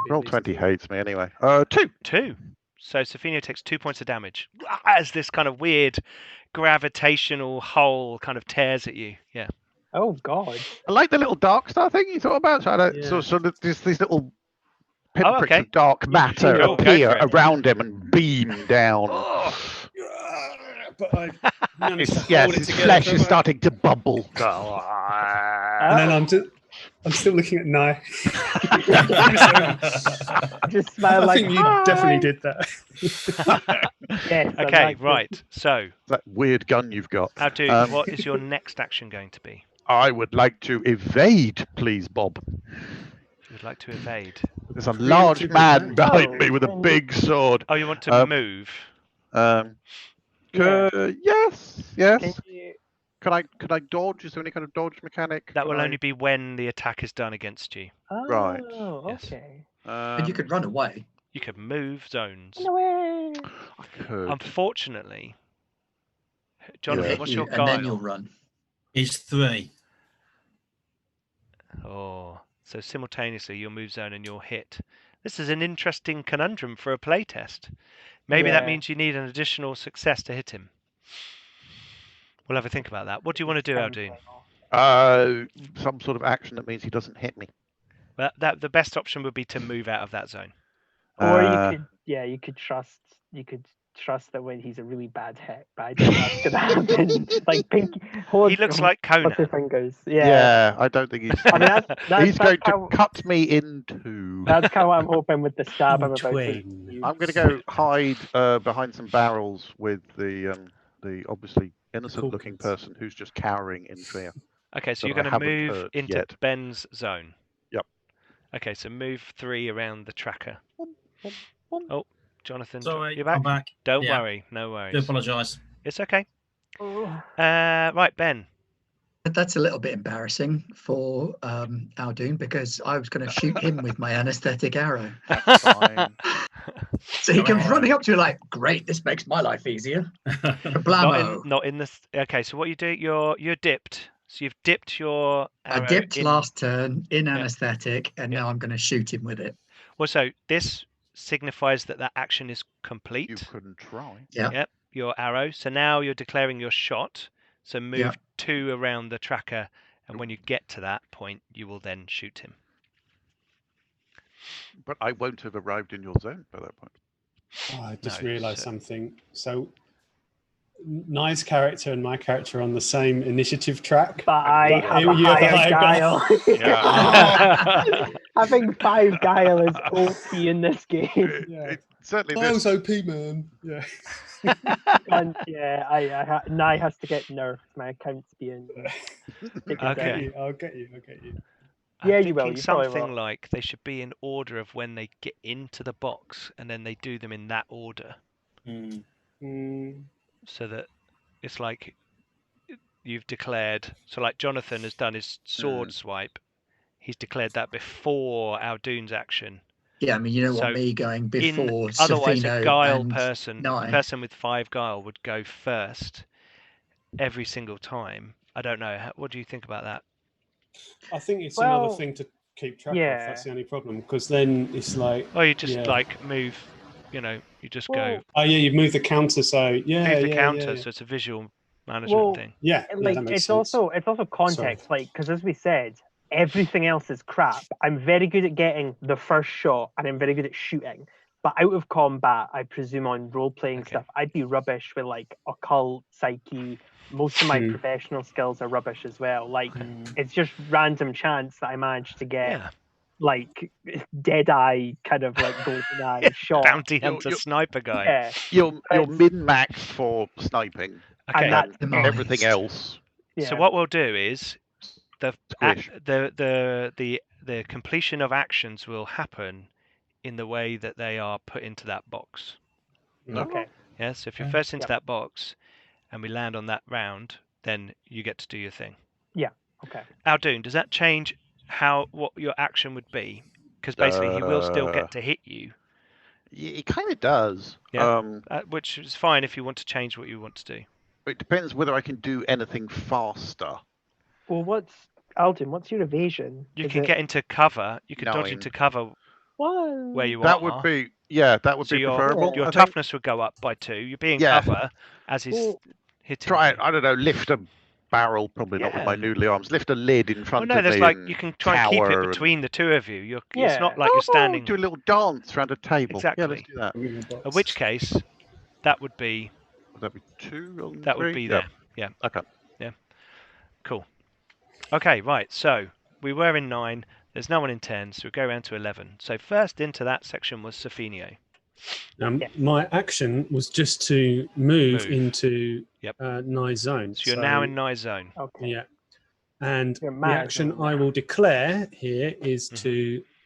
Roll 20 hates me anyway. 2. 2. So Sophinia takes 2 points of damage as this kind of weird gravitational hole kind of tears at you. Yeah. Oh God. I like the little dark star thing you thought about. So Yeah. sort of these little pinpricks okay. of dark matter Cool, go appear for it. around him and beam down. But I managed to Yes, hold it his together. flesh for is my- starting to bubble. And then I'm still looking at Nye. Just smile I like. think you "Hi." definitely did that. Yes. I'm Okay, like- right. So, That weird gun you've got. Aldoon, what is your next action going to be? I would like to evade, please, Bob. You would like to evade. There's a large Creative man evade. behind me with a big sword. Oh, you want to Um, move? Yes. Can you, Can I dodge? Is there any kind of dodge mechanic? That Can will I- only be when the attack is done against you. Right. Oh, Yes. okay. But you could run away. You can move zones. Run away. I could. Unfortunately, Jonathan, Hit what's you, your and then you'll guile? run. Is 3. Oh, so simultaneously your move zone and your hit. This is an interesting conundrum for a playtest. Maybe that Yeah. means you need an additional success to hit him. We'll have a think about that. What do you want to do, Aldoon? Some sort of action that means he doesn't hit me. Well, the best option would be to move out of that zone. Or Uh, you could trust that when he's a really bad hit, but I don't know what's gonna happen. Like Pinky, He looks like what's your Conan. fingers? Yeah, I don't think he's. I mean, He's going to how, cut me in two. that's kind of what I'm hoping with the stab I'm about to Twain. use. I'm going to go hide behind some barrels with the obviously innocent-looking Cool. person who's just cowering in fear. Okay, so that you're I going to haven't move hurt into yet. Ben's zone. Yep. Okay, so move 3 around the tracker. Oh, Jonathan, Sorry, you're back? I'm back. Don't Yeah. worry, no Do worries. apologise. It's okay. Oh, Right, Ben. But that's a little bit embarrassing for Aldoon because I was going to shoot him with my anesthetic arrow. Fine. So he comes Fine. running up to you like, great, this makes my life easier. Blammo. Not in this. Okay, so what you do? You're dipped. So you've dipped your. I arrow dipped in- last turn in anesthetic, and now I'm going to shoot him with it. Well, so this signifies that action is complete. You couldn't try. Yeah. Yep, your arrow. So now you're declaring your shot. So move Yeah. 2 around the tracker, and when you get to that point, you will then shoot him. But I won't have arrived in your zone by that point. Oh, I just No, realised so- something. So, Nye's character and my character are on the same initiative track. but I But have a you have a higher higher guile. Yeah. Having 5 guile is OP in this game. Yeah. It certainly I this. was OP, man. Yeah. And yeah, Nye has to get nerfed. My account's being taken Okay. down. I'll get you. I'm Yeah, you will, thinking you probably something will. like they should be in order of when they get into the box, and then they do them in that order, so that it's like you've declared. So, like Jonathan has done his sword swipe. He's declared that before Aldoon's action. Yeah, I mean, you don't So want me going before Otherwise, Safino a guile and person, a Nye. person with 5 guile, would go first every single time. I don't know. What do you think about that? I think it's Well- another thing to keep track of. Yeah. That's the only problem, because then it's like, Or you just yeah. like move, you just go Oh yeah, you move the counter, so yeah, move the yeah, counter, yeah, so it's a visual management Well, thing. yeah. like that makes it's sense. also context, like because as we said, everything else is crap. I'm very good at getting the first shot, and I'm very good at shooting. But out of combat, I presume on role playing Okay. stuff, I'd be rubbish with like occult, psyche. Most of my Hmm. professional skills are rubbish as well. Like it's just random chance that I managed to get Yeah. like dead eye kind of like golden eye shot. Bounty hunter you're- sniper guy. Yeah, You're It's- min-maxed for sniping, Okay. and that's and Demised. everything else yeah. So what we'll do is squish. the completion of actions will happen in the way that they are put into that box. Okay. Yeah. So if you're Okay. first into Yep. that box, and we land on that round, then you get to do your thing. Okay. Aldoon, does that change what your action would be? Because basically he will still get to hit you. It kind of does. Yeah. Which is fine if you want to change what you want to do. It depends whether I can do anything faster. Well, Alden, what's your evasion? You Is can it- get into cover. You can dodge 9. into cover What? where you That are. would be, yeah, that would So be preferable. your I think. toughness would go up by 2. You'd be in Yeah. cover as he's Well, hitting Try you. it. I don't know. Lift a barrel, probably not with my Yeah. noodly arms. Lift a lid in Oh front no, of there's me. like and you can try and keep tower it and- between the two of you. It's Yeah. not like you're standing. Do a little dance around a table. Yeah, Exactly. let's do that. I'm in the box. In which case, that would be Would that be 2 on that 3? would be Yeah. there. Yeah. Okay. Cool. Okay, right. So we were in 9. There's no one in 10, so we go around to 11. So first into that section was Sofinio. Yeah. My action was just to move Move. into Yep. Nye zone. So you're now in Nye zone. okay. Yeah. And You're the mad action zone I now. will declare here is Mhm.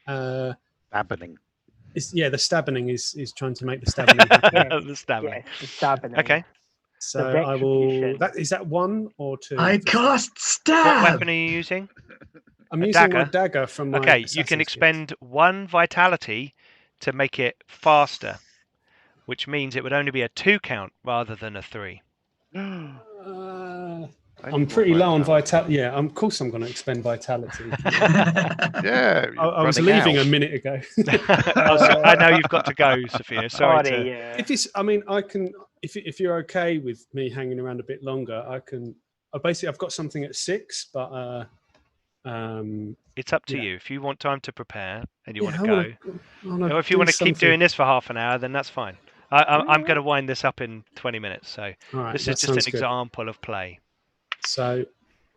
to Happening. the stabbing is trying to make the stabbing happen. Yeah. The stabbing. Yes, the stabbing. Okay. So The I will retribution. is that 1 or 2? I cast What stab. weapon are you using? I'm a using my dagger? dagger from my Okay, you assassin's can kit. expend 1 vitality to make it faster, which means it would only be a 2 count rather than a 3. I'm pretty low on vitality. Yeah, of course I'm going to expend vitality. Yeah. I was running leaving out. a minute ago. I know you've got to go, Sophia. Sorry to. Yeah. If it's, I mean, I can. If you're okay with me hanging around a bit longer, I can. Basically, I've got something at 6, but It's up to Yeah. you. If you want time to prepare and you yeah, want to go, or if you do want to keep something. doing this for half an hour, then that's fine. I'm going to wind this up in 20 minutes. So All right, this that is just an sounds good. example of play. So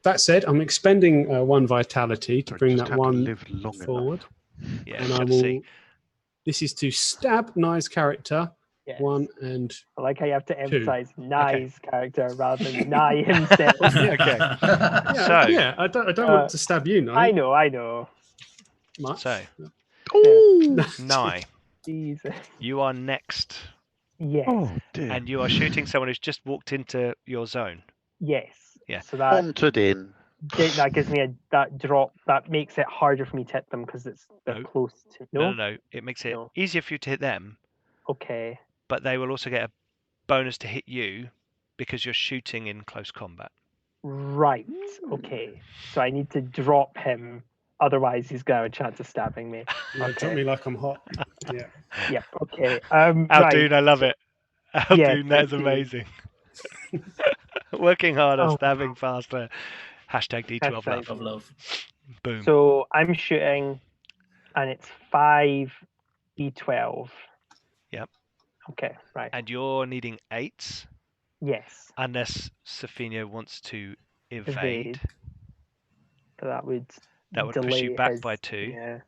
that said, I'm expending 1 vitality to Sorry, bring just that have to 1 live long forward, Yeah, and I let's will. see. This is to stab Nye's character. Yes. 1 and I like how you have to emphasize Nye's character rather than Nye himself. Okay. yeah, So- yeah. I don't want to stab you, Nye. I know. Much. So Yeah. Nye, Jesus. you are next, Yes. Oh dear. and you are shooting someone who's just walked into your zone. Yes. Yeah. So that Haunted in. that gives me that drop that makes it harder for me to hit them because they're No. close to No. It makes it No. easier for you to hit them, Okay. but they will also get a bonus to hit you because you're shooting in close combat. Right. Okay. So I need to drop him, otherwise he's got a chance of stabbing me. Yeah, Okay. drop me like I'm hot. Yeah. Yep. Okay. Aldoon, Right. I love it. Aldoon, that is thank you. amazing. Working harder, Oh, stabbing faster. Hashtag D12 Hashtag. love. Of love. Boom. So I'm shooting, and it's 5d12. Yep. Okay. Right. And you're needing 8s Yes. unless Sophia wants to evade. Evade. So that would Push you delay back his- by 2. Yeah.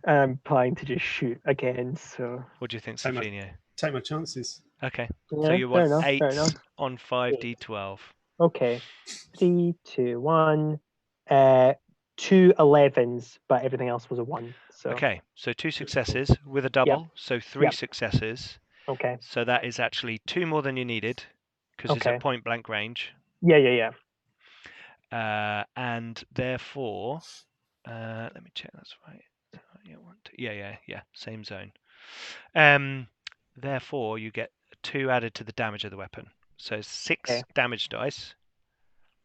I'm planning to just shoot again. So What do you think, Take my- Sophia? Take my chances. Okay. yeah, So you fair want enough, fair 8s enough. on 5d12. Okay. 3, 2, 1. 2 11s, but everything else was a 1. So Okay, so 2 successes with a double, so 3 Yep. successes. okay. So that is actually 2 more than you needed because it's Okay. at point blank range. Yeah. And therefore, let me check that's right. Yeah, 1, 2. Yeah, same zone. Therefore, you get 2 added to the damage of the weapon. So 6 Okay. damage dice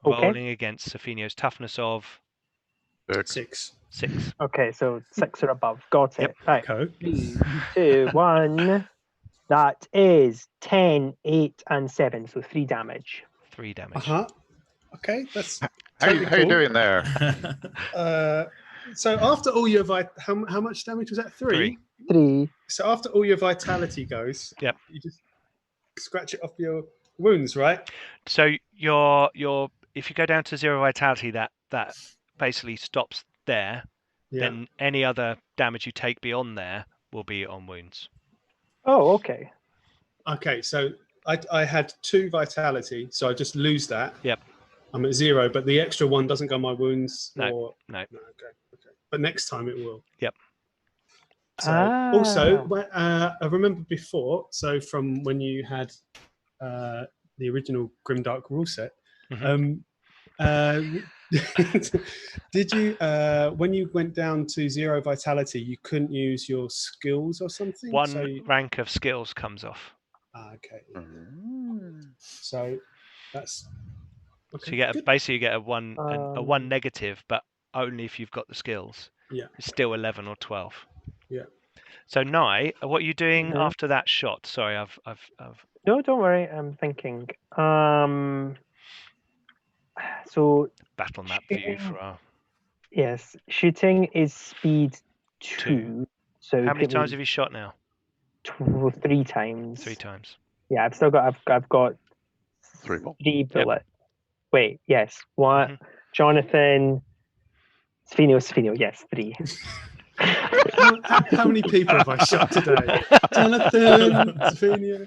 Okay. rolling against Sophinio's toughness of 6. 6. Okay, so 6 or above. Got Yep. it. Right. Okay. 3, 2, 1. That is 10, 8, and 7. So 3 damage. 3 damage. Uh-huh. Okay, that's How totally you cool. doing there? So after all your how much damage was that? 3? 3. So after all your vitality goes, Yep. you just scratch it off your wounds, right? So your if you go down to 0 vitality, that basically stops there. Yeah. Then any other damage you take beyond there will be on wounds. Oh, okay. Okay, so I had 2 vitality, so I just lose that. Yep. I'm at 0, but the extra 1 doesn't go on my wounds. No. Or No. okay. But next time it will. Yep. So also, I remember before. So from when you had the original Grimdark rule set, did you when you went down to 0 vitality, you couldn't use your skills or something? One rank of skills comes off. Okay. So that's okay. So you get basically you get a 1 a 1 Um, negative, but only if you've got the skills. Yeah. It's still 11 or 12. Yeah. So Nye, what are you doing Mhm. after that shot? Sorry, I've No, don't worry. I'm thinking. So battle map view for our. yes, shooting is speed 2. So How many give me times have you shot now? 3 times. 3 times. Yeah, I've still got. I've got 3 more. 3 bullets. Wait, yes. What? Jonathan. Spheno. Yes, 3. How many people have I shot today? Jonathan, Sophia.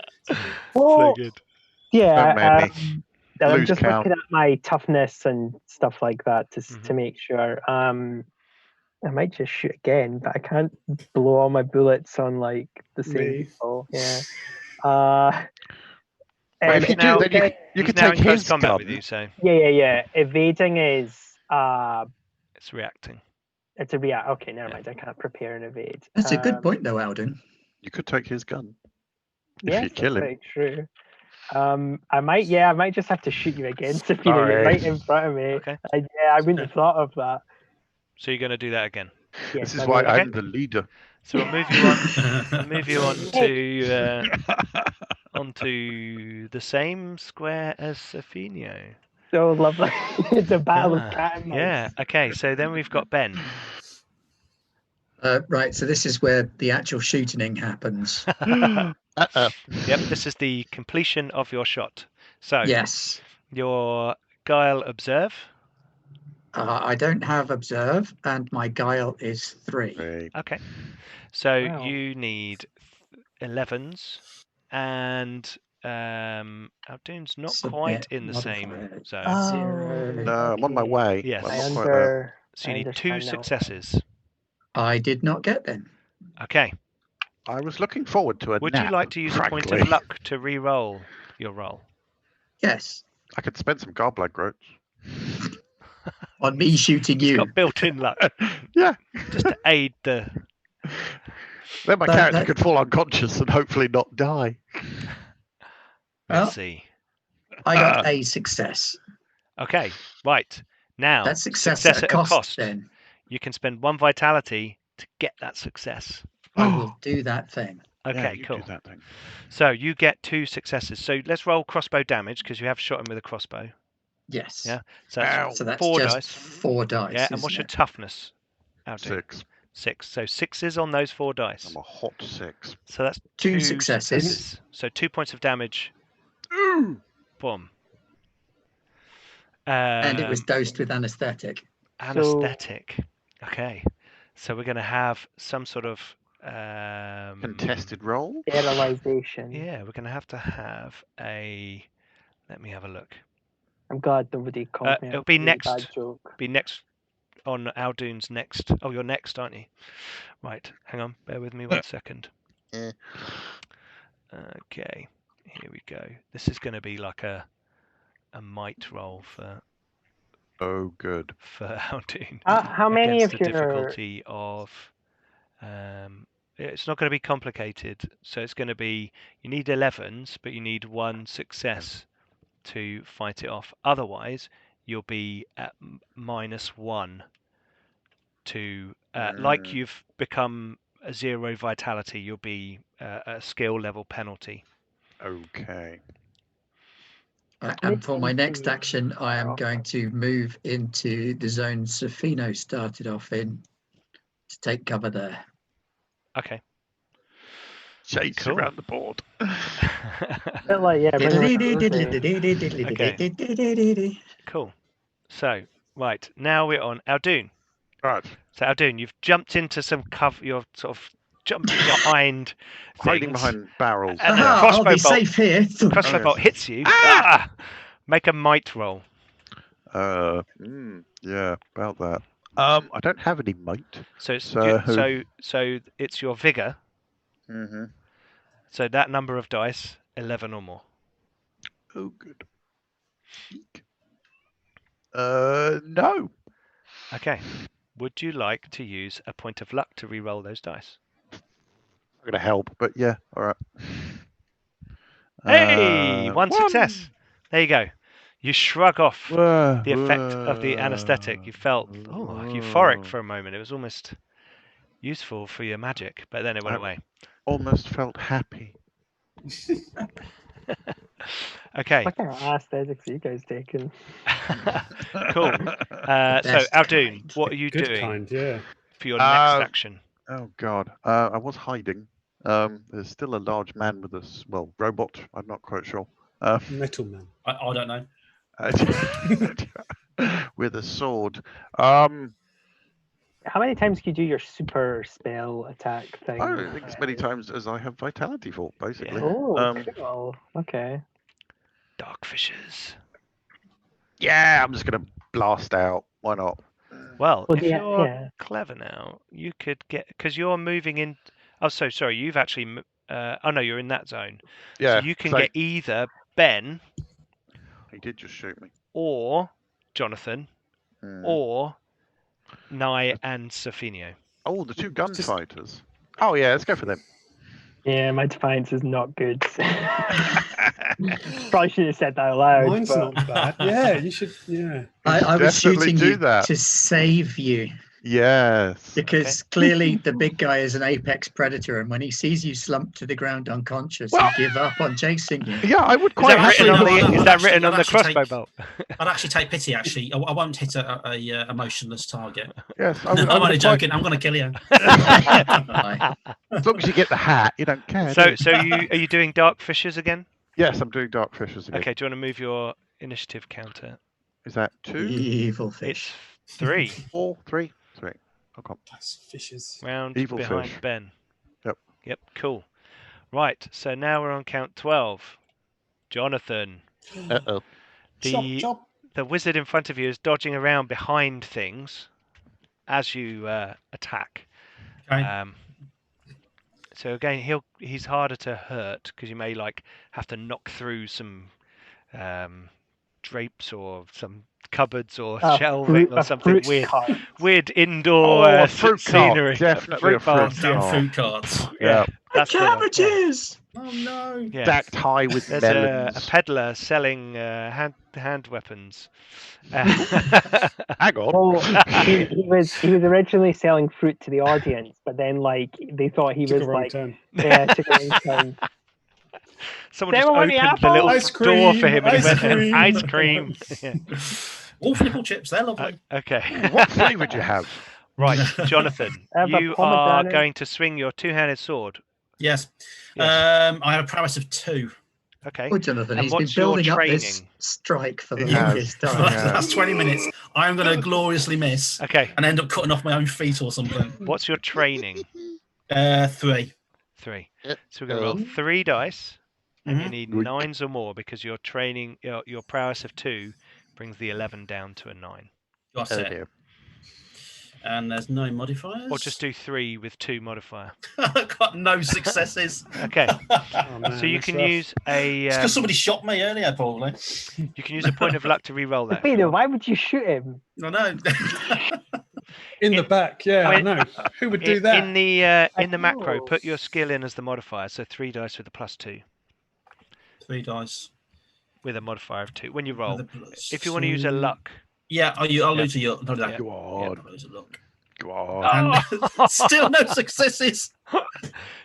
Well, So good. yeah. Not many. I'm Lose just count. looking at my toughness and stuff like that to Mhm. to make sure. I might just shoot again, but I can't blow all my bullets on like the same Me. people. Yeah. But if you do, now- then you He's could now take in close his combat gun. with you, so Yeah. Evading is it's reacting. it's a react. Okay, never Yeah. mind. I can't prepare and evade. That's a good point, though, Alden. You could take his gun. Yes, you kill that's him. very true. I might just have to shoot you again, Sophia. You're Sorry. right in front of me. Okay. I wouldn't have thought of that. So you're going to do that again. Yes, This is I why will. Okay. I'm the leader. So we'll move you on. We'll move you on to onto the same square as Sophinio. So lovely. It's a battle of Ah, cat and mouse. yeah. Okay. So then we've got Ben. Right, so this is where the actual shooting happens. Uh-oh. Yep. This is the completion of your shot. So Yes. your guile observe. I don't have observe, and my guile is 3. Great. Okay. So Wow. you need 11s, and Outdoon's not quite Submit in the same modifier. zone. 0. No, I'm on my way. Yes. but I I'm not quite there. So you I need 2 understand now. successes. I did not get them. Okay. I was looking forward to a Would nap, you like to use a point frankly. of luck to re-roll your roll? Yes. I could spend some Garblag groats. On me shooting It's you. got built-in luck Yeah. just to aid the. Then my But character that- could fall unconscious and hopefully not die. Let's Well, see. I got a success. Okay. Right. Now, That's success at a cost, then. You can spend 1 vitality to get that success. I will do that thing. Okay, Yeah, you cool. do that thing. So you get 2 successes. So let's roll crossbow damage because you have shot him with a crossbow. Yes. Yeah. So that's Ow. So that's 4 just dice. 4 dice. Yeah. And what's isn't your it? toughness? Outdoor? 6. 6. So 6s on those 4 dice. I'm a hot 6. So that's 2 2 successes. So 2 points of damage. Boom. And it was dosed with anesthetic. Anesthetic. Okay. So we're going to have some sort of Contested roll. Sterilization. Yeah, we're going to have a. Let me have a look. I'm glad nobody called me. It'll out be for a next. Bad joke. Be next on Aldoon's next. Oh, you're next, aren't you? Right. Hang on. Bear with me 1 second. Yeah. Okay. Here we go. This is going to be like a might roll for Oh, good. Aldoon. How many Against of the your difficulty of. It's not going to be complicated. So it's going to be you need 11s, but you need 1 success to fight it off. Otherwise, you'll be at -1 to, like you've become a 0 vitality, you'll be a skill level penalty. Okay. And for my next action, I am going to move into the zone Sofino started off in to take cover there. Okay. Chase Cool. around the board. Bit like, yeah, Cool. So, right, now we're on Aldoon. Right. So, Aldoon, you've jumped into some cover, you're sort of jumping behind Hiding things, behind barrels. and Aha, the I'll be crossbow bolt, safe here. crossbow yes. bolt hits you. Ah! Make a might roll. Yeah, about that. I don't have any might. So it's So- so it's your vigor. Mm-hmm. So that number of dice, 11 or more. Oh, good. Eek. No. Okay. Would you like to use a point of luck to re-roll those dice? I'm gonna help, but yeah, all right. Hey, one success. There you go. You shrug off The the effect of the anesthetic. You felt euphoric for a moment. It was almost useful for your magic, but then it went away. Almost felt happy. Okay. What kind of aesthetics are you guys taking? Cool. So, Best Aldoon, kind. what are you Good doing kind, yeah. for your next action? Oh God, I was hiding. There's still a large man with us. Well, robot. I'm not quite sure. Metal Man. I don't know. With a sword. How many times can you do your super spell attack thing? I think as many times as I have vitality for, basically. Oh, cool. Okay. Dark fishes. Yeah, I'm just gonna blast out. Why not? Well, Well, if yeah, you're yeah. clever now, you could get, because you're moving in. Oh, so sorry, you've actually. Oh no, you're in that zone. Yeah. So you can get either Ben He did just shoot me. or Jonathan or Nye and Sofinio. Oh, the two gunfighters. Oh yeah, let's go for them. Yeah, my defiance is not good. Probably should have said that out loud. Mine's but... not bad. Yeah, you should. Yeah. I was definitely shooting do you that. to save you Yes. because clearly the big guy is an apex predator, and when he sees you slumped to the ground unconscious, Well- he'd give up on chasing you. Yeah, I would Is quite that written happily. on the? I'd Is that actually- written on I'd the actually crossbow take- bolt? I'd actually take pity. Actually, I won't hit a emotionless target. Yes, I I'm would only quite- joking. I'm going to kill you. As long as you get the hat, you don't care. do So, you? so are you doing dark fishes again? Yes, I'm doing dark fishes again. Okay. Do you want to move your initiative counter? Is that 2, Evil fish. It's 3. 4, 3? 3. Okay. That's fishes. Round Evil behind fish. Ben. Yep. Yep. Cool. Right. So now we're on count 12. Jonathan. Uh-oh. Chop. The wizard in front of you is dodging around behind things as you attack. Okay. So again, he's harder to hurt because you may like have to knock through some drapes or some cupboards or shelving or something weird. Weird indoor fruit scenery. cart. Definitely a fruit Damn cart. food carts. Yeah, that's the one, yeah. Cabbages! Oh no. Yeah. Stacked high with There's melons. a peddler selling hand weapons. Hang on. Well, he was originally selling fruit to the audience, but then like they thought he Took was a wrong like turn. took a wrong turn. Someone just Sarah, want opened any the little Ice door for cream, him and he ice went, cream. ice cream. Yeah. All nipple chips. They're lovely. Okay. What flavour do you have? Right, Jonathan, I have a you are pomegranate. going to swing your two-handed sword. Yes. Yes. I have a prowess of 2. Okay. Oh, Jonathan, And he's been what's your building up this training? strike for the He has. longest time. Yeah. That's 20 minutes. I'm going to gloriously miss Okay. and end up cutting off my own feet or something. What's your training? 3. 3. So we're going to roll 3 dice, and you need Weak. 9s or more because your training, your prowess of 2 brings the 11 down to a 9. Got Oh it. dear. And there's no modifiers. Or just do 3 with 2 modifier. Got no successes. Okay. Oh, man, So you that's can rough. use a It's because somebody shot me earlier, probably. you can use a point of luck to re-roll that. if you Peter, want. why would you shoot him? I know. In the back, yeah, I when- know. Who would do that? In the macro, know. put your skill in as the modifier, so 3 dice with a +2 3 dice. with a modifier of 2 when you roll. with a plus If you want to use a 2. luck, Yeah, I'll Yeah. lose a luck. No, Yeah. Go on. I'll lose a luck. Go on. And still no successes.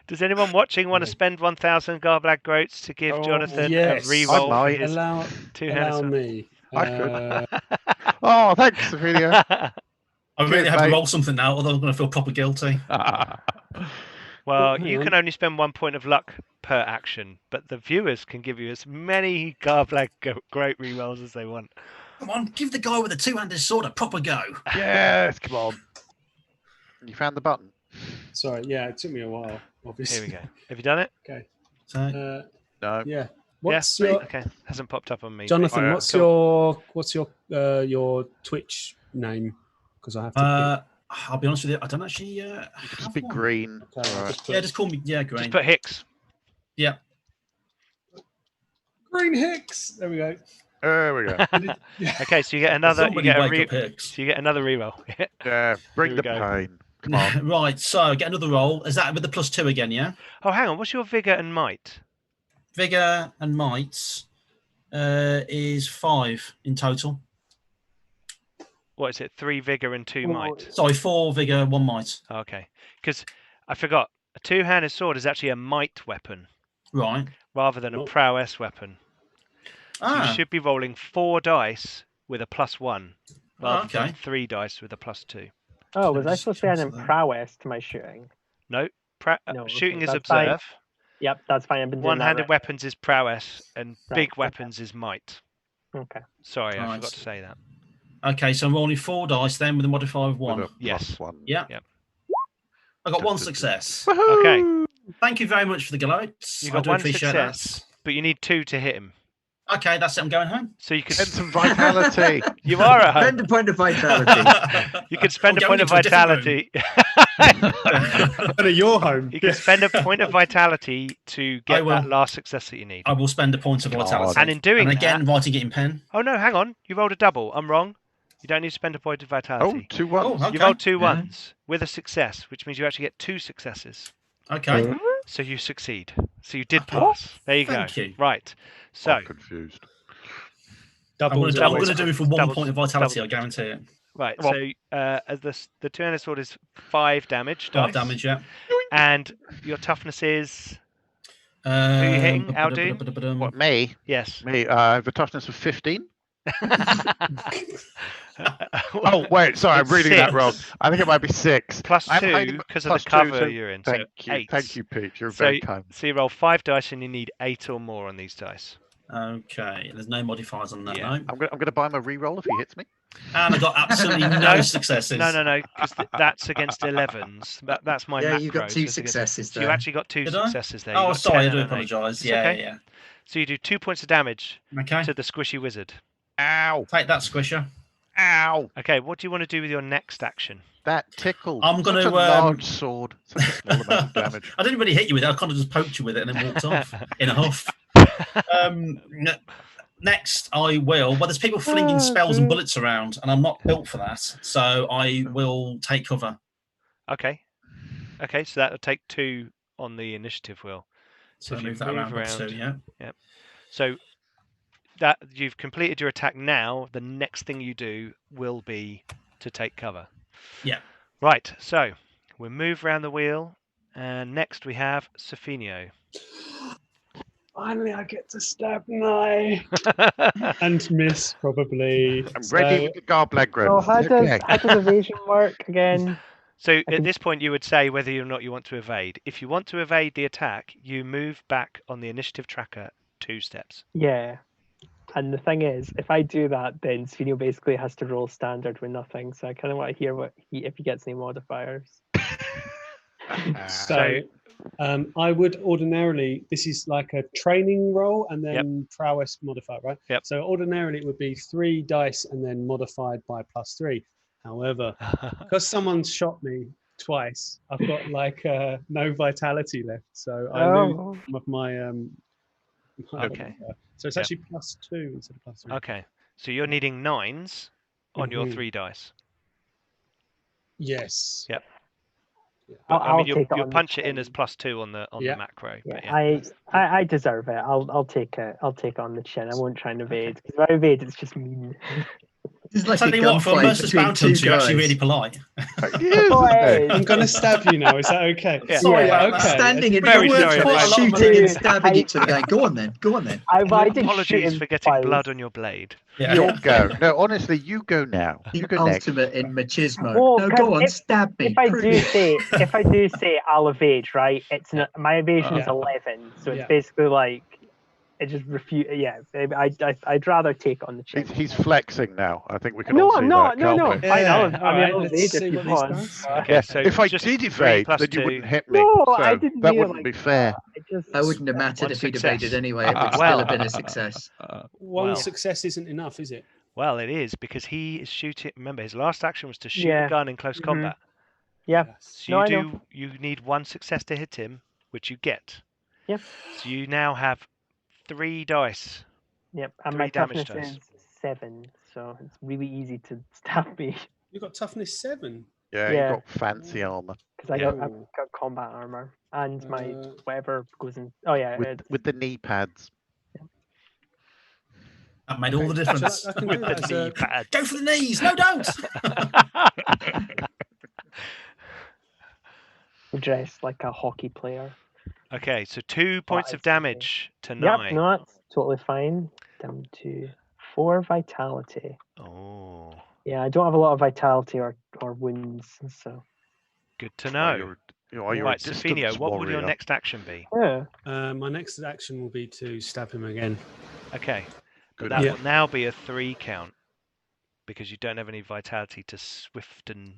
Does anyone watching want to spend 1,000 Garblag Groats to give Jonathan yes. a reroll for might. his Allow two-handed sword? me. I could. Oh, thanks, Sophia. I really Cheers, have to mate. roll something now, although I'm going to feel proper guilty. Well, hang you on. can only spend 1 point of luck per action, but the viewers can give you as many Garblag Groat rerolls as they want. Come on, give the guy with the two-handed sword a proper go. Yes, come on. You found the button. Sorry, yeah, it took me a while, obviously. Here we go. Have you done it? Okay. So, No. Yeah. What's Yeah. your Okay. Hasn't popped up on me. Jonathan? Oh, yeah. What's your Twitch name? Because I have to. I'll be honest with you, I don't actually You can have just be one. green. Okay, I'll All right. just put Yeah, just call me. Yeah, Just Green. put Hicks. Yeah. Green Hicks. There we go. There we go. Okay, so you get another. You Somebody get a wake up Hicks. so you get another reroll. Yeah, bring Here we the go. pain. Come on. Right, so get another roll. Is that with the +2 again, yeah? Oh, hang on. What's your vigor and might? Vigor and might is 5 in total. What is it? 3 vigor and 2 might. Sorry, 4 vigor, 1 might. Okay, because I forgot. A two-handed sword is actually a might weapon Right. rather than a Oh. prowess weapon. So you Ah, should be rolling 4 dice with a +1 rather okay. than 3 dice with a +2. Oh, was I Just supposed to be adding cancel that. prowess to my shooting? No, No, shooting okay, is that's fine. observe. Yep, that's fine. I've been doing that One-handed right. weapons is prowess, and Right, big okay. weapons is might. Okay. Sorry, I Right. forgot to say that. Okay, so I'm rolling 4 dice then with a modifier of 1. With a Yes. +1. Yeah. Yep. I got 1 success. Okay, Thank you very much for the gloats. you I got do 1 appreciate success, but you need 2 to hit him. that. Okay, that's it. I'm going home. So you could. Spend some vitality. You are at home. Spend a point of vitality. You could spend I'm a point going of into a different room. vitality. Go to your home. You can spend a point of vitality to get will. that last success that you need. I will spend a point of God. vitality. And in doing and again, that, writing it in pen. oh no, hang on, you rolled a double. I'm wrong. You don't need to spend a point of Oh, vitality. 2 ones. Oh, okay. You rolled 2 Yeah. ones with a success, which means you actually get 2 successes. Okay. So you succeed. So you did Okay. pass. There you Thank go. you. Right. So I'm confused. I'm going to Doubles. do it for 1 Doubles. point of vitality, Doubles. I guarantee it. right. Well- So as the two-handed sword is 5 damage. 5 dice, damage, yeah. And your toughness is Who are you hitting, Aldu? What, me? yes. Me, I have a toughness of 15. Oh, wait, sorry, I'm It's reading that wrong. 6. I think it might be 6. Plus I'm 2 hiding- because of the plus 2, cover so you're in. Thank so you. 8. Thank you, Pete. You're So, very kind. so you roll 5 dice and you need 8 or more on these dice. Okay, there's no modifiers on that, Yeah. no. I'm gonna buy him a reroll if he hits me. And I got absolutely no No. successes. No, because that's against 11s. That's my Yeah, macro. you got so 2 it's against- successes So you there. actually got 2 Did I? successes there. You Oh, got sorry, I 10 do and an 8. apologise. It's Yeah, okay. yeah. So you do 2 points of damage Okay, to the squishy wizard. Ow! take that, Squisher. Ow! Okay, what do you want to do with your next action? That tickled. I'm Such gonna, a large sword. Such a small amount of damage. I didn't really hit you with it. I kind of just poked you with it and then walked off in a huff. Next, I will. Well, there's people flinging spells and bullets around, and I'm not built for that. So I will take cover. Okay. Okay, so that'll take 2 on the initiative wheel. So if you move that move around by 2, around- yeah. So that you've completed your attack now, the next thing you do will be to take cover. Yeah. Right, so we'll move around the wheel, and next we have Sofinio. Finally, I get to stab Nye and miss probably. I'm ready with the Garblag One Oh, Shot. how does evasion work again? So I at can- this point you would say whether or not you want to evade. If you want to evade the attack, you move back on the initiative tracker 2 steps. Yeah. And the thing is, if I do that, then Svenio basically has to roll standard with nothing. So I kind of want to hear if he gets any modifiers. So, I would ordinarily, this is like a training roll and then prowess modifier, right? Yep. So ordinarily it would be 3 dice and then modified by +3. However, because someone shot me twice, I've got like no vitality left. So I lose Oh, some of my my Okay. modifier. So it's Yep. actually +2 instead of +3. Okay, so you're needing 9s on your Mhm. 3 dice. Yes. Yep. Yeah. But, I I'll mean, take it you'll on the punch it in chin. as +2 on the Yeah. macro. Yeah, But yeah. I deserve it. I'll take it. I'll take on the chin. I won't try and evade because if I evade, it's just mean. It's like I'll a tell you what, for a gunfight merciless between bounty two hunter, you're actually guys. really polite. He is, isn't he? I'm going to stab you now. Is that okay? Yeah. Sorry Yeah. about that. Okay. Standing in Very front of sorry each other, about that. shooting and Dude, stabbing I- each other, going, go on then, go on then. I did shoot Apologies him for getting twice. blood on your blade. Yeah. You'll go. No, honestly, you go now. The You go next. ultimate in machismo. Well, No, go 'cause on, stab me. If I prove do it. say I'll evade, right? It's not, my evasion is Yeah. 11, so it's Yeah. basically like it just refuse. Yeah, I'd rather take on the chin. He's flexing now. I think we can No, all see I'm not. that. No, no. can't we? I know. Yeah, I mean, I'll let's evade see if you what this want. does. Okay, so If I just did 3 evade, plus then you 2. wouldn't hit me. No, so I didn't that mean it wouldn't like be fair. I just That wouldn't have mattered One if he'd success. evaded anyway. It would Well- still have been a success. One Well. success isn't enough, is it? Well, it is because he is shooting. Remember, his last action was to shoot Yeah. a gun in close Mhm. combat. Yeah. Yes. So No, you I do. know. You need 1 success to hit him, which you get. Yep. So you now have 3 dice. Yep, and 3 my damage toughness dice. is 7, so it's really easy to stab me You got toughness 7. Yeah, Yeah. you got fancy armor because I've got combat armor and my whatever goes in. Oh yeah, with the knee pads. That made all the difference. I can With do that the as knee a, pad. Go for the knees. No, don't. dress like a hockey player. Okay, so 2 points of I see. damage to Yep, 9. no, that's totally fine. Down to 4 vitality. Oh, Yeah, I don't have a lot of vitality or wounds, so good to Oh, know. you're Right, a distance Sophinio, what would your warrior. next action be? yeah. my next action will be to stab him again. Okay, but Good. that Yeah. will now be a 3 count because you don't have any vitality to swiften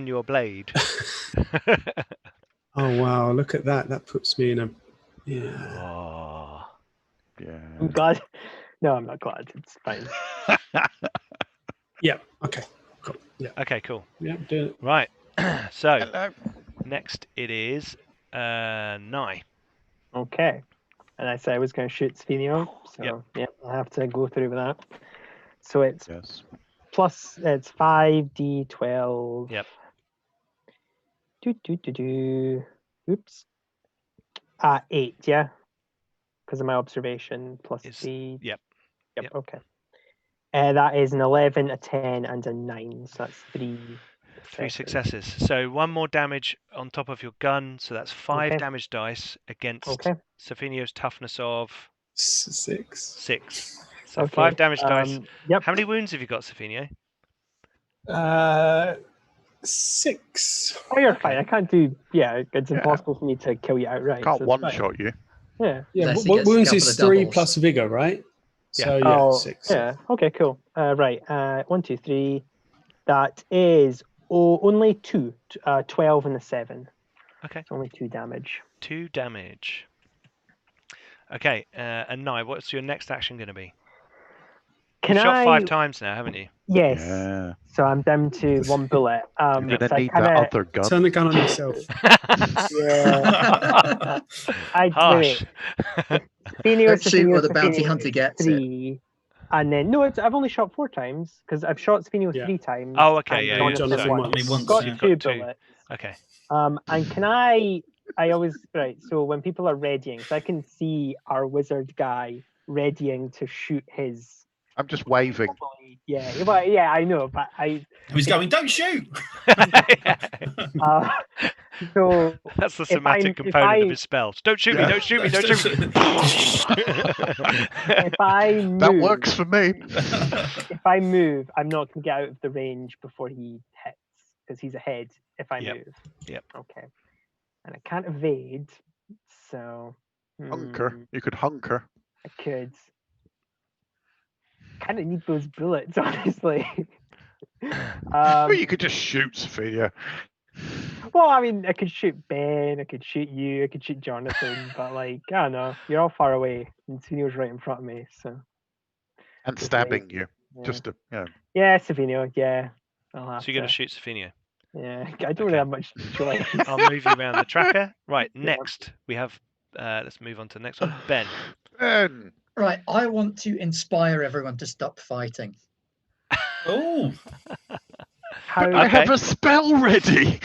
your blade. Oh wow! Look at that. That puts me in a. Yeah. Oh. Yeah. I'm glad. No, I'm not glad. It's fine. Yeah. Okay. Cool. Yeah. Okay, cool. Yeah. Do it. Right. So Hello. next it is Nye. Okay. And I said I was going to shoot Svenio, so Yep. yeah, I have to go through with that. So it's Yes. plus, it's 5d12. Yep. Oops. 8, yeah? Because of my observation, plus Is- 3. yep. Yep, Yep. okay. That is an 11, a 10, and a 9, so that's 3 3 successes. So 1 more damage on top of your gun, so that's 5 Okay. damage dice against Okay. Sophinio's toughness of 6. 6. So Okay. 5 damage dice. Yep. How many wounds have you got, Sophinio? 6. Oh, you're fine. I can't do. Yeah, it's Yeah. impossible for me to kill you outright. Can't so it's one fine. shot you. Yeah. Yeah. Unless he What gets a wounds couple is of 3 doubles. plus vigor, right? Yeah. So yeah, Oh, 6. yeah. Okay, cool. Right. 1, 2, 3. That is only 2. 12 and a 7. Okay. It's only 2 damage. 2 damage. Okay, and Nye, what's your next action going to be? Can You've shot I? 5 times now, haven't you? Yes. Yeah. So I'm down to 1 bullet. You're gonna so I need kinda, that other gun. Turn the gun on yourself. Yeah. Harsh. Don't shoot or the bounty hunter gets it. 3. And then no, I've only shot 4 times because I've shot Svenio Yeah. 3 times. Oh, okay, and yeah, Jonathan Jonathan once. once. Only once, Got yeah. 2 Got 2. bullets. Okay. And can I always right. So when people are readying, so I can see our wizard guy readying to shoot his. I'm just waving. Yeah, well, yeah, I know, but I. Who's going? Don't shoot. So That's the if thematic I'm- if component of I- his spells. Don't shoot me! Yeah. Don't shoot me! Don't shoot me! if I move, That works for me. If I move, I'm not going to get out of the range before he hits because he's ahead. If I Yep. move. Yep. Okay. And I can't evade, so. Hunker. You could hunker. I could. Kind of need those bullets, honestly. Or you could just shoot Sophia. Well, I mean, I could shoot Ben, I could shoot you, I could shoot Jonathan, but like, I don't know, you're all far away, and Savino's right in front of me, so. And Just stabbing wait. you. Yeah, Just to, yeah, Savino, yeah. I'll have So you're going to. to shoot Sophinio. Yeah, I don't really have much choice. I'll move you around the tracker. Right, next we have. Let's move on to the next one. Ben. Ben. Right, I want to inspire everyone to stop fighting. Oh, How, I have a spell ready.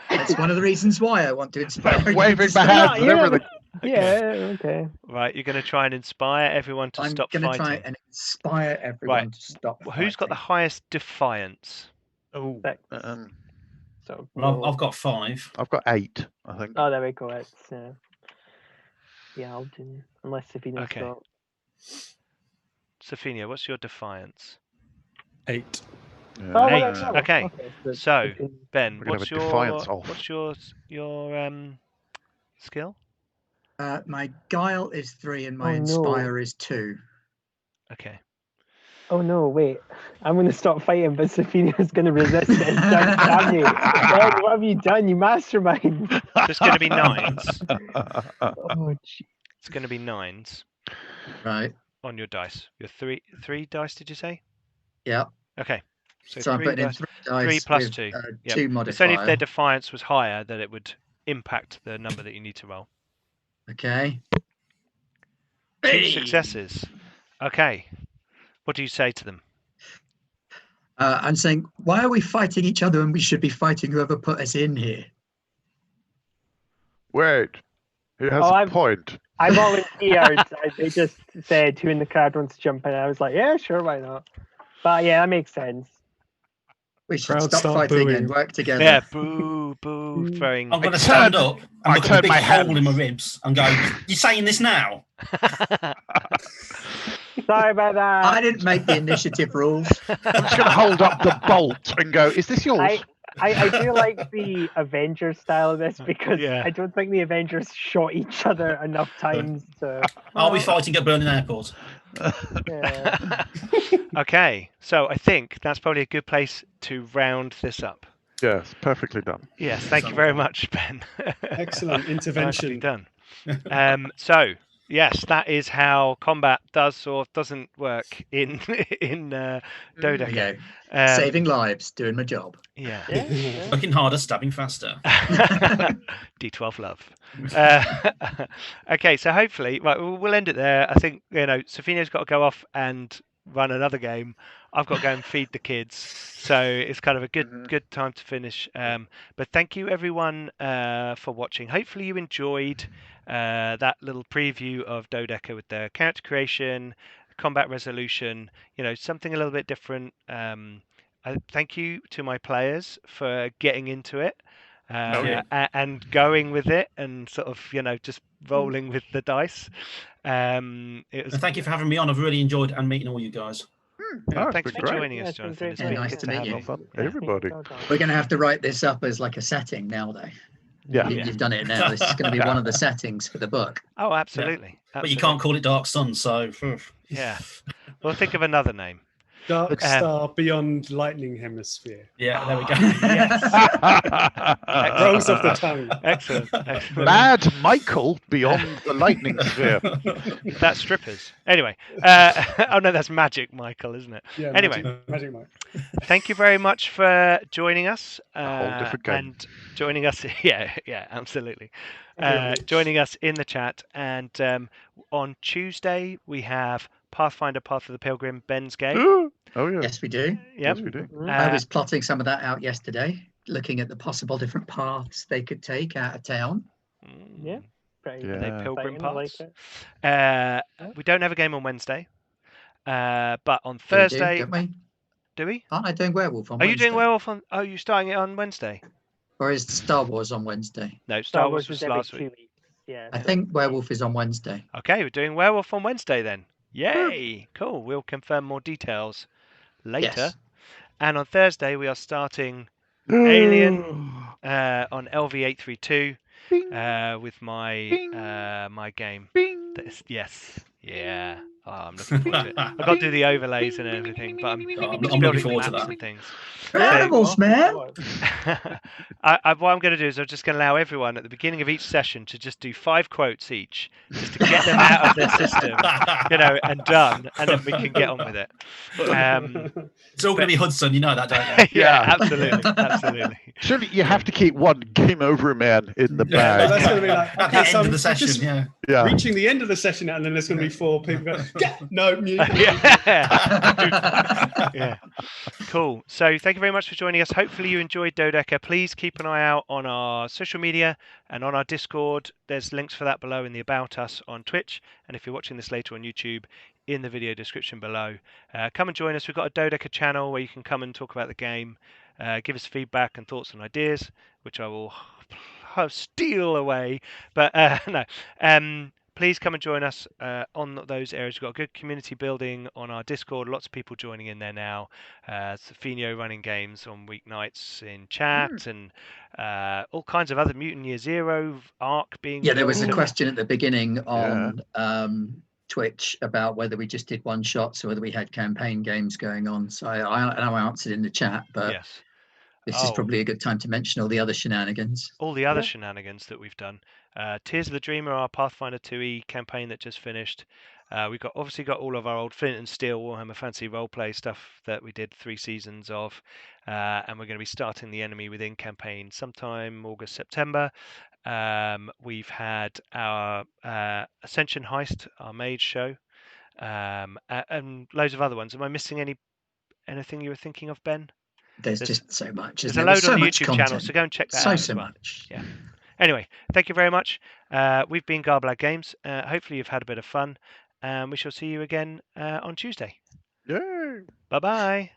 That's one of the reasons why I want to inspire I'm everyone waving to my stop hands and you're not- everything. Yeah, okay. Right, you're going to try and inspire everyone to I'm stop going to fighting. try and inspire everyone Right. to stop Who's got the fighting. highest defiance? Oh, Six. So Well, I've got 5. I've got 8, I think. Oh, there we go. It's yeah, I'll do. Unless Safina's Okay. got. Sophia, what's your defiance? 8. Oh, well, Eight. there we go. Okay. but So, Safina- Ben, We're gonna what's have a defiance your off. skill? My guile is 3 and my Oh, no. inspire is 2. Okay. Oh no, wait. I'm going to stop fighting, but Safina's going to resist it and start stabbing me. Ben, what have you done? You mastermind. So it's going to be 9s. Oh, gee. It's going to be 9s Right. on your dice. Your three dice, did you say? Yeah. Okay. So I'm 3 putting in dice. 3 dice 3 plus with 2. Yep. 2 modifier. It's only if their defiance was higher that it would impact the number that you need to roll. Okay. 2 successes. Okay. What do you say to them? I'm saying, why are we fighting each other when we should be fighting whoever put us in here? Wait, he has Oh, a I'm- point. I volunteered. They just said who in the crowd wants to jump in. I was like, yeah, sure, why not? But yeah, that makes sense. We should Crowd stop start fighting booing. and work together. Yeah, boo, boo, throwing. I'm going to I stand turn- up I and look at turn a big my hole in my hands. ribs and go, "You saying this now?" Sorry about that. I didn't make the initiative rules. I'm just going to hold up the bolt and go, is this yours? I do like the Avengers style of this because Yeah. I don't think the Avengers shot each other enough times to. Are we fighting at Berlin Airport? Yeah. Okay, so I think that's probably a good place to round this up. Yes, perfectly done. Yes, thank you very much, Ben. Excellent Nicely intervention. done. So yes, that is how combat does or doesn't work in Dodeca. Okay. Um, Saving lives, doing my job. Yeah. Yeah. Working harder, stabbing faster. D12 love. Okay, so hopefully, right, we'll end it there. I think Safina's got to go off and run another game. I've got to go and feed the kids, so it's kind of a good time to finish. But thank you everyone for watching. Hopefully you enjoyed that little preview of Dodeca with the character creation, combat resolution. Something a little bit different. Thank you to my players for getting into it and going with it and sort of just rolling with the dice. It was And thank you for having me on. I've really enjoyed and meeting all you guys. No, it's thanks been for great. joining Yeah, us, it's been Jonathan. great. It's Yeah, been nice good to to meet have you. you. Well done, Yeah. everybody. We're going to have to write this up as like a setting now, though. Yeah. You've done it now. This is going to be one of the settings for the book. Oh, absolutely. But you can't call it Dark Sun, so. Yeah. Well, think of another name. Dark Star Beyond Lightning Hemisphere. Yeah, there we go. Rolls off the tongue. Excellent. Excellent. Mad Michael beyond the lightning sphere. That's strippers. Anyway. Oh, no, that's Magic Michael, isn't it? Yeah, Anyway. Magic Mike. Thank you very much for joining us. A whole different game. And joining us. Yeah, absolutely. Very Joining us in the chat. And on Tuesday, we have Pathfinder Path of the Pilgrim, Ben's game. Oh, yeah. Yes, we do. Yep. Yes, we do. I was plotting some of that out yesterday, looking at the possible different paths they could take out of town. Yeah. Pretty Yeah. Are they pilgrim exciting, I like paths? it. We don't have a game on Wednesday. But on We do, Thursday, don't we? do we? Aren't I doing Werewolf on Are you Wednesday? doing Werewolf on? Oh, you're starting it on Wednesday? Or is Star Wars on Wednesday? No, Star Wars was every last 2 week. weeks. Yeah. I think Werewolf is on Wednesday. Okay, we're doing Werewolf on Wednesday then. Yay! Cool. We'll confirm more details later. Yes. And on Thursday, we are starting Alien on LV832 with my my game. Yes. Yeah. Oh, I'm looking forward to it. I've got to do the overlays and everything, but I'm looking building forward to maps that. and things. Animals, man! What I'm going to do is I'm just going to allow everyone at the beginning of each session to just do 5 quotes each, just to get them out of their system, and done, and then we can get on with it. It's all going to be Hudson, you know that, don't you? Yeah, absolutely. Surely you have to keep one game over man in the Yeah, bag. that's going to be like At the end so of the I'm session, just yeah. Yeah. reaching the end of the session, and then there's going to be 4 people going, No, mute. Yeah. Yeah. Cool. So thank you very much for joining us. Hopefully you enjoyed Dodeca. Please keep an eye out on our social media and on our Discord. There's links for that below in the About Us on Twitch. And if you're watching this later on YouTube, in the video description below. Come and join us. We've got a Dodeca channel where you can come and talk about the game, give us feedback and thoughts and ideas, which I will steal away. But no. Please come and join us on those areas. We've got a good community building on our Discord. Lots of people joining in there now. Sofinio running games on weeknights in chat and all kinds of other Mutant Year Zero arc being. Yeah, there was a built. question at the beginning on Twitch about whether we just did one shots or whether we had campaign games going on. So I answered in the chat, but Yes. this is probably a good time to mention all the other shenanigans. All the other shenanigans that we've done. Tears of the Dreamer, our Pathfinder 2e campaign that just finished. We've obviously got all of our old Flint and Steel Warhammer Fantasy roleplay stuff that we did 3 seasons of, and we're going to be starting the Enemy Within campaign sometime August, September. We've had our Ascension Heist, our Mage show, and loads of other ones. Am I missing anything you were thinking of, Ben? There's just so much. There's a load on the YouTube channel, so go and check that out as well. Much. Yeah. Anyway, thank you very much. We've been Garblag Games. Hopefully you've had a bit of fun. We shall see you again on Tuesday. Yay! Bye-bye.